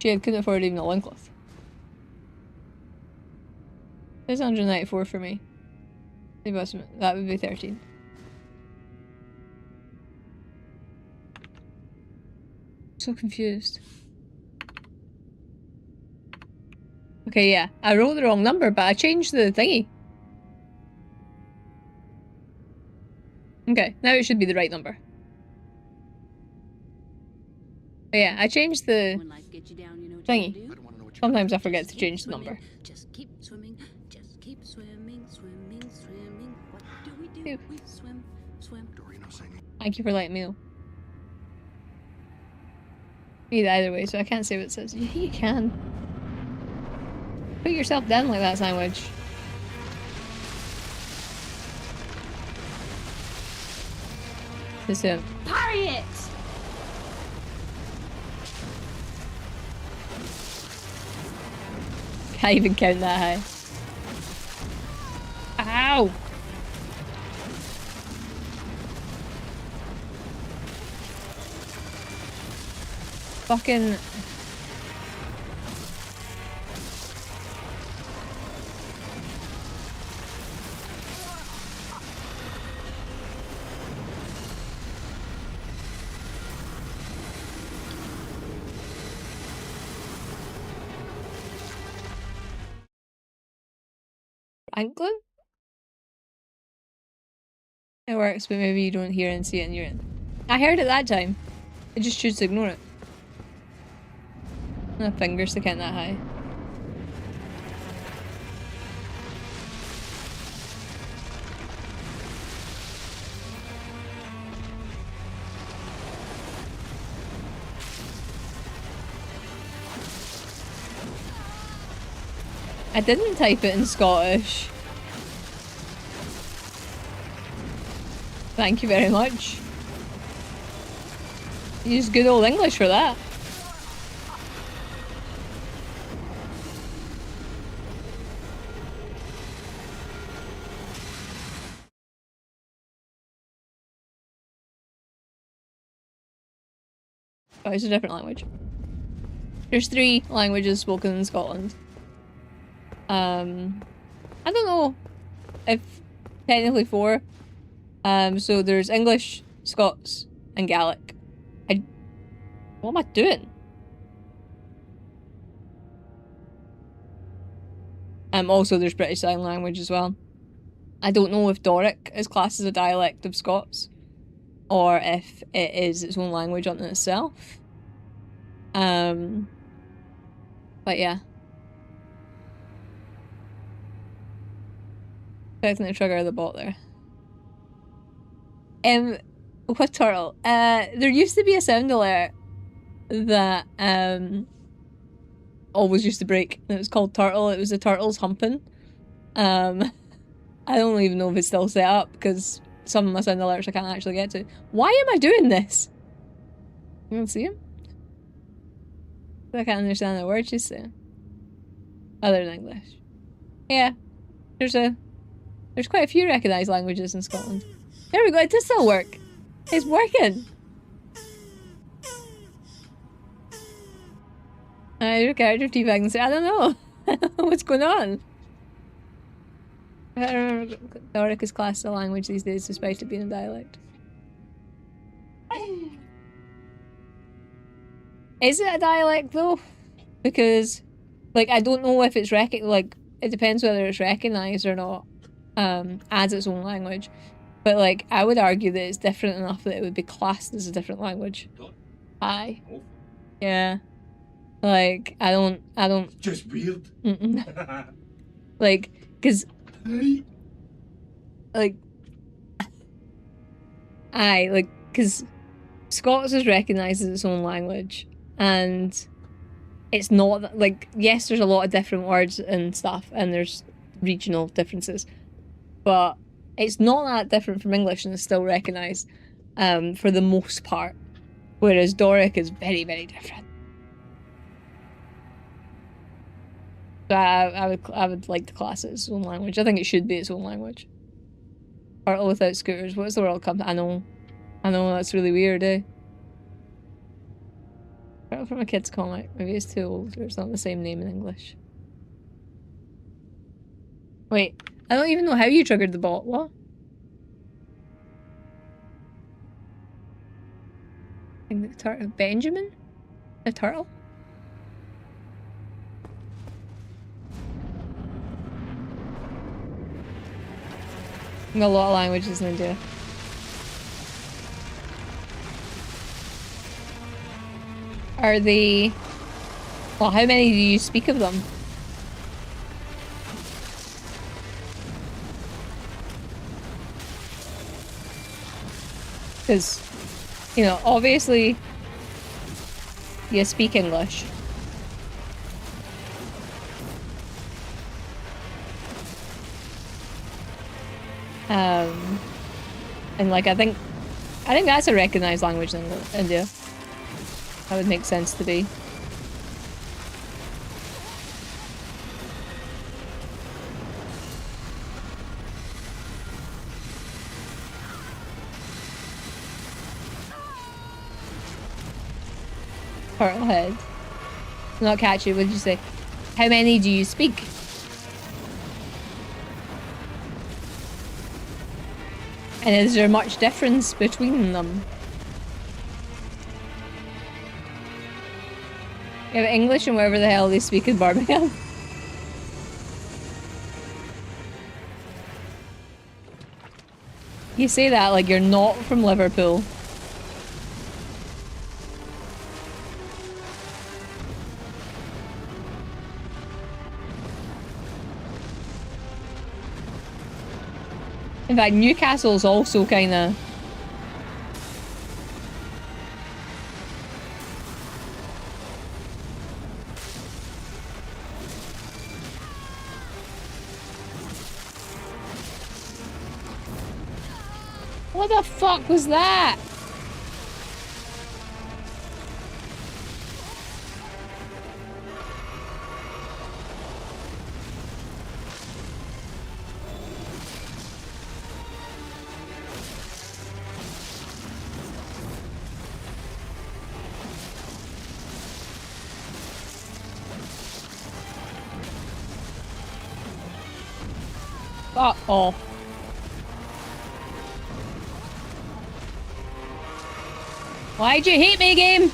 afford even a loincloth. There's 194 for me. That would be 13. So confused. Okay, yeah. I wrote the wrong number, but I changed the thingy. Okay, now it should be the right number. But yeah, I changed the thingy. Sometimes I forget to change the number. Just keep swimming, just keep swimming, swimming, swimming. What do we do? We swim, swim. Thank you for letting me know. Read either way, so I can't say what it says. Yeah, you can. Put yourself down like that, sandwich. This him. Parry it! Can't even count that high. Ow! Fucking... Franklin? It works, but maybe you don't hear and see it in your end. I heard it that time. I just choose to ignore it. My fingers to count that high. I didn't type it in Scottish. Thank you very much. Use good old English for that. Oh, it's a different language. There's 3 languages spoken in Scotland. I don't know if technically 4. So there's English, Scots, and Gaelic. What am I doing? Also there's British Sign Language as well. I don't know if Doric is classed as a dialect of Scots, or if it is its own language unto itself. But yeah. Expecting the trigger of the bot there. What turtle? There used to be a sound alert that always used to break. It was called Turtle. It was the turtles humping. I don't even know if it's still set up because some of my sound alerts I can't actually get to. Why am I doing this? You don't see him? I can't understand the words she's saying. Other than English. Yeah. There's quite a few recognised languages in Scotland. There we go, it does still work. It's working. Your character teabagging. I don't know. I don't know what's going on. I don't remember Doric is classed as a language these days despite it being a dialect. Is it a dialect though? Because, like, I don't know if it's like, it depends whether it's recognised or not, as its own language. But, like, I would argue that it's different enough that it would be classed as a different language. Aye. Yeah. Like, I don't... Just weird. Like, cause... Like... Aye, like, cause Scots is recognised as its own language, and it's not, like, yes, there's a lot of different words and stuff, and there's regional differences, but it's not that different from English and it's still recognised, for the most part, whereas Doric is very, very different. So I would like to class it as its own language. I think it should be its own language. Turtle without scooters. What's the world come to? I know, that's really weird, eh? Turtle from a kid's comic. Maybe it's too old or it's not the same name in English. Wait, I don't even know how you triggered the bot. What? I think the turtle. Benjamin? A turtle? A lot of languages in India. Are they... Well, how many do you speak of them? Because, you know, obviously you speak English. And like I think that's a recognized language in India. That would make sense to be. Turtle head. Not catchy, what did you say? How many do you speak? And is there much difference between them? Yeah, but English and whatever the hell they speak in Birmingham. You say that like you're not from Liverpool. In fact, Newcastle's also kinda... What the fuck was that? Fuck off. Why'd you hate me, game?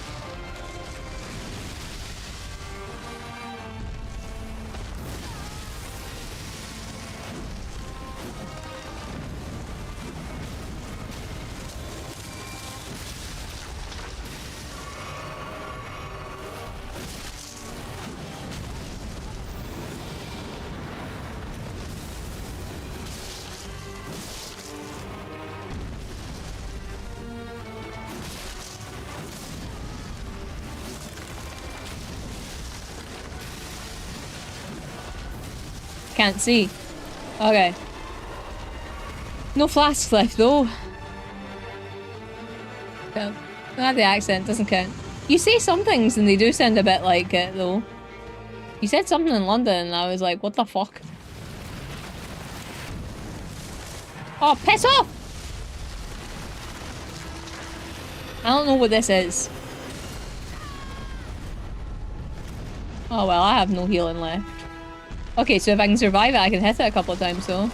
Can't see. Okay. No flasks left though. Yeah. The accent doesn't count. You say some things and they do sound a bit like it though. You said something in London and I was like, what the fuck? Oh, piss off! I don't know what this is. Oh well, I have no healing left. Okay, so if I can survive it, I can hit it a couple of times though.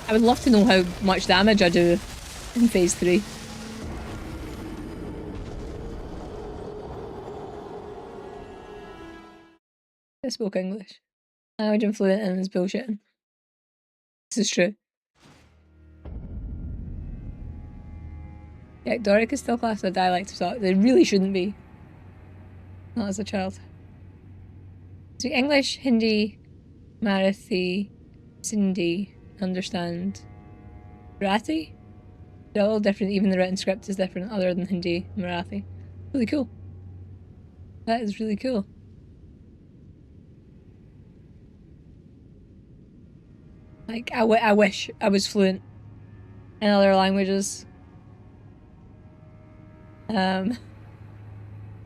I would love to know how much damage I do in phase 3. I spoke English. Language I'm fluent in is bullshitting. This is true. Yeah, Doric is still classed as a dialect of Scotland. They really shouldn't be. Not as a child. Speak English, Hindi, Marathi, Sindhi, understand. Marathi? They're all different, even the written script is different other than Hindi, Marathi. Really cool. That is really cool. Like, I wish I was fluent in other languages.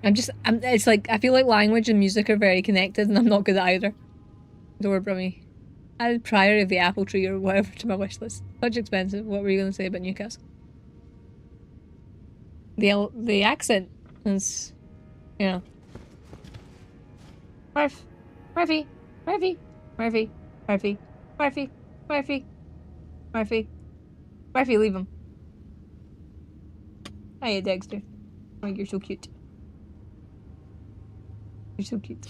It's like, I feel like language and music are very connected and I'm not good at either. Door Brummy. Added Priory of the Apple Tree or whatever to my wish list. Such expensive. What were you going to say about Newcastle? The accent is, you know. Murphy, leave him. Hiya, Dexter. Oh, you're so cute. You're so cute.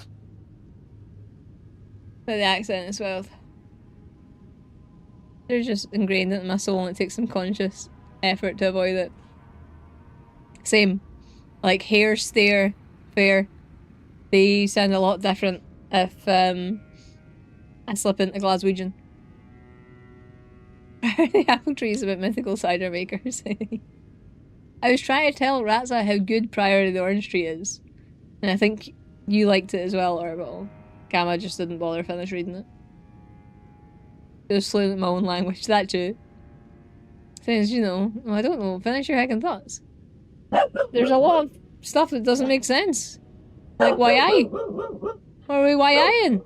But the accent as well. They're just ingrained into my soul and it takes some conscious effort to avoid it. Same. Like hair, stare, fair. They sound a lot different if I slip into Glaswegian. The apple tree is about mythical cider makers. I was trying to tell Ratza how good Priory of the Orange Tree is. And I think you liked it as well, Orbital. Gamma just didn't bother finish reading it. It was fluent in my own language, that too. Things, you know, I don't know, finish your heckin' thoughts. There's a lot of stuff that doesn't make sense. Like, why I? What are we why-eyeing?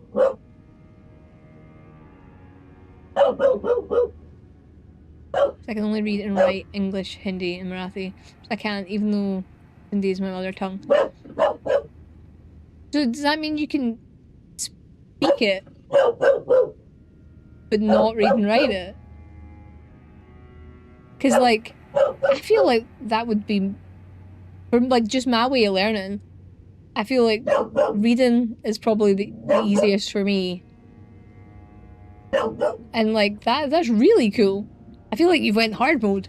I can only read and write English, Hindi, and Marathi. I can't, even though Hindi is my mother tongue. So does that mean you can speak it, but not read and write it? Because, like, I feel like that would be, from, like, just my way of learning, I feel like reading is probably the easiest for me. And, like, that's really cool. I feel like you've went hard mode.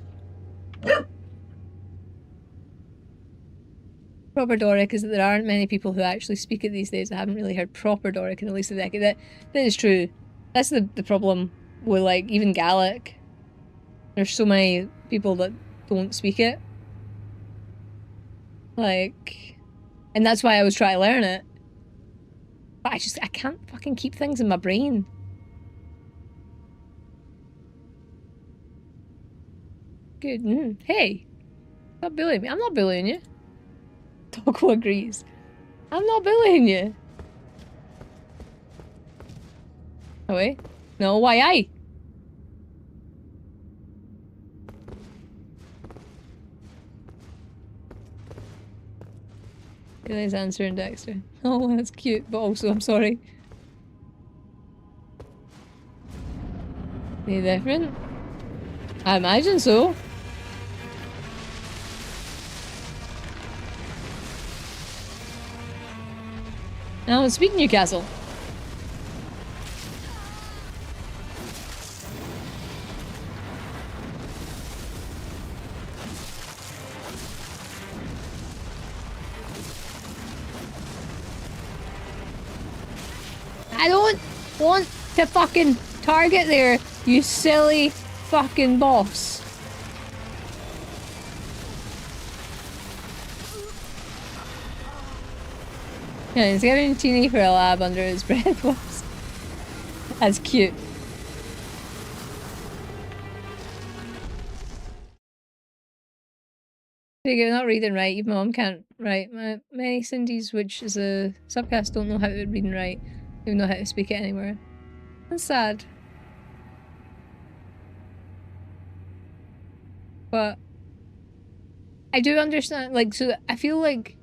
Proper Doric is that there aren't many people who actually speak it these days. I haven't really heard proper Doric in at least a decade. That is true. That's the problem with, like, even Gaelic. There's so many people that don't speak it. Like, and that's why I was trying to learn it. But I can't fucking keep things in my brain. Good. Hey, stop bullying me. I'm not bullying you. Toko agrees. I'm not bullying you. Oh wait. No, why I? Billy's answering Dexter. Oh, that's cute, but also I'm sorry. Any different? I imagine so. Now, speak Newcastle. I don't want to fucking target there, you silly fucking boss. Yeah, he's giving Teeny for a lab under his breath. Was that's cute. You're not reading right. Even my mom can't write. Many Cindy's, which is a subcast, don't know how to read and write. Don't know how to speak it anymore. That's sad. But I do understand. Like, so I feel like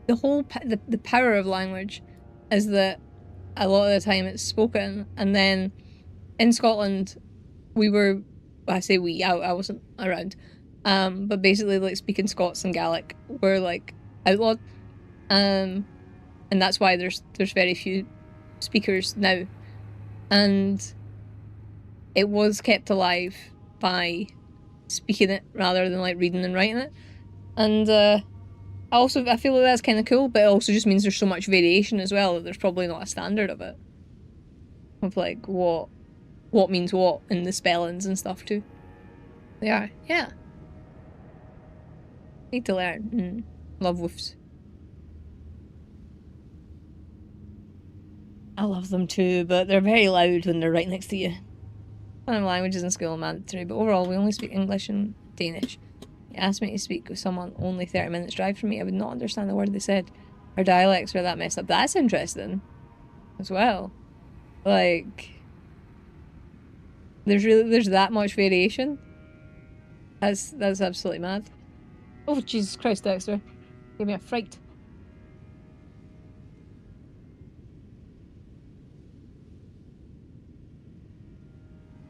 the whole the power of language is that a lot of the time it's spoken, and then in Scotland we were. Well, I say we. I wasn't around. But basically, like, speaking Scots and Gaelic were like outlawed, and that's why there's very few speakers now, and it was kept alive by speaking it rather than like reading and writing it, and I feel like that's kind of cool, but it also just means there's so much variation as well that there's probably not a standard of it, of like what means what in the spellings and stuff too. They are, yeah. Need to learn. Love woofs. I love them too, but they're very loud when they're right next to you. One of the languages in school are mandatory, but overall we only speak English and Danish. You asked me to speak with someone only 30 minutes drive from me, I would not understand the word they said. Our dialects are that messed up. That's interesting as well. Like, there's that much variation. That's absolutely mad. Oh, Jesus Christ, Dexter. Give me a fright.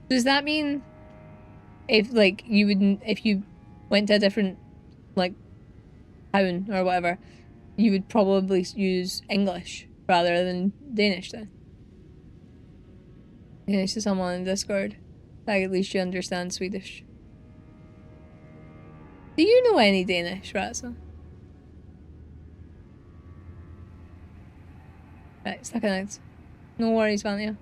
Does that mean if, like, if you went to a different, like, town or whatever, you would probably use English rather than Danish then? Danish to someone in Discord. Like, at least you understand Swedish. Do you know any Danish, Ratsa? Right, stuck in it. No worries, Vania.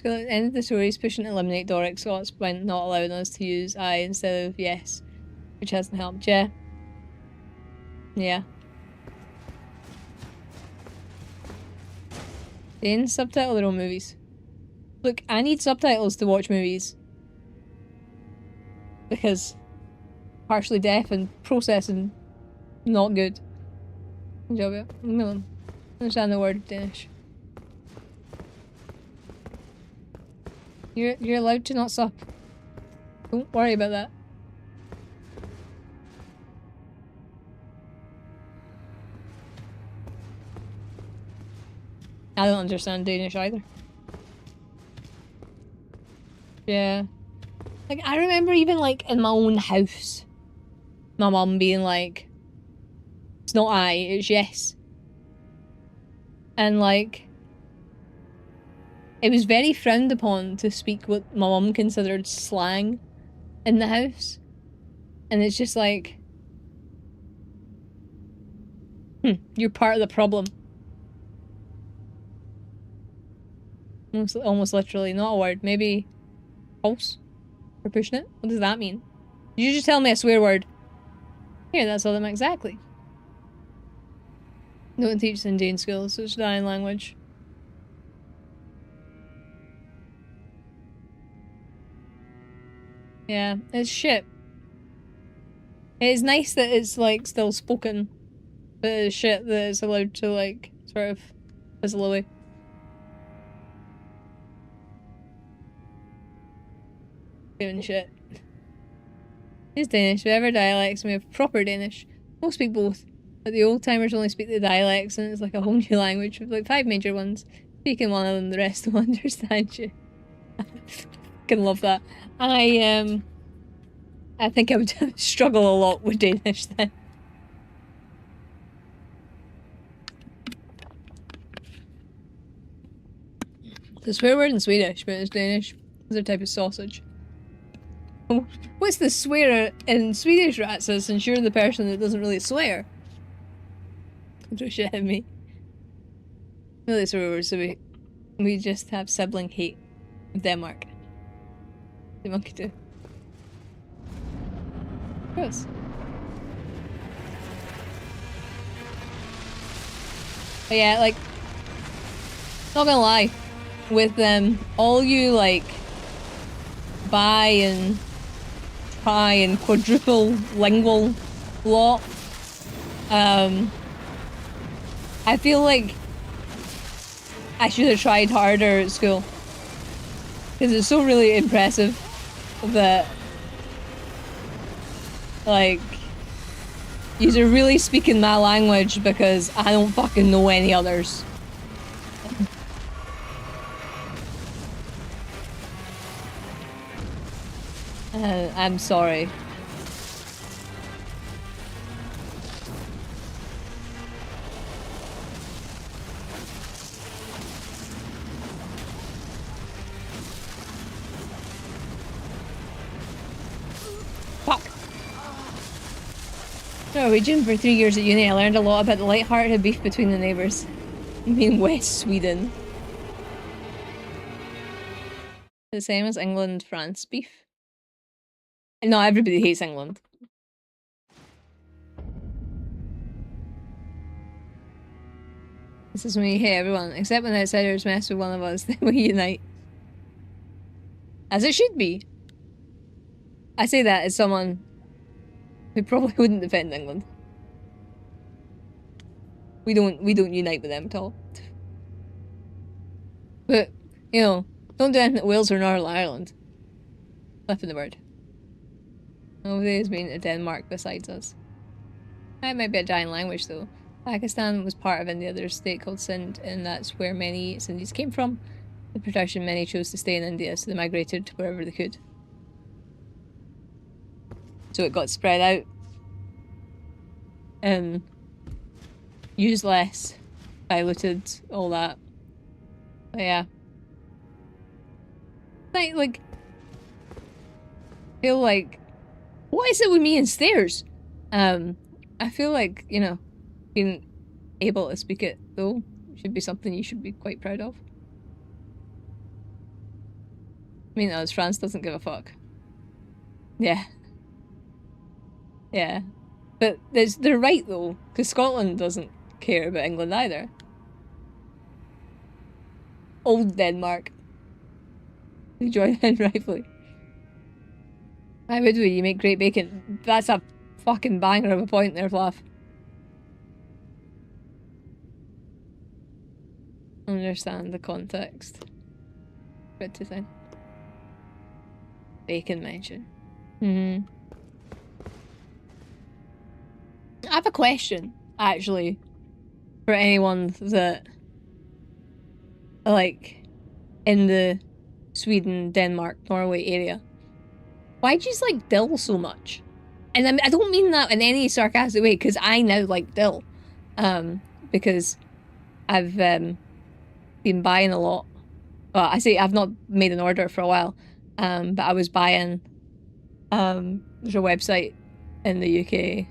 So at the end of the story is pushing to eliminate Doric Scots by not allowing us to use I instead of yes, which hasn't helped. Yeah. Yeah. They didn't subtitle their own movies. Look, I need subtitles to watch movies. Because partially deaf and processing not good. Good job, yeah. Understand the word Danish. You're allowed to not sup. Don't worry about that. I don't understand Danish either. Yeah. Like, I remember even, like, in my own house, my mum being like, it's not I, it's yes. And, like, it was very frowned upon to speak what my mum considered slang in the house. And it's just like, you're part of the problem. Almost literally, not a word. Maybe false for pushing it? What does that mean? Did you just tell me a swear word? Here, that's all that meant exactly. No one teaches Indian schools, so it's a dying language. Yeah, it's shit. It is nice that it's, like, still spoken, but it's shit that it's allowed to, like, sort of fizzle away. Doing shit. It's Danish. We have our dialects and we have proper Danish. Most speak both, but the old timers only speak the dialects, and it's like a whole new language with like 5 major ones. Speaking one of them, the rest will understand you. Can love that. I think I would struggle a lot with Danish then. The swear word in Swedish, but it's Danish. It's a type of sausage. What's the swear in Swedish, Ratsa, since you're the person that doesn't really swear? Don't shit at me. Really swear words, so we just have sibling hate of Denmark. The monkey too. Gross. But yeah, like, not gonna lie, with all you like bi and tri and quadruple lingual lot, I feel like I should have tried harder at school. Because it's so really impressive that, like, you're really speaking my language because I don't fucking know any others. I'm sorry. Fuck. Norwegian for 3 years at uni. I learned a lot about the light-hearted beef between the neighbours. You mean West Sweden? The same as England-France beef. No, everybody hates England. This is when you hate everyone, except when outsiders mess with one of us, then we unite. As it should be. I say that as someone who probably wouldn't defend England. We don't unite with them at all. But, you know, don't do anything at Wales or Northern Ireland. Flipping the word. Nobody has been to Denmark besides us. That might be a dying language though. Pakistan was part of India. There's a state called Sindh, and that's where many Sindhis came from. The production, many chose to stay in India, so they migrated to wherever they could. So it got spread out. And used less. Diluted, all that. But yeah. Like, feel like, what is it with me and stairs? I feel like, you know, being able to speak it, though, should be something you should be quite proud of. I mean, as France doesn't give a fuck. Yeah. Yeah. But they're right, though, because Scotland doesn't care about England either. Old Denmark. They join in rightfully. Why would we? You make great bacon. That's a fucking banger of a point there, Fluff. Understand the context. Good to think. Bacon mention. I have a question, actually, for anyone that, like, in the Sweden, Denmark, Norway area. Why do you like dill so much? And I don't mean that in any sarcastic way, because I now like dill. Because I've been buying a lot. Well, I say I've not made an order for a while, but I was buying, there's a website in the UK.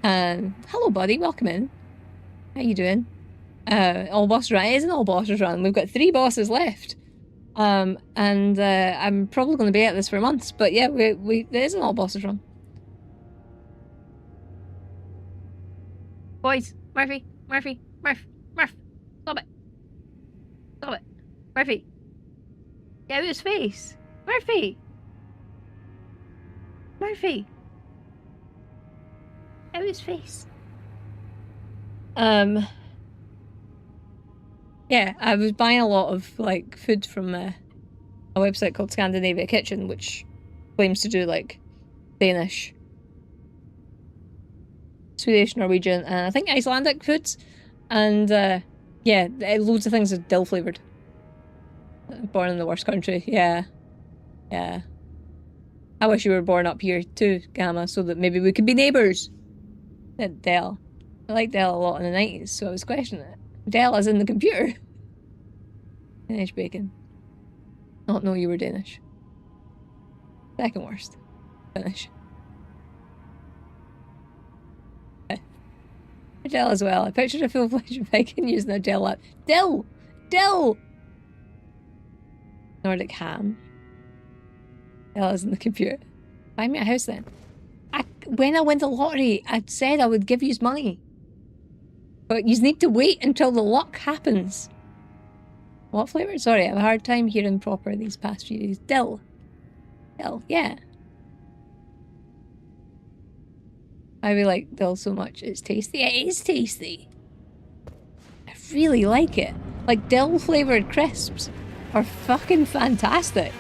Hello buddy, welcome in. How you doing? All bosses run. It is an all bosses run. We've got 3 bosses left. I'm probably going to be at this for months, but yeah, there is an all bosses run. Boys, Murphy, Murph, stop it. Stop it. Murphy. Get out of his face. Murphy. Murphy. Out of his face. Yeah, I was buying a lot of, like, food from a website called Scandinavia Kitchen, which claims to do, like, Danish, Swedish, Norwegian, and I think Icelandic foods. And, yeah, loads of things are dill-flavoured. Born in the worst country, yeah. Yeah. I wish you were born up here, too, Gamma, so that maybe we could be neighbours. Dell. I liked Dell a lot in the 90s, so I was questioning it. Dell as in the computer. Danish bacon. Not know you were Danish. Second worst. Finnish. Dell as well. I pictured a full-fledged bacon using a Dell app. Dell! Dell! Nordic ham. Dell as in the computer. Buy me a house then. When I win the lottery, I said I would give you money. But you need to wait until the luck happens. What flavour? Sorry, I have a hard time hearing proper these past few days. Dill. Dill, yeah. I really like dill so much. It's tasty. It is tasty. I really like it. Like, dill flavoured crisps are fucking fantastic.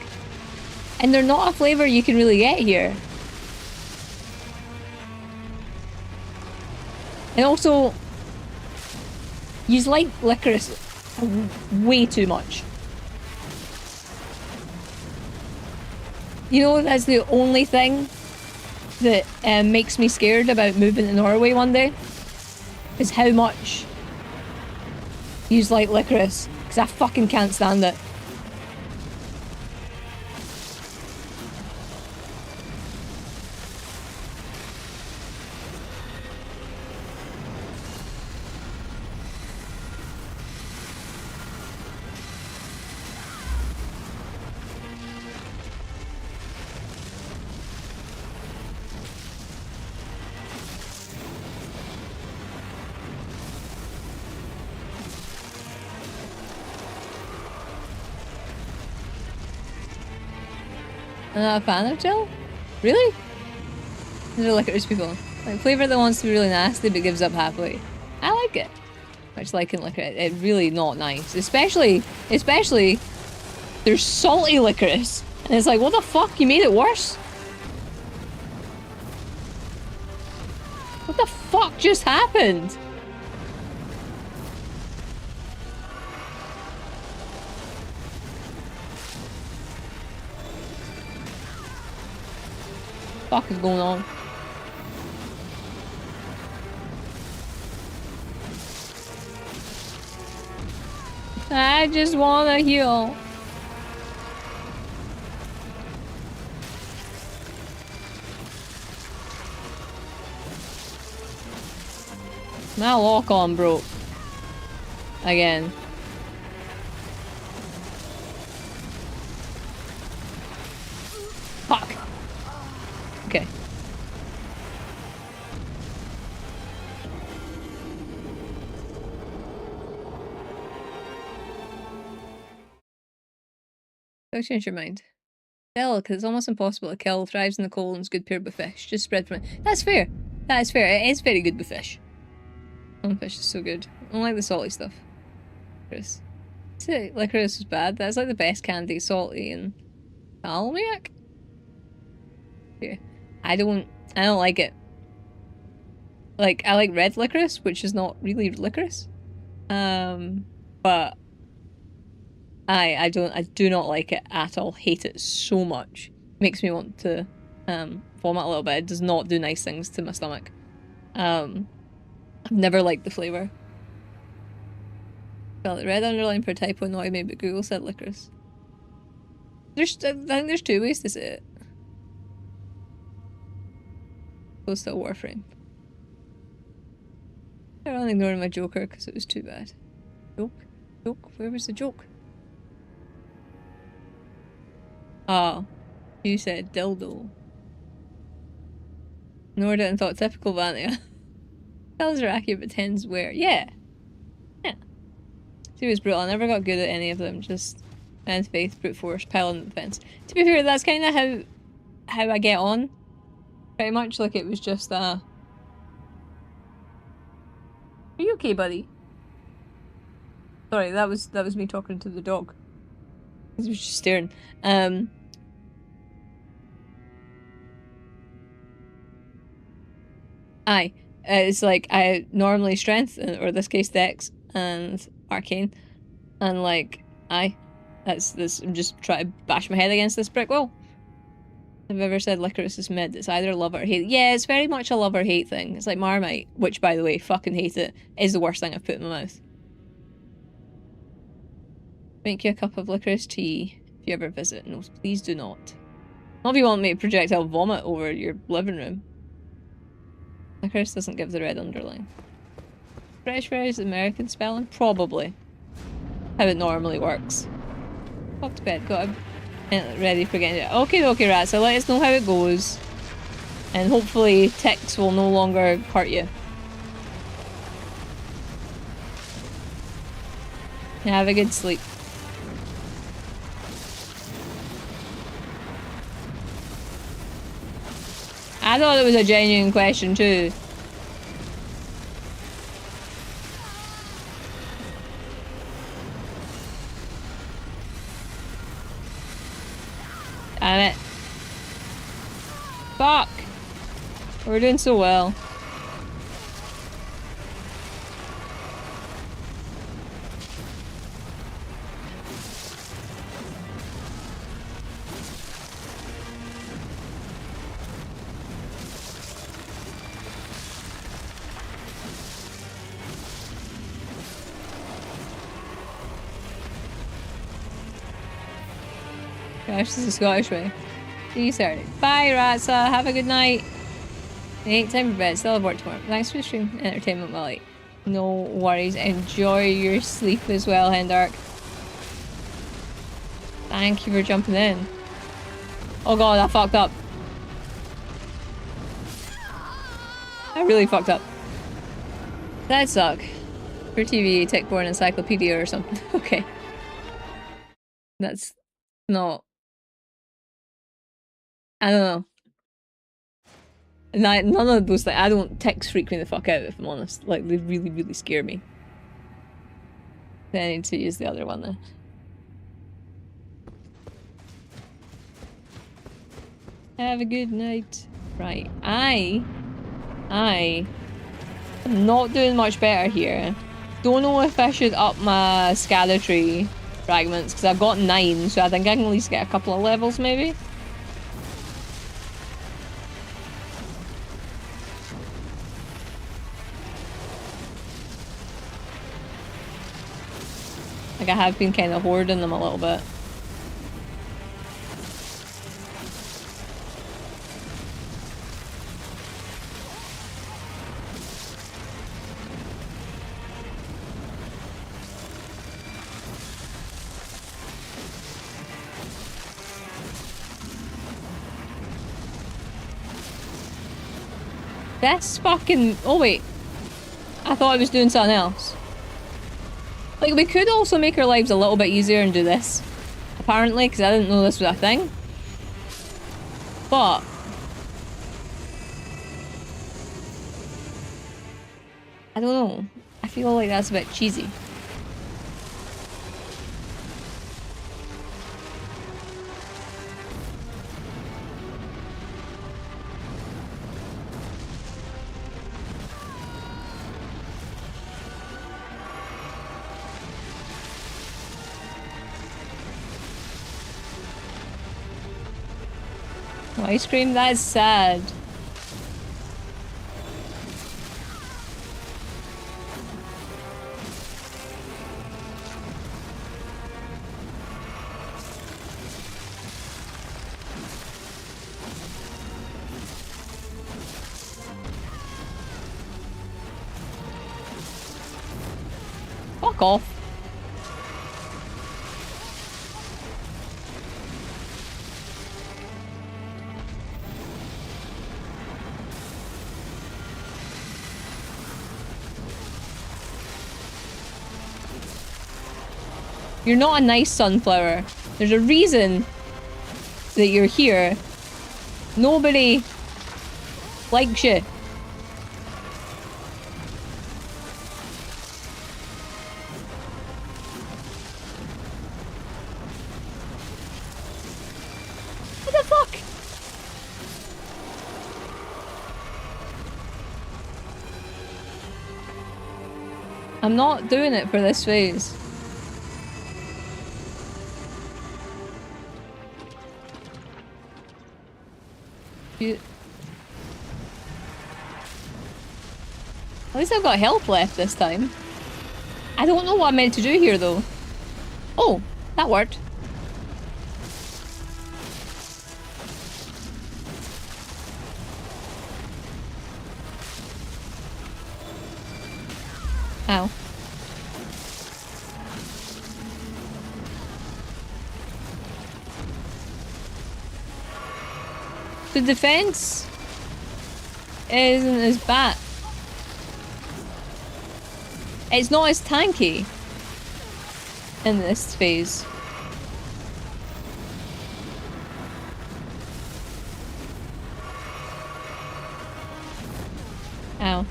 And they're not a flavour you can really get here. And also, you like licorice way too much. You know, that's the only thing that makes me scared about moving to Norway one day, is how much you like licorice, because I fucking can't stand it. I'm not a fan of dill? Really? These are licorice people. Like, flavour that wants to be really nasty but gives up halfway. I like it. Much like in licorice. It's really not nice. Especially there's salty licorice. And it's like, what the fuck? You made it worse? What the fuck just happened? What the fuck is going on? I just wanna heal. My lock on broke. Again. Fuck. Okay. Don't change your mind. Dill, because it's almost impossible to kill, thrives in the cold and is good paired with fish. Just spread from it. That's fair. That is fair. It is very good with fish. Fish is so good. I don't like the salty stuff. Licorice. Licorice is bad. That's like the best candy, salty and salmiak. Yeah. I don't like it. Like, I like red licorice, which is not really licorice. But I do not like it at all. Hate it so much. Makes me want to vomit a little bit. It does not do nice things to my stomach. I've never liked the flavour. Felt the red underline per typo annoyed me, but Google said licorice. I think there's two ways to say it. Close to a Warframe. I only ignored my Joker because it was too bad. Joke? Joke? Where was the joke? Oh. You said dildo. Ignored it and thought typical Vania. Tells are accurate but tends where. Yeah. Yeah. She was brutal. I never got good at any of them. Just and faith, brute force, pile on the defense. To be fair, that's kind of how I get on. Pretty much. Like, it was just Are you okay, buddy? Sorry, that was me talking to the dog. He was just staring. Aye. It's like, I normally strength, or this case dex, and arcane. And like, aye. That's this, I'm just trying to bash my head against this brick wall. If I've ever said licorice is mid, it's either love it or hate it. Yeah, it's very much a love or hate thing. It's like Marmite, which, by the way, fucking hate it, is the worst thing I've put in my mouth. Make you a cup of licorice tea if you ever visit. No, please do not. Not if you want me to projectile vomit over your living room. Licorice doesn't give the red underline. Fresh fries, American spelling? Probably. How it normally works. Up to bed, got ready for getting it. Okay, rats, so let us know how it goes. And hopefully ticks will no longer hurt you. Have a good sleep. I thought it was a genuine question too. Damn it. Fuck! We're doing so well. Gosh, this is a Scottish way. See you Saturday. Bye, Ratsa. Have a good night. It ain't time for bed. Still have work tomorrow. Thanks for the stream. Entertainment while I... No worries. Enjoy your sleep as well, Hendark. Thank you for jumping in. Oh god, I fucked up. I really fucked up. That'd suck. For TV, tech-born encyclopedia or something. Okay. That's not... I don't know. None of those things. I don't text freak me the fuck out if I'm honest. Like, they really, really scare me. Then I need to use the other one then. Have a good night. Right. I am not doing much better here. Don't know if I should up my Scalar fragments, because I've got 9, so I think I can at least get a couple of levels maybe. Like, I have been kind of hoarding them a little bit. This fucking... Oh wait. I thought I was doing something else. Like, we could also make our lives a little bit easier and do this. Apparently, because I didn't know this was a thing. But... I don't know. I feel like that's a bit cheesy. Ice cream? That is sad. Fuck off. You're not a nice sunflower. There's a reason that you're here. Nobody likes you. What the fuck? I'm not doing it for this phase. At least I've got health left this time. I don't know what I'm meant to do here though. Oh, that worked. Ow. The defense isn't as bad. It's not as tanky. in this phase. Ow.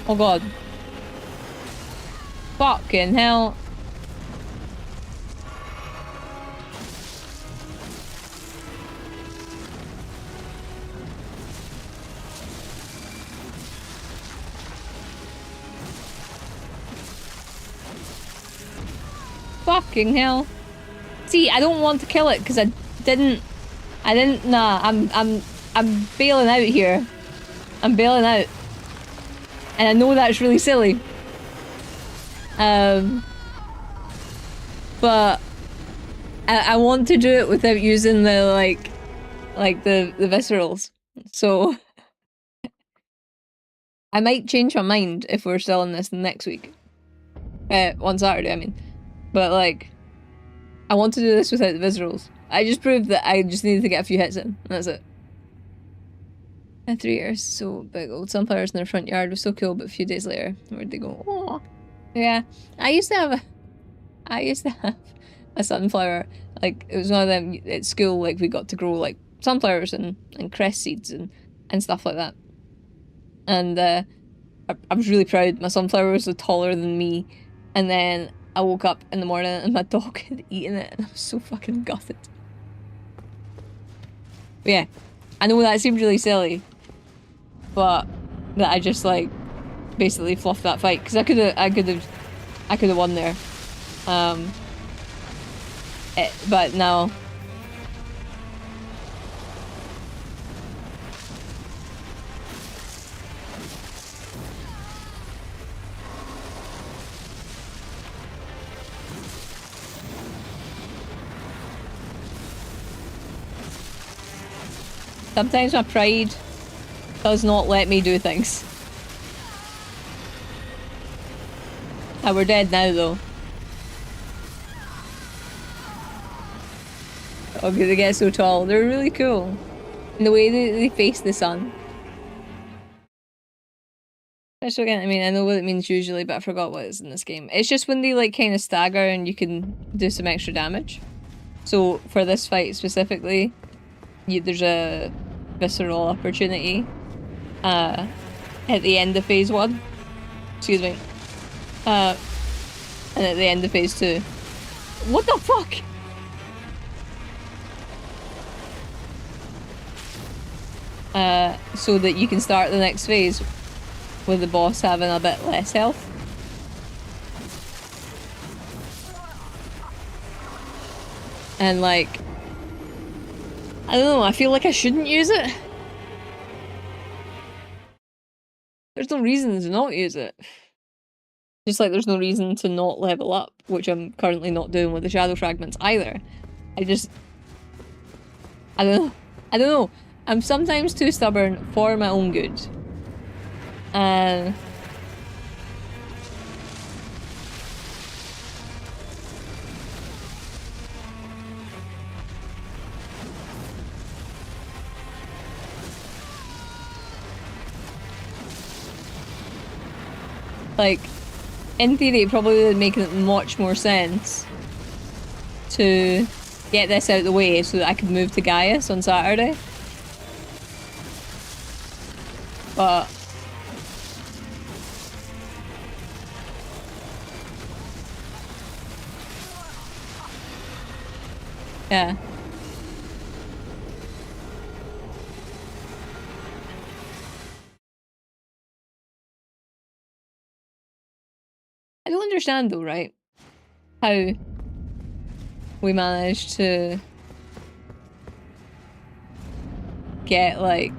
Oh god. Fucking hell. Fucking hell. See, I don't want to kill it because I didn't, nah, I'm bailing out here. I'm bailing out. And I know that's really silly. But I want to do it without using the, like the viscerals. So I might change my mind if we're selling this next week. On Saturday, I mean. But like, I want to do this without the viscerals. I just proved that I just needed to get a few hits in. And that's it. 3 years, so big. Old sunflowers in their front yard was so cool, but a few days later, where'd they go? Oh, yeah. I used to have a sunflower. Like, it was one of them at school, like, we got to grow, like, sunflowers and cress seeds and stuff like that. And I was really proud. My sunflower was taller than me. And then I woke up in the morning and my dog had eaten it, and I was so fucking gutted. But yeah, I know that seemed really silly, but that I just like basically fluffed that fight because I could have won there. But no. Sometimes my pride does not let me do things. Oh, we're dead now, though. Oh, they get so tall. They're really cool. And the way they face the sun. Especially again, I mean, I know what it means usually, but I forgot what it is in this game. It's just when they, like, kind of stagger and you can do some extra damage. So, for this fight specifically, there's a visceral opportunity at the end of phase 1. Excuse me. And at the end of phase 2. What the fuck? So that you can start the next phase with the boss having a bit less health. And like, I don't know, I feel like I shouldn't use it. There's no reason to not use it. Just like there's no reason to not level up, which I'm currently not doing with the shadow fragments either. I don't know. I'm sometimes too stubborn for my own good. And like, in theory, it probably would make much more sense to get this out of the way so that I could move to Gaius on Saturday. But yeah. I don't understand though, right? How we managed to get like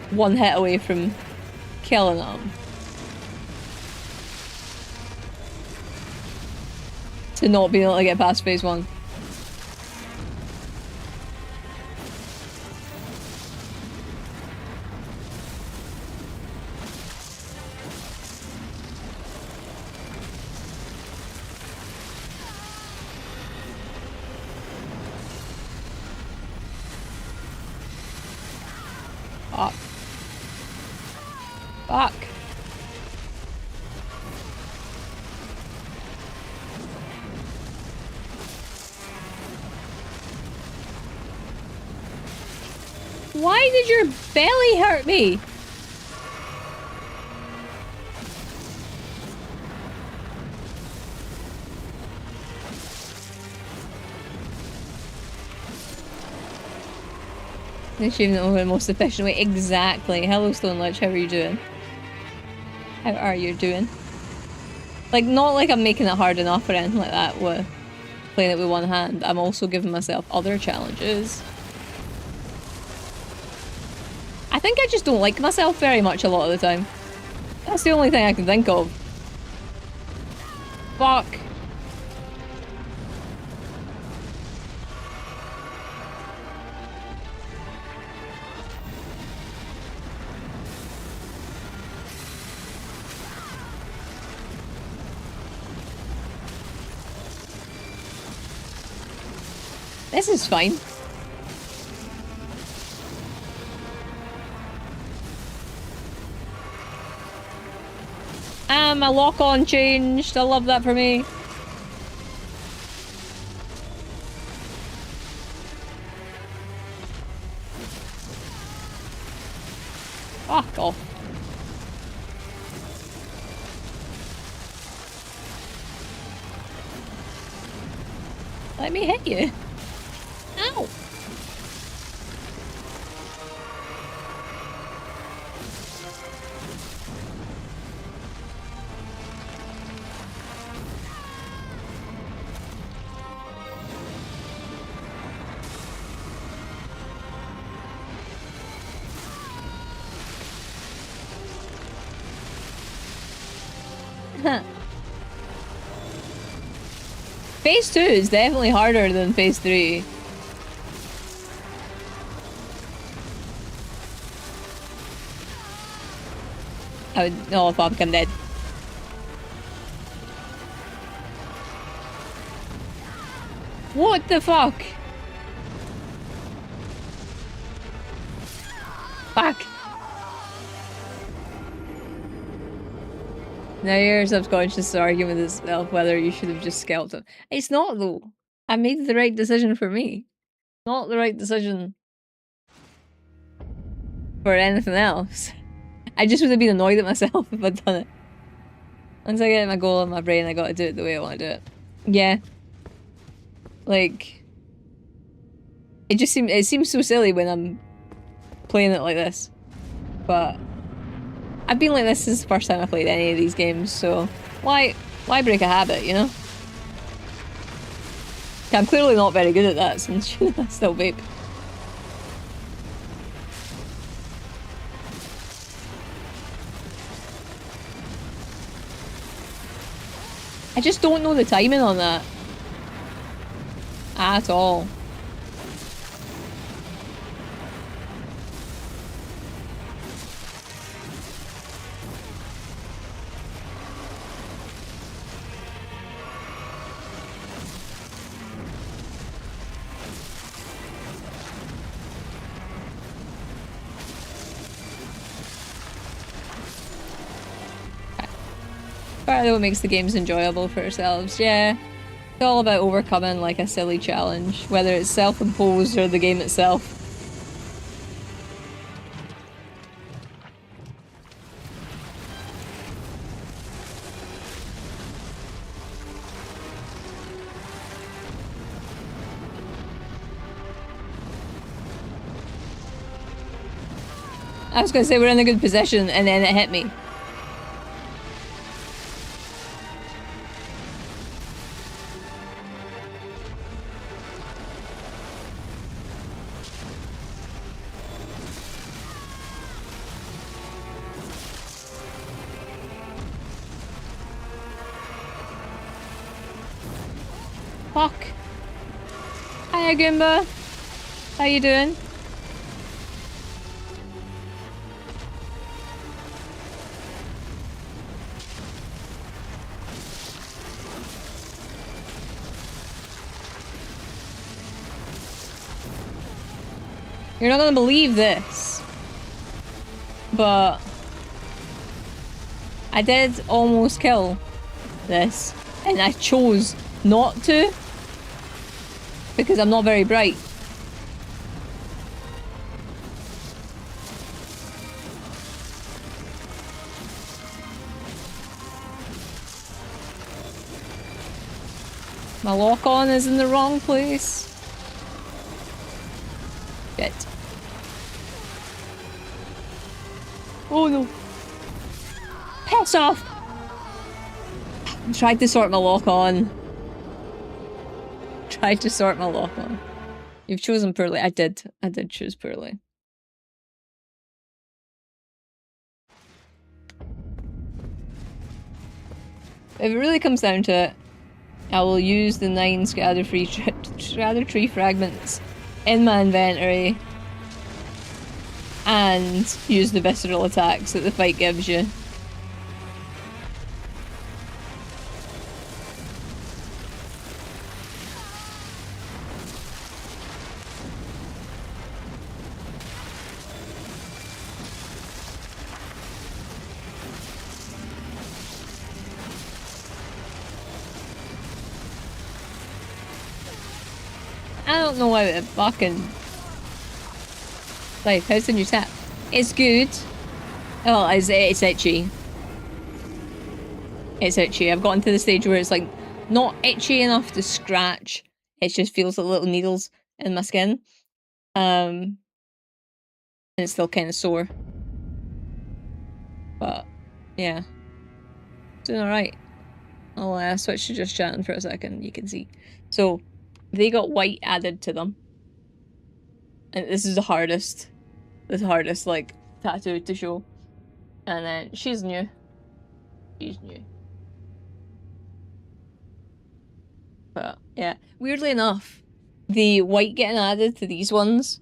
one hit away from killing them. To not be able to get past phase 1. Fuck. Fuck. Why did your belly hurt me? Achieving it over the most efficient way. Exactly. Hello, Stone Lich. How are you doing? How are you doing? Like, not like I'm making it hard enough or anything like that with playing it with one hand. I'm also giving myself other challenges. I think I just don't like myself very much a lot of the time. That's the only thing I can think of. Fuck. This is fine. My lock-on changed. I love that for me. Fuck off. Let me hit you. Ow! Phase 2 is definitely harder than Phase 3. I would... Oh, fuck, I'm dead. What the fuck? Fuck. Now your subconscious arguing with itself whether you should have just scalped him. It's not though. I made the right decision for me. Not the right decision for anything else. I just would have been annoyed at myself if I'd done it. Once I get my goal in my brain, I gotta do it the way I want to do it. Yeah. Like... It seems so silly when I'm playing it like this. But... I've been like this since the first time I played any of these games, so why break a habit, you know? I'm clearly not very good at that since I still vape. I just don't know the timing on that. At all. Part of what makes the games enjoyable for ourselves, yeah. It's all about overcoming like a silly challenge, whether it's self-imposed or the game itself. I was gonna say we're in a good position and then it hit me. Fuck. Hiya Goomba. How you doing? You're not gonna believe this. But I did almost kill this, and I chose not to because I'm not very bright. My lock-on is in the wrong place. Shit. Oh no. Piss off! I tried to sort my lock-on. Tried to sort my lock-on. You've chosen poorly. I did choose poorly. If it really comes down to it, I will use the 9 scatter tree fragments in my inventory and use the visceral attacks that the fight gives you. I don't know why it fucking... Like, how's the new tap? It's good. Oh, it's itchy. It's itchy. I've gotten to the stage where it's like not itchy enough to scratch. It just feels like little needles in my skin. And it's still kind of sore. But, yeah. Doing alright. I'll switch to just chatting for a second, you can see. So, they got white added to them. And this is the hardest, like, tattoo to show. And then, she's new. She's new. But, yeah. Weirdly enough, the white getting added to these ones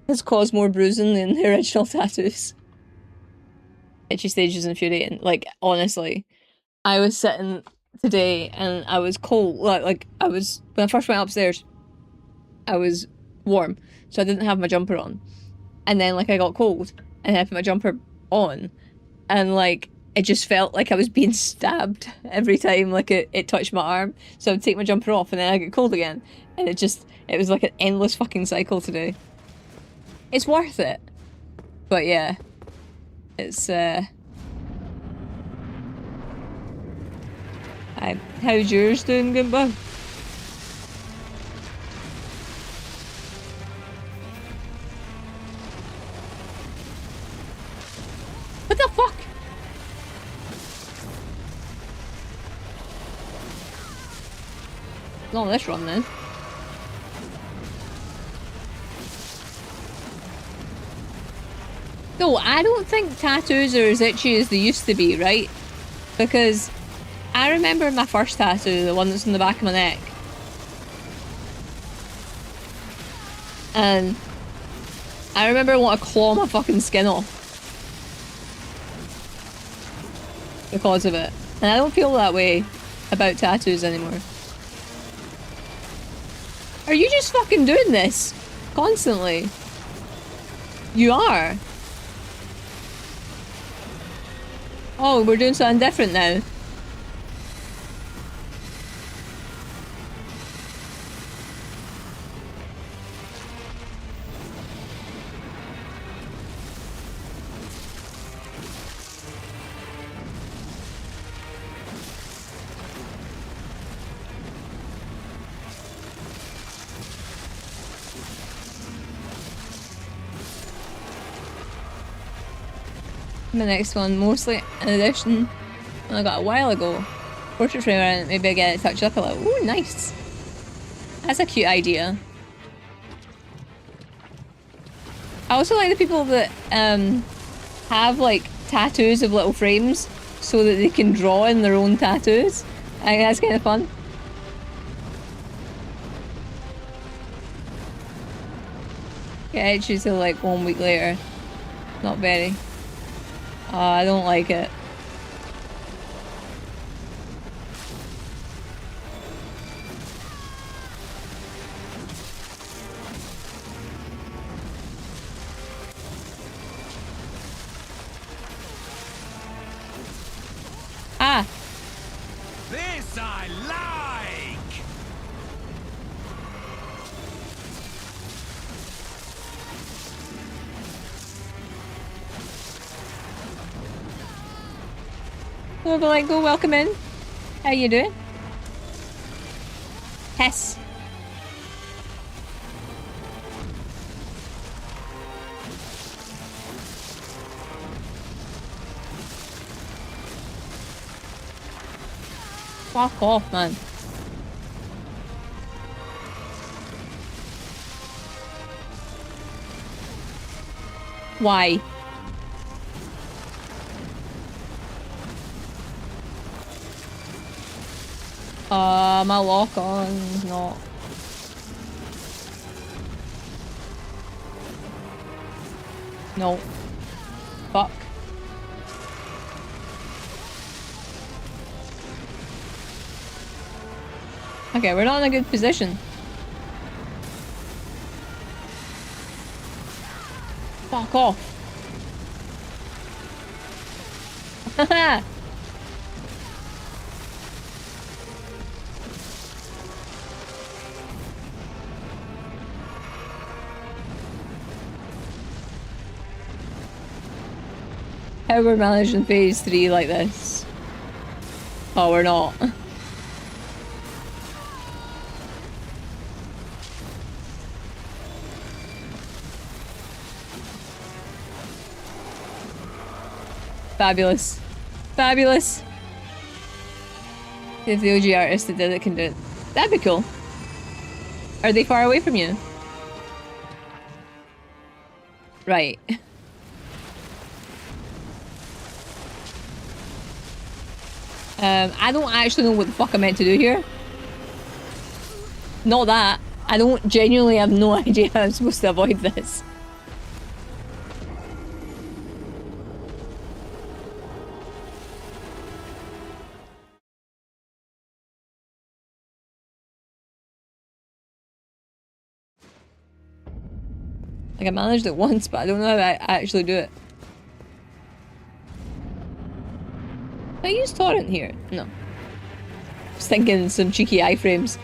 has caused more bruising than the original tattoos. Itchy stage is infuriating. Like, honestly. I was sitting today and I was cold. Like, I was... When I first went upstairs, I was warm. So I didn't have my jumper on. And then, like, I got cold. And I put my jumper on. And, like, it just felt like I was being stabbed every time, like, it touched my arm. So I would take my jumper off and then I get cold again. And it was like an endless fucking cycle today. It's worth it. But yeah. It's, how's yours doing, Goomba? What the fuck? Not on this run then. No, I don't think tattoos are as itchy as they used to be, right? Because I remember my first tattoo, the one that's on the back of my neck. And I remember I want to claw my fucking skin off. Because of it. And I don't feel that way about tattoos anymore. Are you just fucking doing this? Constantly? You are? Oh, we're doing something different now. My next one, mostly an addition I got a while ago. Portrait frame around it, maybe I get it touched up a little. Ooh, nice. That's a cute idea. I also like the people that have like tattoos of little frames so that they can draw in their own tattoos. I think that's kind of fun. Yeah, it's usually like 1 week later. Not very. I don't like it. This I like! We'll be like, go welcome in. How you doing? Hess. Fuck off, man. Why? My lock on, not. No. Fuck. Okay, we're not in a good position. Fuck off. Haha. How we're managing phase 3 like this? Oh, we're not. Fabulous. Fabulous. If the OG artist that did it can do it. That'd be cool. Are they far away from you? Right. I don't actually know what the fuck I'm meant to do here. Not that. I don't genuinely have no idea how I'm supposed to avoid this. Like, I managed it once, but I don't know how I actually do it. Can I use torrent here? No. I was thinking some cheeky iframes.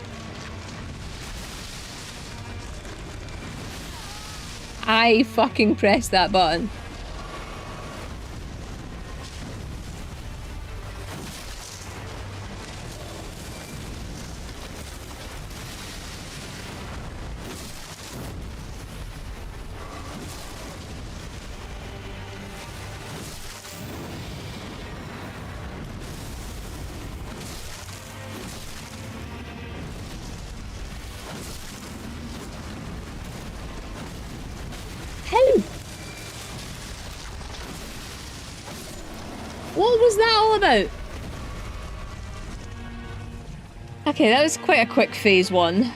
I fucking pressed that button. What was that all about? Okay, that was quite a quick phase 1.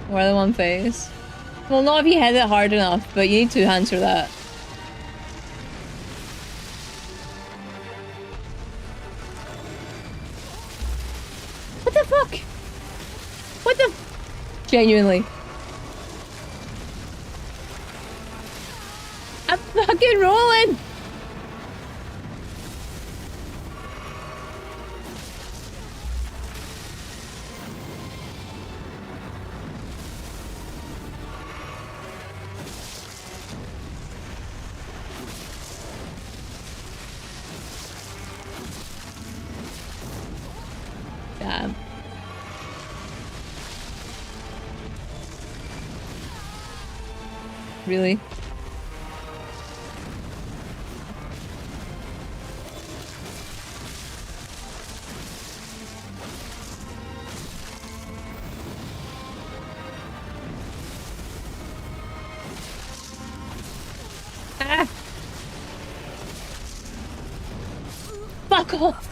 More than one phase. Well, not if you hit it hard enough, but you need 2 hands for that. What the fuck? What the? Genuinely. I'm fucking rolling! Damn. Really? Ah! Fuck off!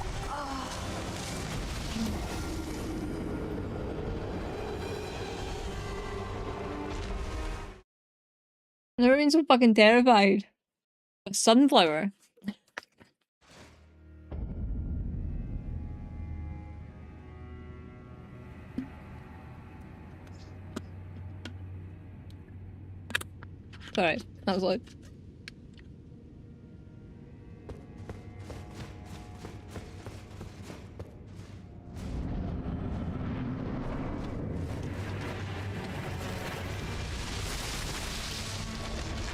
I've never been so fucking terrified. A sunflower. Sorry, that was loud.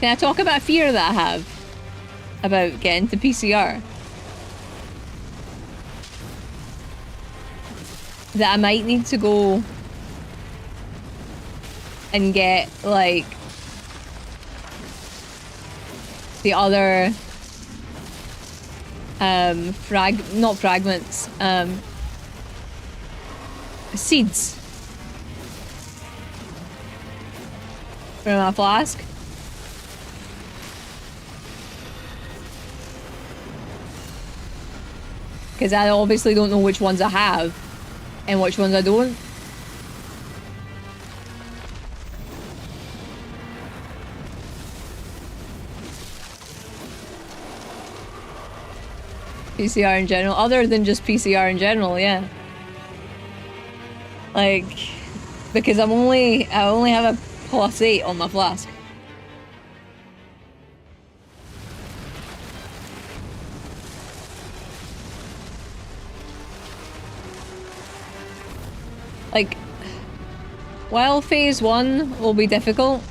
Can I talk about a fear that I have about getting to PCR? That I might need to go and get, like, the other, not fragments, seeds from my flask. Because I obviously don't know which ones I have and which ones I don't. PCR in general, other than just PCR in general, yeah. Like, because I only have a +8 on my flask. Like, while phase 1 will be difficult,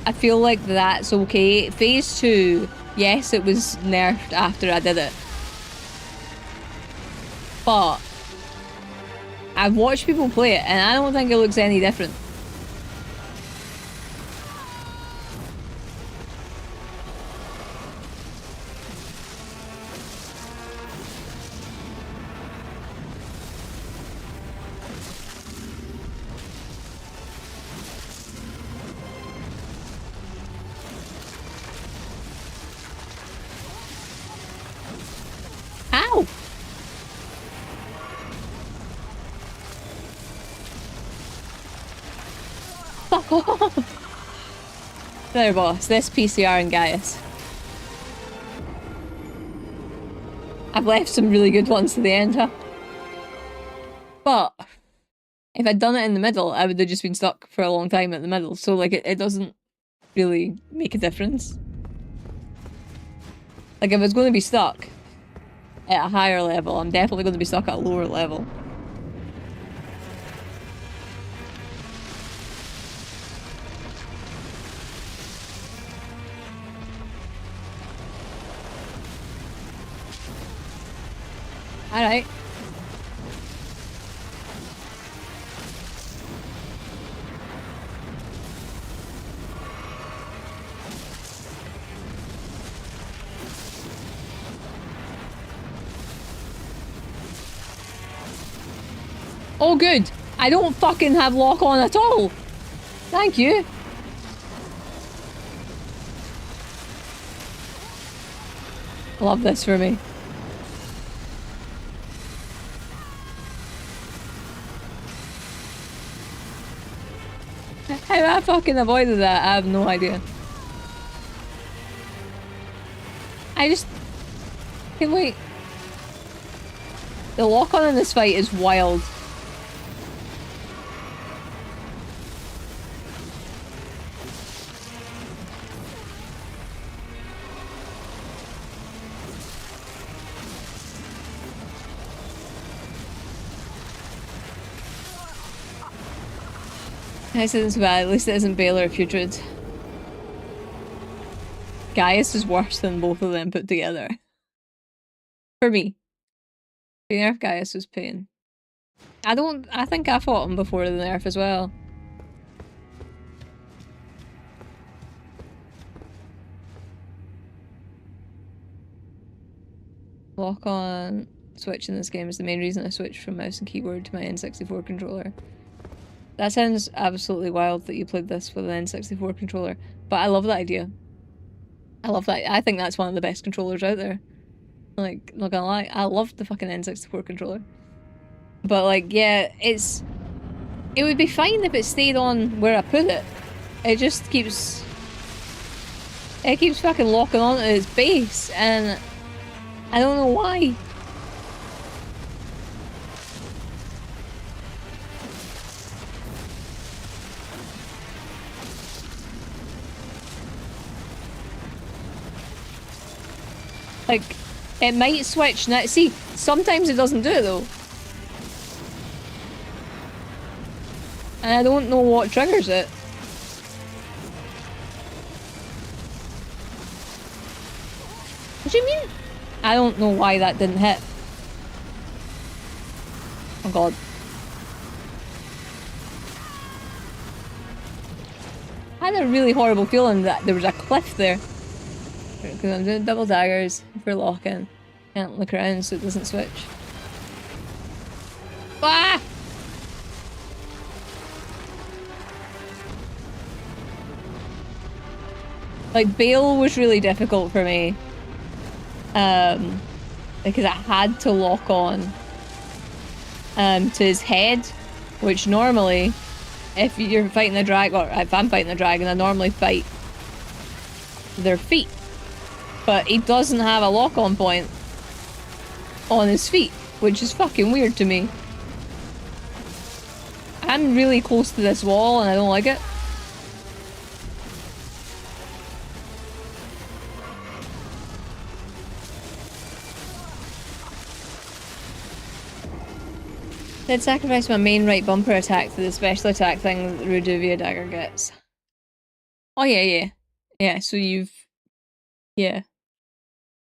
I feel like that's okay. Phase 2, yes, it was nerfed after I did it. But I've watched people play it and I don't think it looks any different. Ow! Fuck off! There, boss. This PCR and Gaius. I've left some really good ones to the end, huh? But if I'd done it in the middle, I would have just been stuck for a long time at the middle. So, like, it doesn't really make a difference. Like, if I was going to be stuck at a higher level, I'm definitely going to be stuck at a lower level. Alright. Oh good! I don't fucking have lock on at all! Thank you! Love this for me. How I fucking avoided that, I have no idea. I just... Can wait. The lock-on in this fight is wild. This isn't so bad, at least it isn't Beyer or Putrid. Gaius is worse than both of them put together. For me. The nerf Gaius was pain. I think I fought him before the nerf as well. Lock on switch in this game is the main reason I switched from mouse and keyboard to my N64 controller. That sounds absolutely wild that you played this with an N64 controller, but I love that idea. I love that. I think that's one of the best controllers out there. Like, not gonna lie, I loved the fucking N64 controller. But like, yeah, it would be fine if it stayed on where I put it. It just keeps... It keeps fucking locking onto its base, and I don't know why. Like, it might switch now. See, sometimes it doesn't do it though. And I don't know what triggers it. What do you mean? I don't know why that didn't hit. Oh god. I had a really horrible feeling that there was a cliff there. Because I'm doing double daggers for locking. Can't look around so it doesn't switch. Ah! Like, Bale was really difficult for me. Because I had to lock on to his head, which normally, if you're fighting a dragon, or if I'm fighting a dragon, I normally fight their feet. But he doesn't have a lock-on point on his feet, which is fucking weird to me. I'm really close to this wall and I don't like it. I'd sacrifice my main right bumper attack to the special attack thing that the Reduvia dagger gets. Oh yeah. Yeah, so you've... Yeah.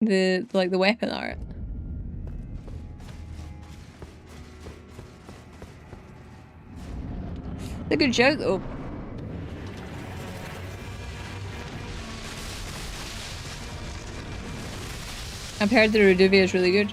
The weapon art. It's a good joke though. I've heard the Reduvia is really good.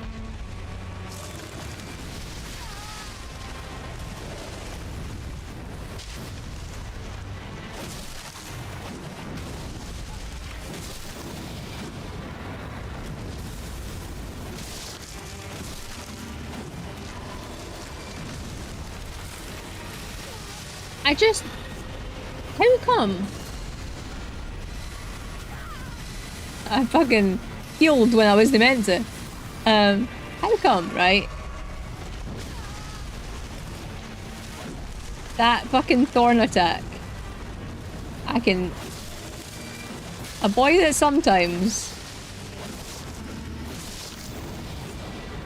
How come? I fucking healed when I wasn't meant to. How come, right? That fucking thorn attack. I can avoid it sometimes.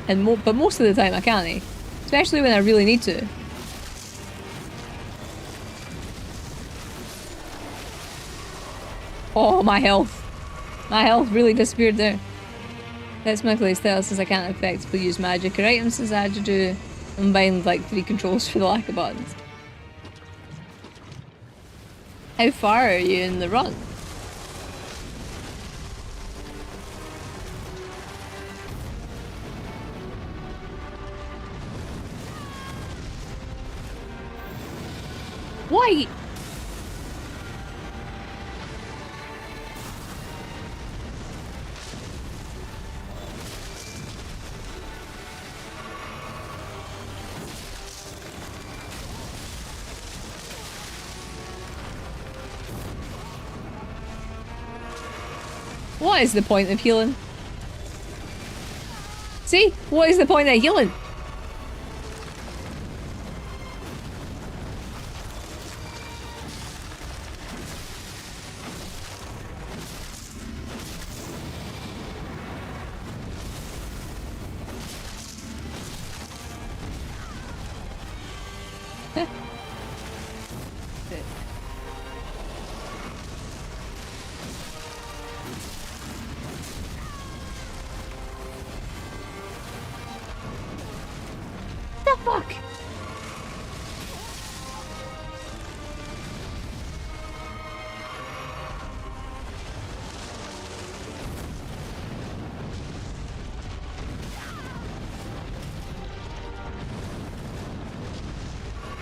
But most of the time I can't. Especially when I really need to. Oh, my health. My health really disappeared there. That's my playstyle since I can't effectively use magic or items since I had to do combined like 3 controls for the lack of buttons. How far are you in the run? Why? What is the point of healing? See? What is the point of healing?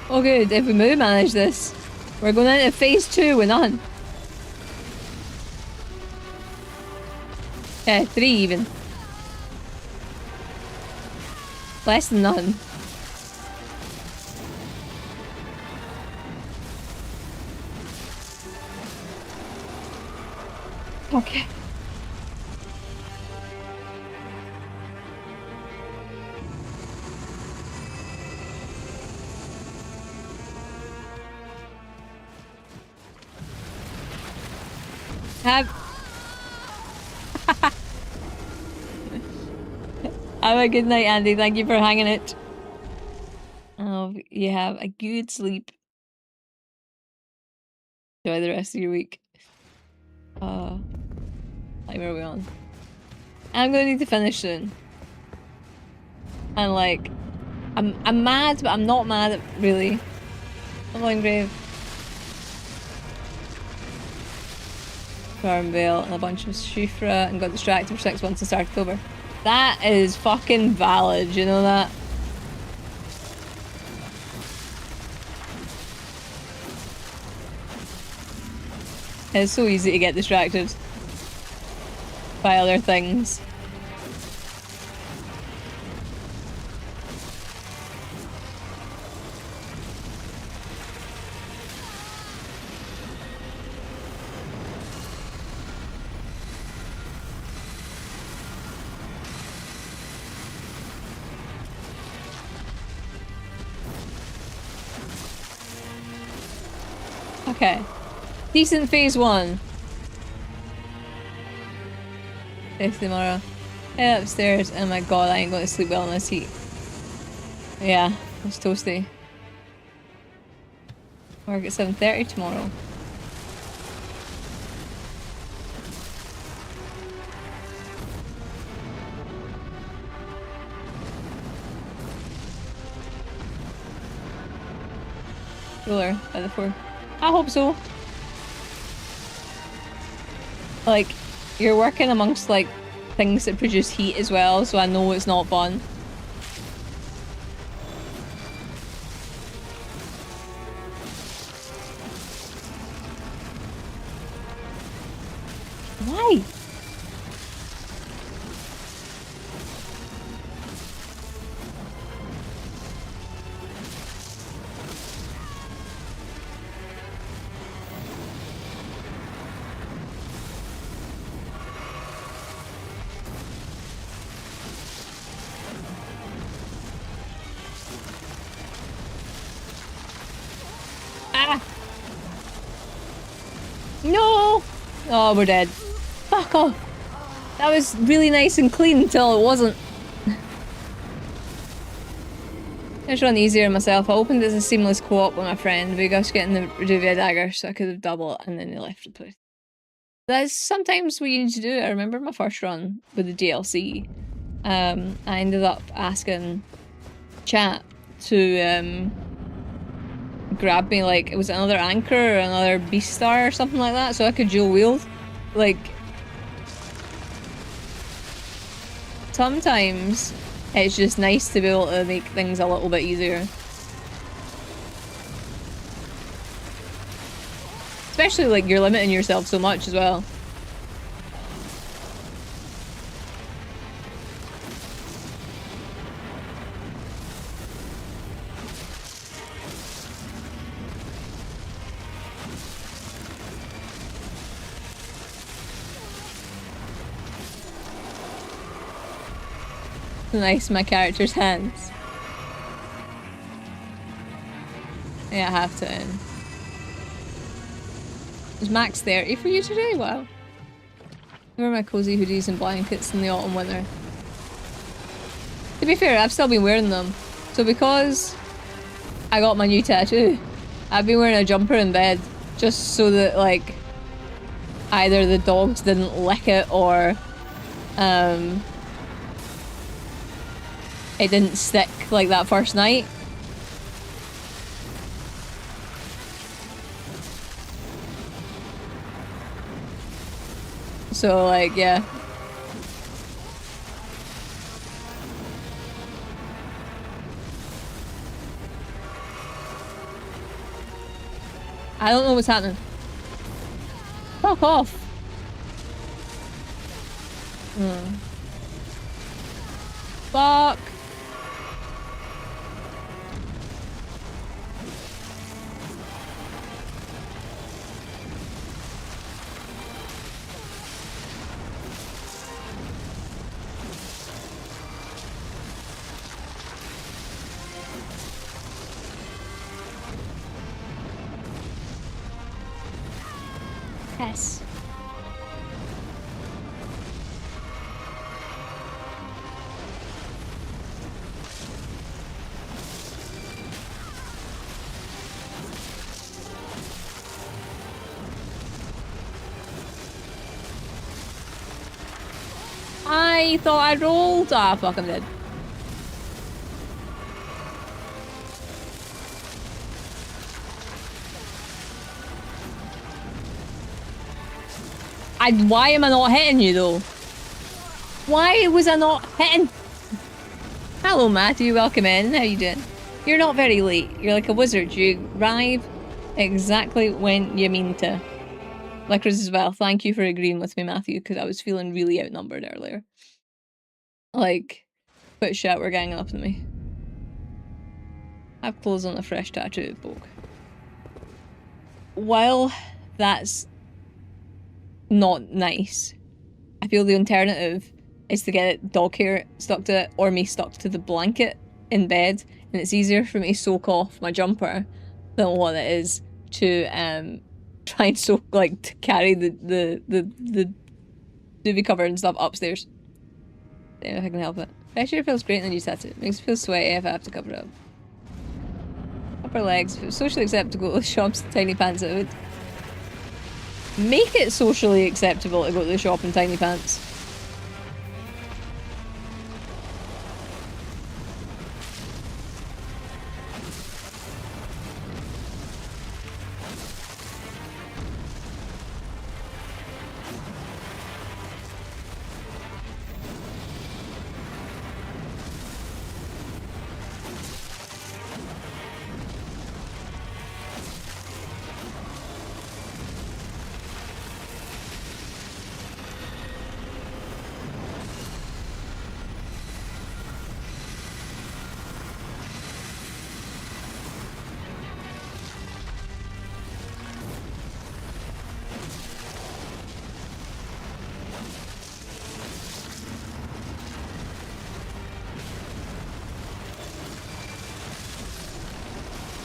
Oh good, if we mood manage this, we're going into phase 2 with none. 3 even. Less than none. Okay. Have a good night, Andy. Thank you for hanging it. Oh, you have a good sleep. Enjoy the rest of your week. Like, where are we on? I'm gonna need to finish soon. And like, I'm mad, but I'm not mad at really. Leveling Grave. Farmvale and a bunch of Shufra and got distracted for 6 months to start October. That is fucking valid, you know that? It's so easy to get distracted by other things. Okay. Decent phase 1. If tomorrow. Head upstairs. Oh my god, I ain't going to sleep well in this heat. Yeah, it's toasty. Work at 7:30 tomorrow. Cooler by the 4. I hope so. Like, you're working amongst like things that produce heat as well, so I know it's not fun. Why? No! Oh, we're dead. Fuck off! That was really nice and clean until it wasn't. I just run easier myself. I opened it as a seamless co-op with my friend. We got getting the Reduvia dagger so I could have double it and then they left the place. That's sometimes what you need to do. I remember my first run with the DLC. I ended up asking chat to grab me, like, it was another anchor or another beast star or something like that, so I could dual wield. Like, sometimes it's just nice to be able to make things a little bit easier. Especially, like, you're limiting yourself so much as well. Nice, my character's hands. Yeah, I have to end. Is max 30 for you today? Wow. I wear my cozy hoodies and blankets in the autumn winter. To be fair, I've still been wearing them. So because I got my new tattoo, I've been wearing a jumper in bed just so that, like, either the dogs didn't lick it or it didn't stick like that first night. So, like, yeah. I don't know what's happening. Fuck off. Fuck. Yes. I thought I rolled. Ah, fuck, I'm dead. Why am I not hitting you though? Why was I not hitting? Hello Matthew, welcome in. How you doing? You're not very late. You're like a wizard. You arrive exactly when you mean to. Licorice as well. Thank you for agreeing with me, Matthew, because I was feeling really outnumbered earlier. Like, but shit, we're ganging up on me. I've clothes on a fresh tattoo, folk. While that's not nice, I feel the alternative is to get dog hair stuck to it or me stuck to the blanket in bed, and it's easier for me to soak off my jumper than what it is to try and soak, like, to carry the duvet cover and stuff upstairs. Yeah, if I can help it. Fresh air feels great in the new tattoo. It makes me feel sweaty if I have to cover it up. Upper legs. If it was socially acceptable to go to the shops in tiny pants, it would make it socially acceptable to go to the shop in tiny pants.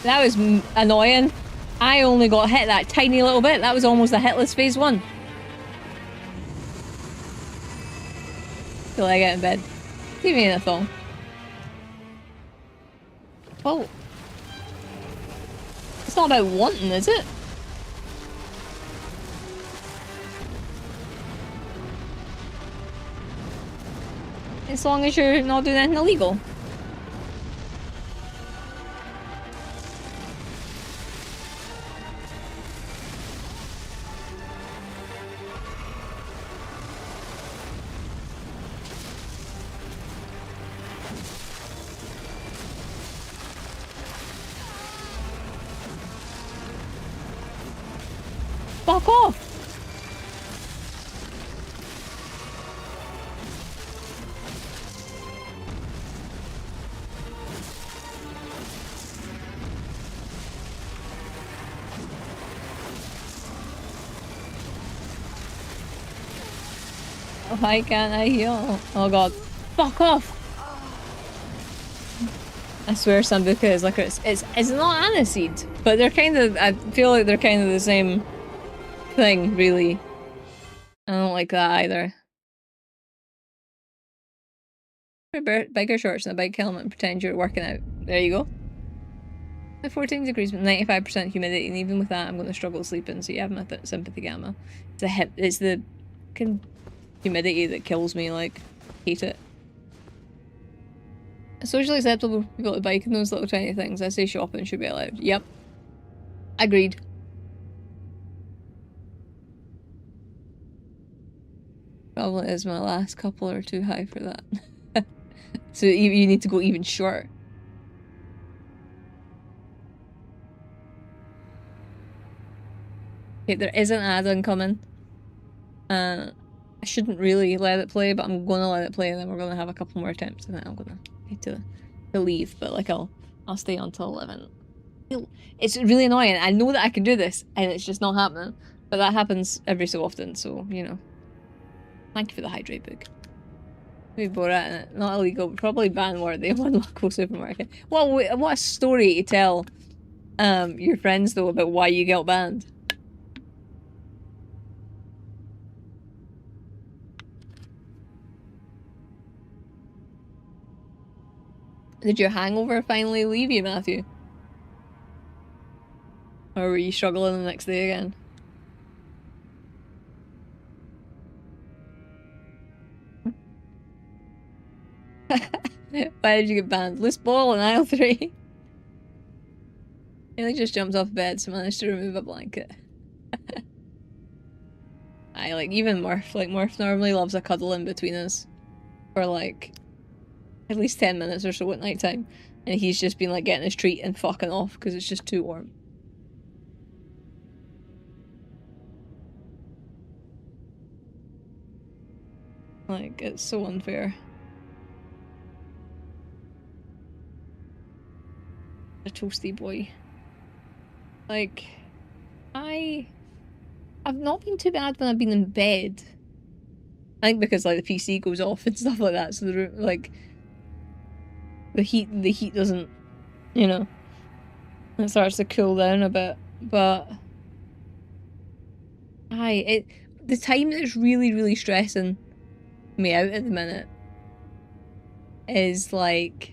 That was annoying. I only got hit that tiny little bit. That was almost a hitless phase 1. Till I get in bed. Leave me in a thong. Well, it's not about wanting, is it? As long as you're not doing anything illegal. Fuck off! Why can't I heal? Oh god. Fuck off! I swear Sambuca is like it's not aniseed, but they're kind of, I feel like they're kind of the same thing, really. I don't like that either. Wear biker shorts and a bike helmet and pretend you're working out. There you go. At 14 degrees with 95% humidity, and even with that I'm going to struggle sleeping, so you have my sympathy, Gamma. It's the humidity that kills me, like, hate it. It's socially acceptable for people to bike in those little tiny things. I say shopping should be allowed. Yep. Agreed. Probably is my last couple are too high for that. So you need to go even shorter. Okay, there is an add-on coming. I shouldn't really let it play, but I'm gonna let it play, and then we're gonna have a couple more attempts, and then I'm gonna need to leave. But like I'll stay until 11. It's really annoying. I know that I can do this, and it's just not happening. But that happens every so often, so you know. Thank you for the hydrate book. Maybe Borat in it. Not illegal, but probably ban-worthy in one local supermarket. Well, what a story to tell your friends, though, about why you got banned. Did your hangover finally leave you, Matthew? Or were you struggling the next day again? Why did you get banned? Loose ball in aisle 3. Haley just jumped off bed, so managed to remove a blanket. I like even Murph. Like Murph normally loves a cuddle in between us for like at least 10 minutes or so at night time, and he's just been like getting his treat and fucking off because it's just too warm. Like it's so unfair. A toasty boy. Like, I've not been too bad when I've been in bed. I think because like the PC goes off and stuff like that, so the room, like the heat doesn't, you know, it starts to cool down a bit. But the time that's really stressing me out at the minute is like,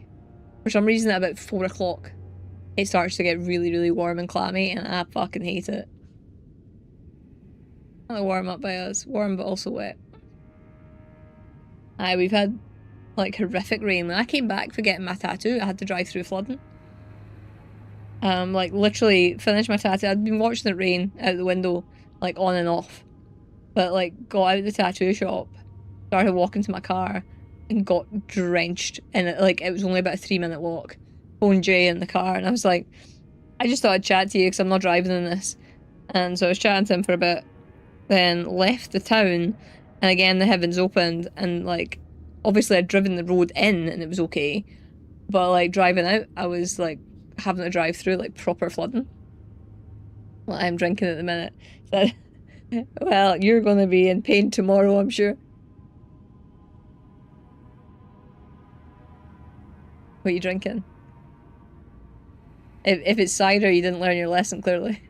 for some reason at about 4 o'clock. It starts to get really warm and clammy, and I fucking hate it. Not warm up by us. Warm but also wet. Aye, we've had like horrific rain. When I came back for getting my tattoo, I had to drive through flooding. Like literally finished my tattoo. I'd been watching it rain out the window, like on and off. But like got out of the tattoo shop, started walking to my car, and got drenched. And it was only about a 3-minute walk. Phone Jay in the car, and I was like, I just thought I'd chat to you because I'm not driving in this. And so I was chatting to him for a bit, then left the town, and again the heavens opened, and like obviously I'd driven the road in and it was okay, but like driving out I was like having to drive through like proper flooding. Well, I'm drinking at the minute, so well, you're gonna be in pain tomorrow, I'm sure. What are you drinking? If it's cider, you didn't learn your lesson, clearly.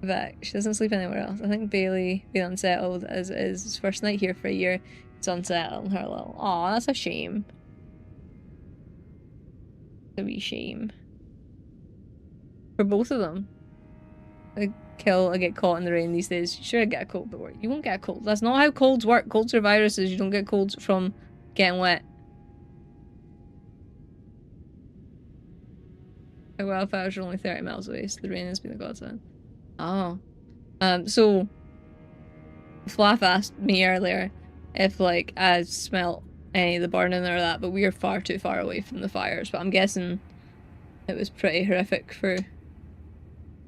Back. She doesn't sleep anywhere else. I think Bailey being unsettled as it is his first night here for a year. It's unsettling her a little. Aw, that's a shame. It's a wee shame. For both of them. I get caught in the rain these days. Sure, I get a cold, but you won't get a cold. That's not how colds work. Colds are viruses. You don't get colds from getting wet. Our wildfires are only 30 miles away, so the rain has been a godsend. Oh. So Flaff asked me earlier if like I smelt any of the burning or that, but we are far too far away from the fires. But I'm guessing it was pretty horrific for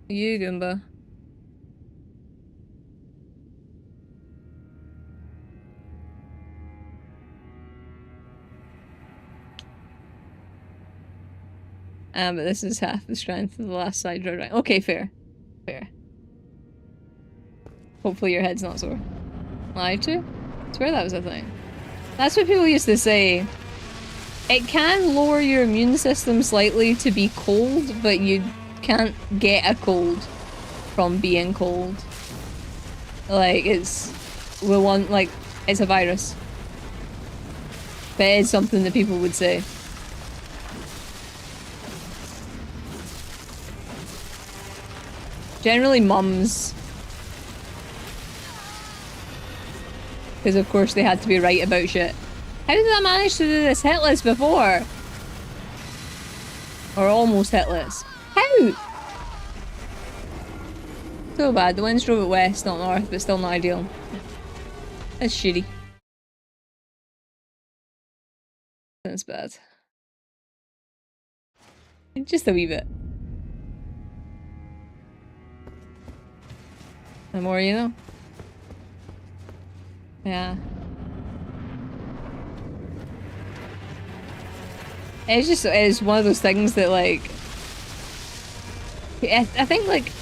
you, Goomba. But this is half the strength of the last side road. Right. Okay, fair. Fair. Hopefully your head's not sore. Live to? I swear that was a thing. That's what people used to say. It can lower your immune system slightly to be cold, but you can't get a cold from being cold. Like, it's a virus. But it is something that people would say. Generally mums. Because of course they had to be right about shit. How did I manage to do this hitless before? Or almost hitless. How? So bad. The winds drove it west, not north, but still not ideal. It's shitty. That's bad. Just a wee bit. The more you know. Yeah. It's one of those things that like I think like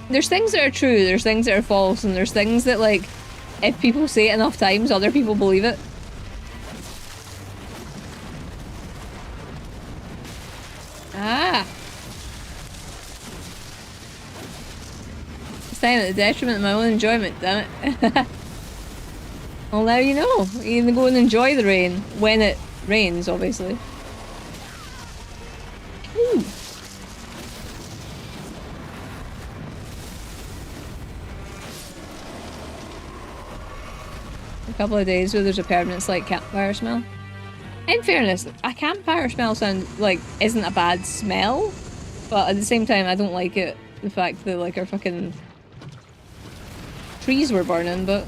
there's things that are true, there's things that are false, and there's things that like if people say it enough times, other people believe it. Ah. It's time at the detriment of my own enjoyment, damn it. Well, now you know. You can go and enjoy the rain when it rains, obviously. Ooh. A couple of days where there's a permanent slight campfire smell. In fairness, a campfire smell isn't a bad smell, but at the same time I don't like it. The fact that like our fucking trees were burning, but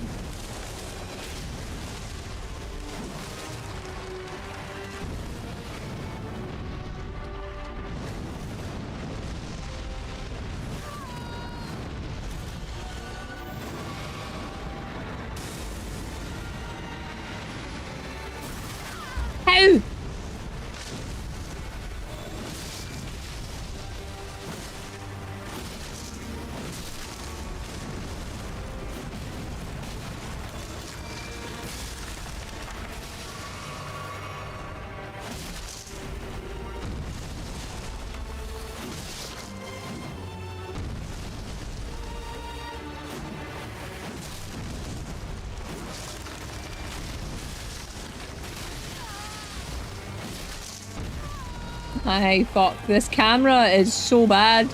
how? Ay, fuck. This camera is so bad.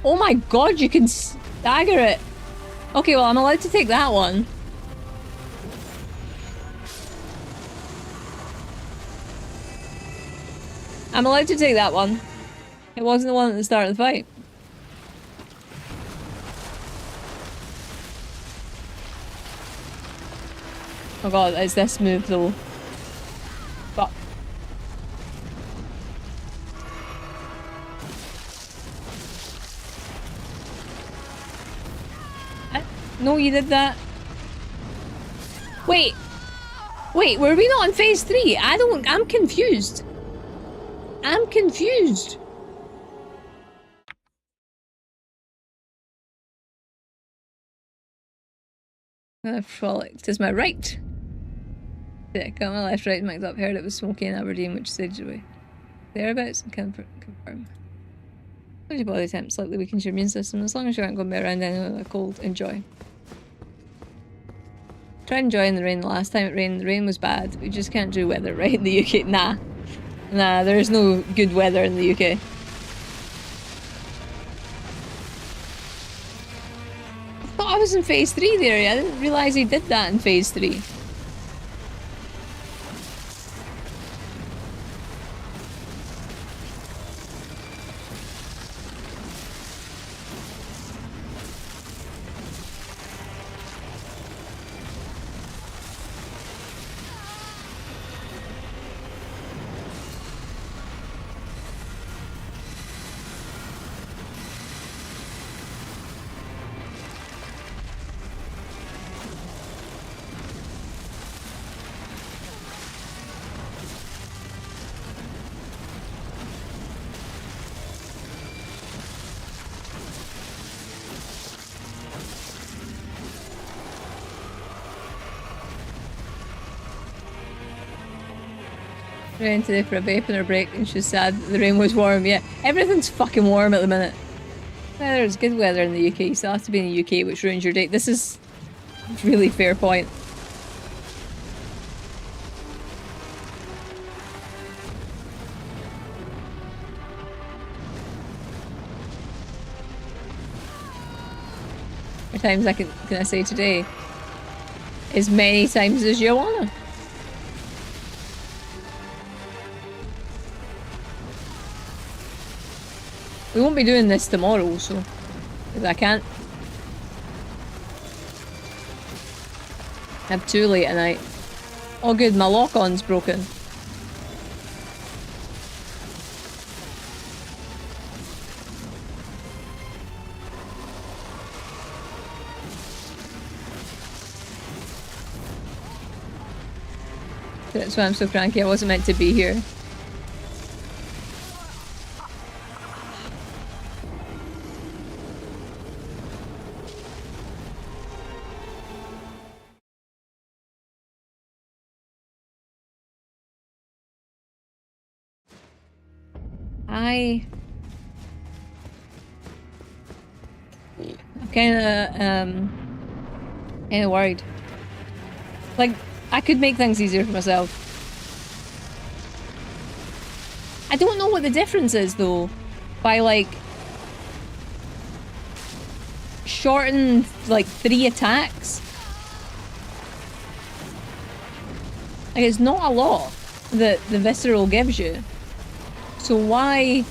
Oh my god, you can stagger it. Okay, well, I'm allowed to take that one. I'm allowed to take that one. It wasn't the one at the start of the fight. Oh god, it's this move though. Fuck. No, you did that. Wait. Wait, were we not in phase 3? I'm confused. I'm confused. Frolicked is my right. Yeah, got my left, right, mixed up. Heard it was smoky in Aberdeen, which staged away. Thereabouts and confirm. Your body temp slightly weakens your immune system. As long as you aren't going to be around anyone with a cold, enjoy. Tried enjoying the rain the last time it rained. The rain was bad. We just can't do weather right in the UK. Nah. Nah, there is no good weather in the UK. I thought I was in phase 3 there. I didn't realise he did that in phase 3. Rain today for a vape in her break, and she's sad that the rain was warm. Yeah, everything's fucking warm at the minute. There's good weather in the UK. You still have to be in the UK, which ruins your day. This is a really fair point. How many times can I say today? As many times as you wanna. We won't be doing this tomorrow, so... because I can't... I'm too late tonight. Oh good, my lock-on's broken. That's why I'm so cranky. I wasn't meant to be here. I'm kinda worried. Like, I could make things easier for myself. I don't know what the difference is though. By like shortened like 3 attacks. Like it's not a lot that the visceral gives you. So why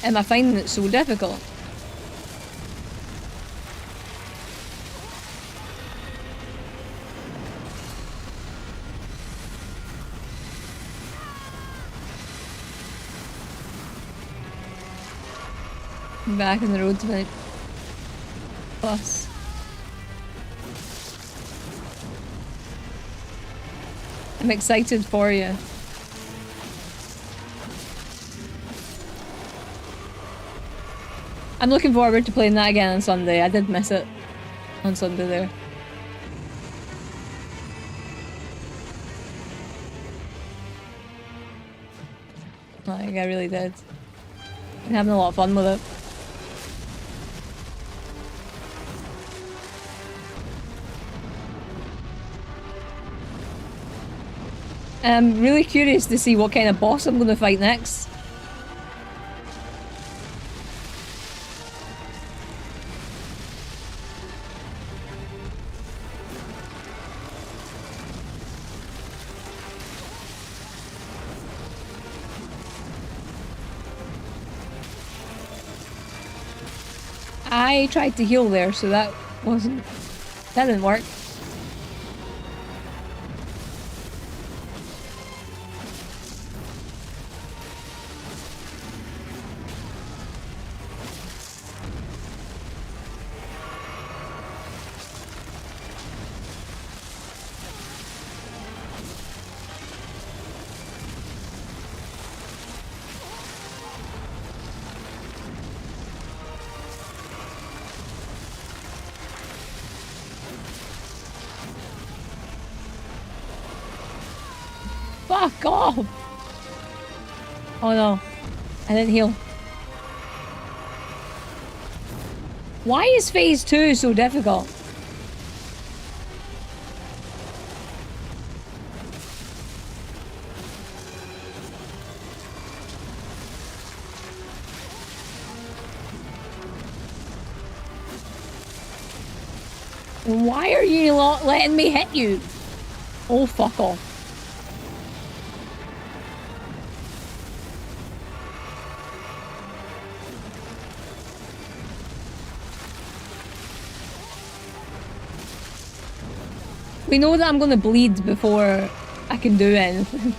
am I finding it so difficult? Back in the road to my bus. I'm excited for you. I'm looking forward to playing that again on Sunday. I did miss it on Sunday there. Like, I really did. I'm having a lot of fun with it. I'm really curious to see what kind of boss I'm going to fight next. I tried to heal there, so that didn't work. Fuck off! Oh no, I didn't heal. Why is phase 2 so difficult? Why are you not letting me hit you? Oh, fuck off. We know that I'm gonna bleed before I can do anything.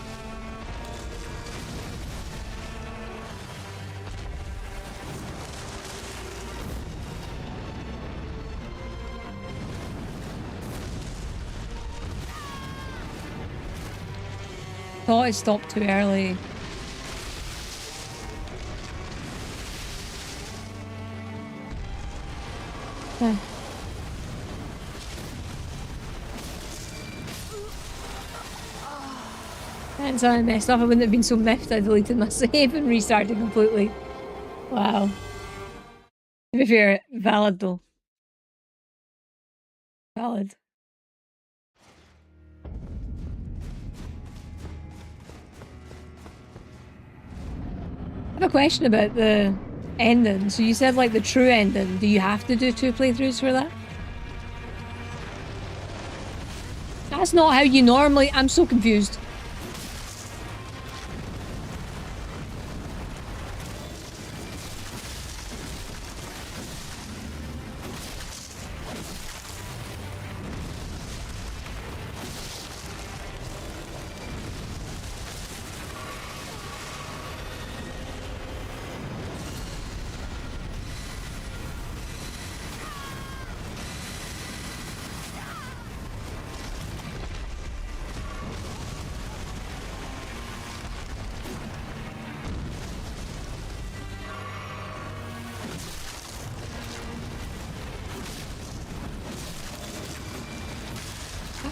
Thought I stopped too early. And so I messed up. I wouldn't have been so miffed I deleted my save and restarted completely. Wow. To be fair, valid though. Valid. I have a question about the ending. So you said like the true ending. Do you have to do 2 playthroughs for that? That's not how you normally... I'm so confused.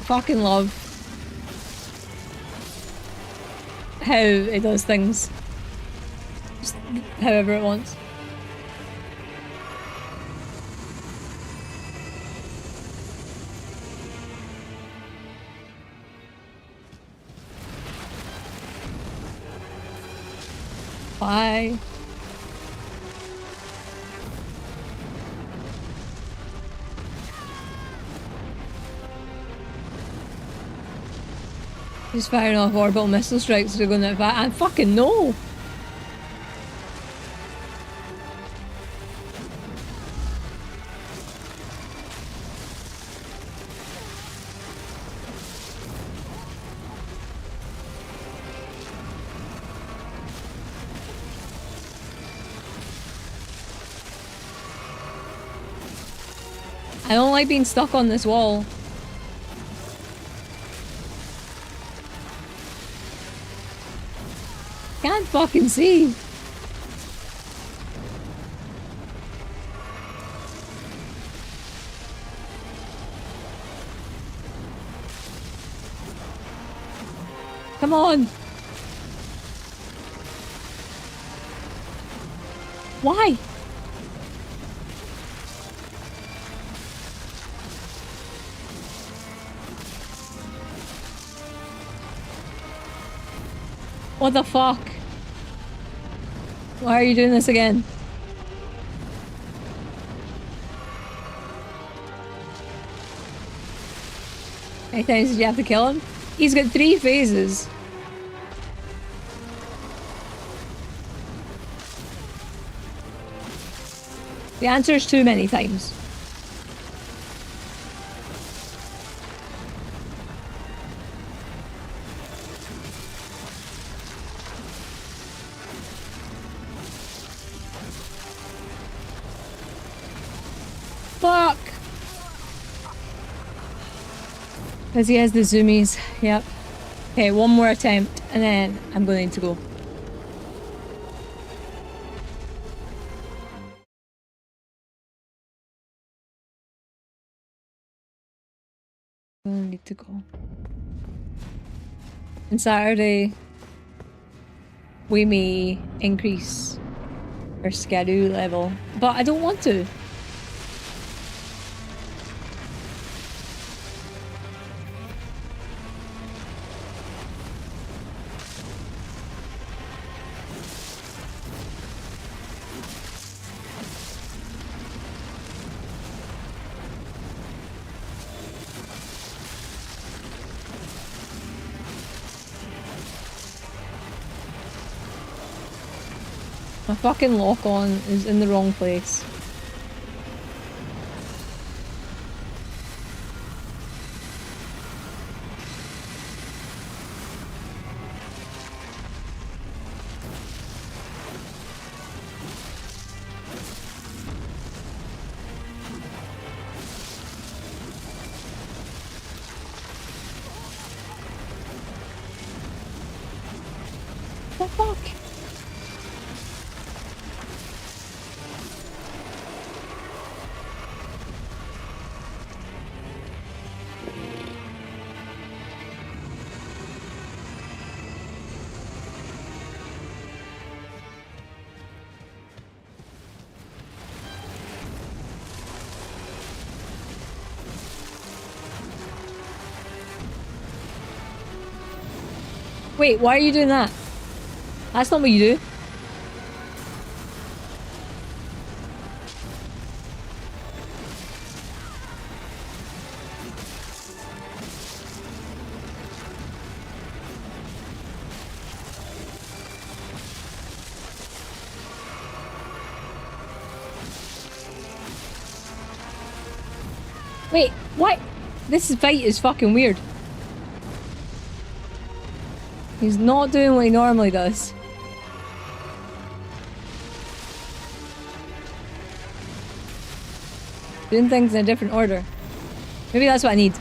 fucking love how it does things. Just however it wants. Bye. He's firing off orbital missile strikes that are going to advance. I fucking know! I don't like being stuck on this wall. Can't fucking see. Come on. Why? What the fuck? Why are you doing this again? How many times did you have to kill him? He's got 3 phases. The answer is too many times. Fuck! Because he has the zoomies. Yep. Okay, one more attempt and then I'm going to go. I need to go. On Saturday, we may increase our schedule level, but I don't want to. My fucking lock-on is in the wrong place. What the fuck? Wait, why are you doing that? That's not what you do. Wait, what? This fight is fucking weird. He's not doing what he normally does. Doing things in a different order. Maybe that's what I need.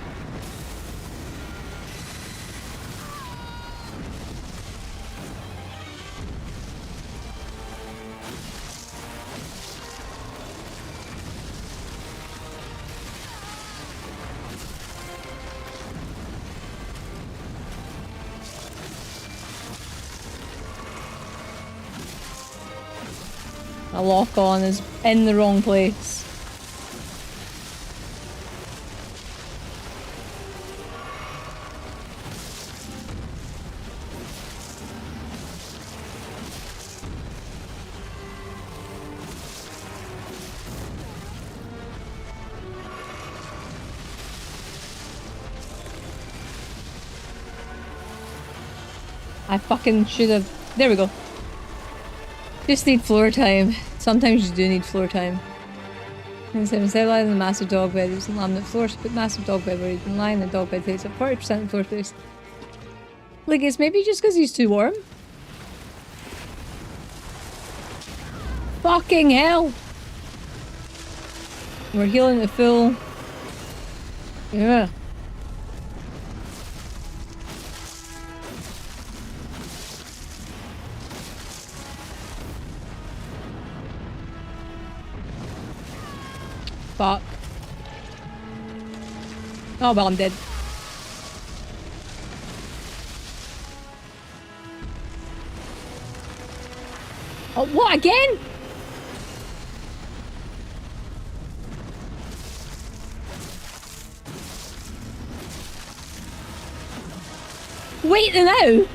My lock on is in the wrong place. I fucking should have. There we go. Just need floor time. Sometimes you do need floor time. Instead of lying in the massive dog bed, using laminate floors, put massive dog bed where you can lie in the dog bed takes up 40% of floor space. Like, it's maybe just because he's too warm. Fucking hell! We're healing to full. Yeah. Fuck. Oh well, I'm dead. Oh, what again? Wait now!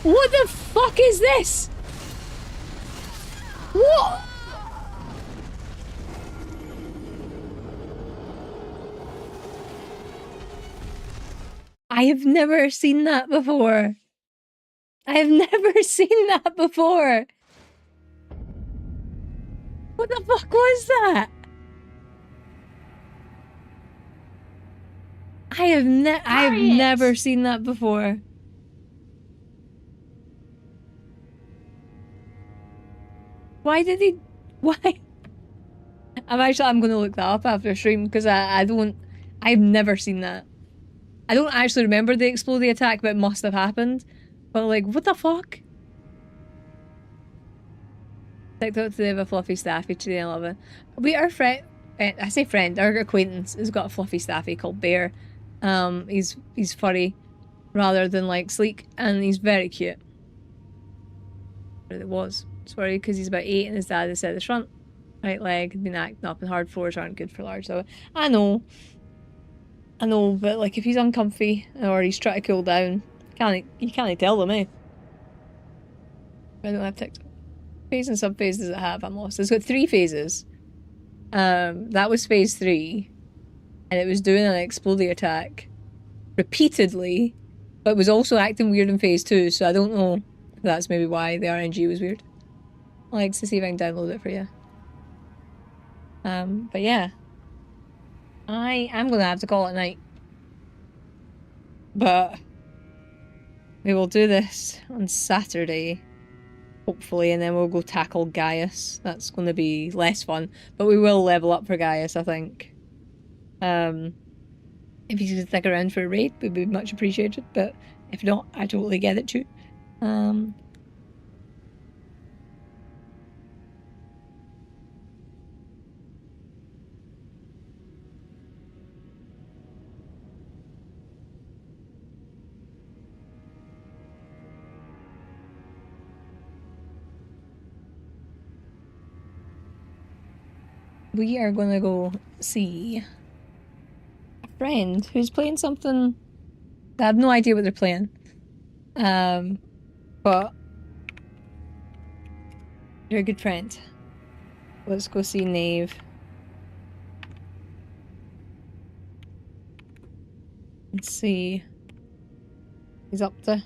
What the fuck is this? What? I have never seen that before. I have never seen that before. What the fuck was that? I have never seen that before. Why did he? Why? I'm gonna look that up after stream because I've never seen that. I don't actually remember the explodey attack, but it must have happened. But like, what the fuck? TikTok today have a fluffy staffy today, I love it. Our friend, I say friend, our acquaintance has got a fluffy staffy called Beyer. He's furry rather than like sleek, and he's very cute. But it was. Sorry, because he's about 8 and his dad has said his front right leg had been acting up and hard floors aren't good for large. So I know, but like if he's uncomfy or he's trying to cool down, you can't tell them, eh? I don't have TikTok. Phase and sub-phase does it have? I'm lost. It's got 3 phases. That was phase 3. And it was doing an explodey attack repeatedly, but was also acting weird in phase 2, so I don't know if that's maybe why the RNG was weird. I'll like to see if I can download it for you. But yeah. I am gonna have to call it night. But we will do this on Saturday, hopefully, and then we'll go tackle Gaius. That's going to be less fun, but we will level up for Gaius, I think. If you could stick around for a raid, would be much appreciated, but if not, I totally get it too. We are gonna go see a friend who's playing something I have no idea what they're playing. But you're a good friend. Let's go see Nave. And see what he's up to.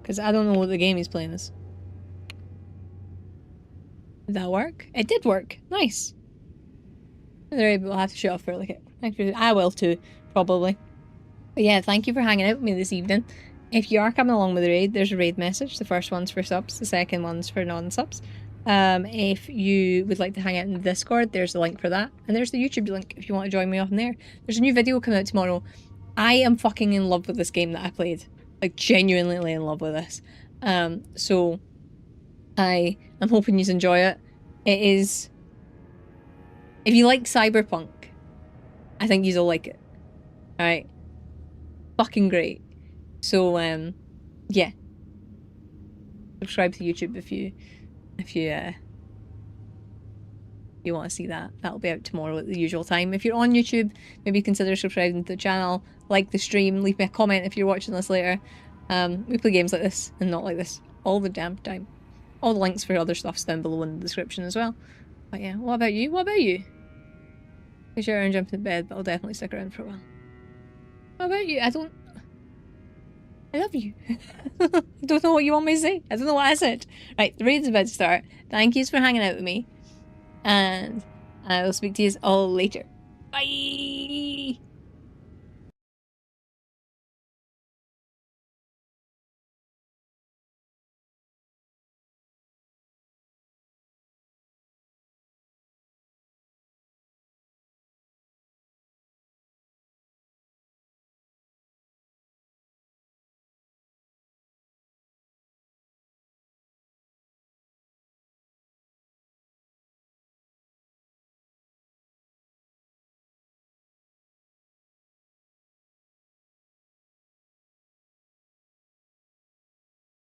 Because I don't know what the game he's playing is. Did that work? It did work. Nice. They're able to have to show off for like it. I will too, probably. But yeah, thank you for hanging out with me this evening. If you are coming along with the raid, there's a raid message. The first one's for subs, the second one's for non-subs. If you would like to hang out in the Discord, there's a link for that. And there's the YouTube link if you want to join me off in there. There's a new video coming out tomorrow. I am fucking in love with this game that I played. Like, genuinely in love with this. So I am hoping you enjoy it. It is... If you like Cyberpunk, I think you'll like it. Alright? Fucking great. So, yeah. subscribe to YouTube if you want to see that. That'll be out tomorrow at the usual time. If you're on YouTube, maybe consider subscribing to the channel, like the stream, leave me a comment if you're watching this later. We play games like this and not like this all the damn time. All the links for other stuff's down below in the description as well. But yeah, what about you? What about you? I shower and jump to bed, but I'll definitely stick around for a while. What about you? I love you. I don't know what you want me to say. I don't know what I said. Right, the raid's about to start. Thank yous for hanging out with me. And I will speak to you all later. Bye!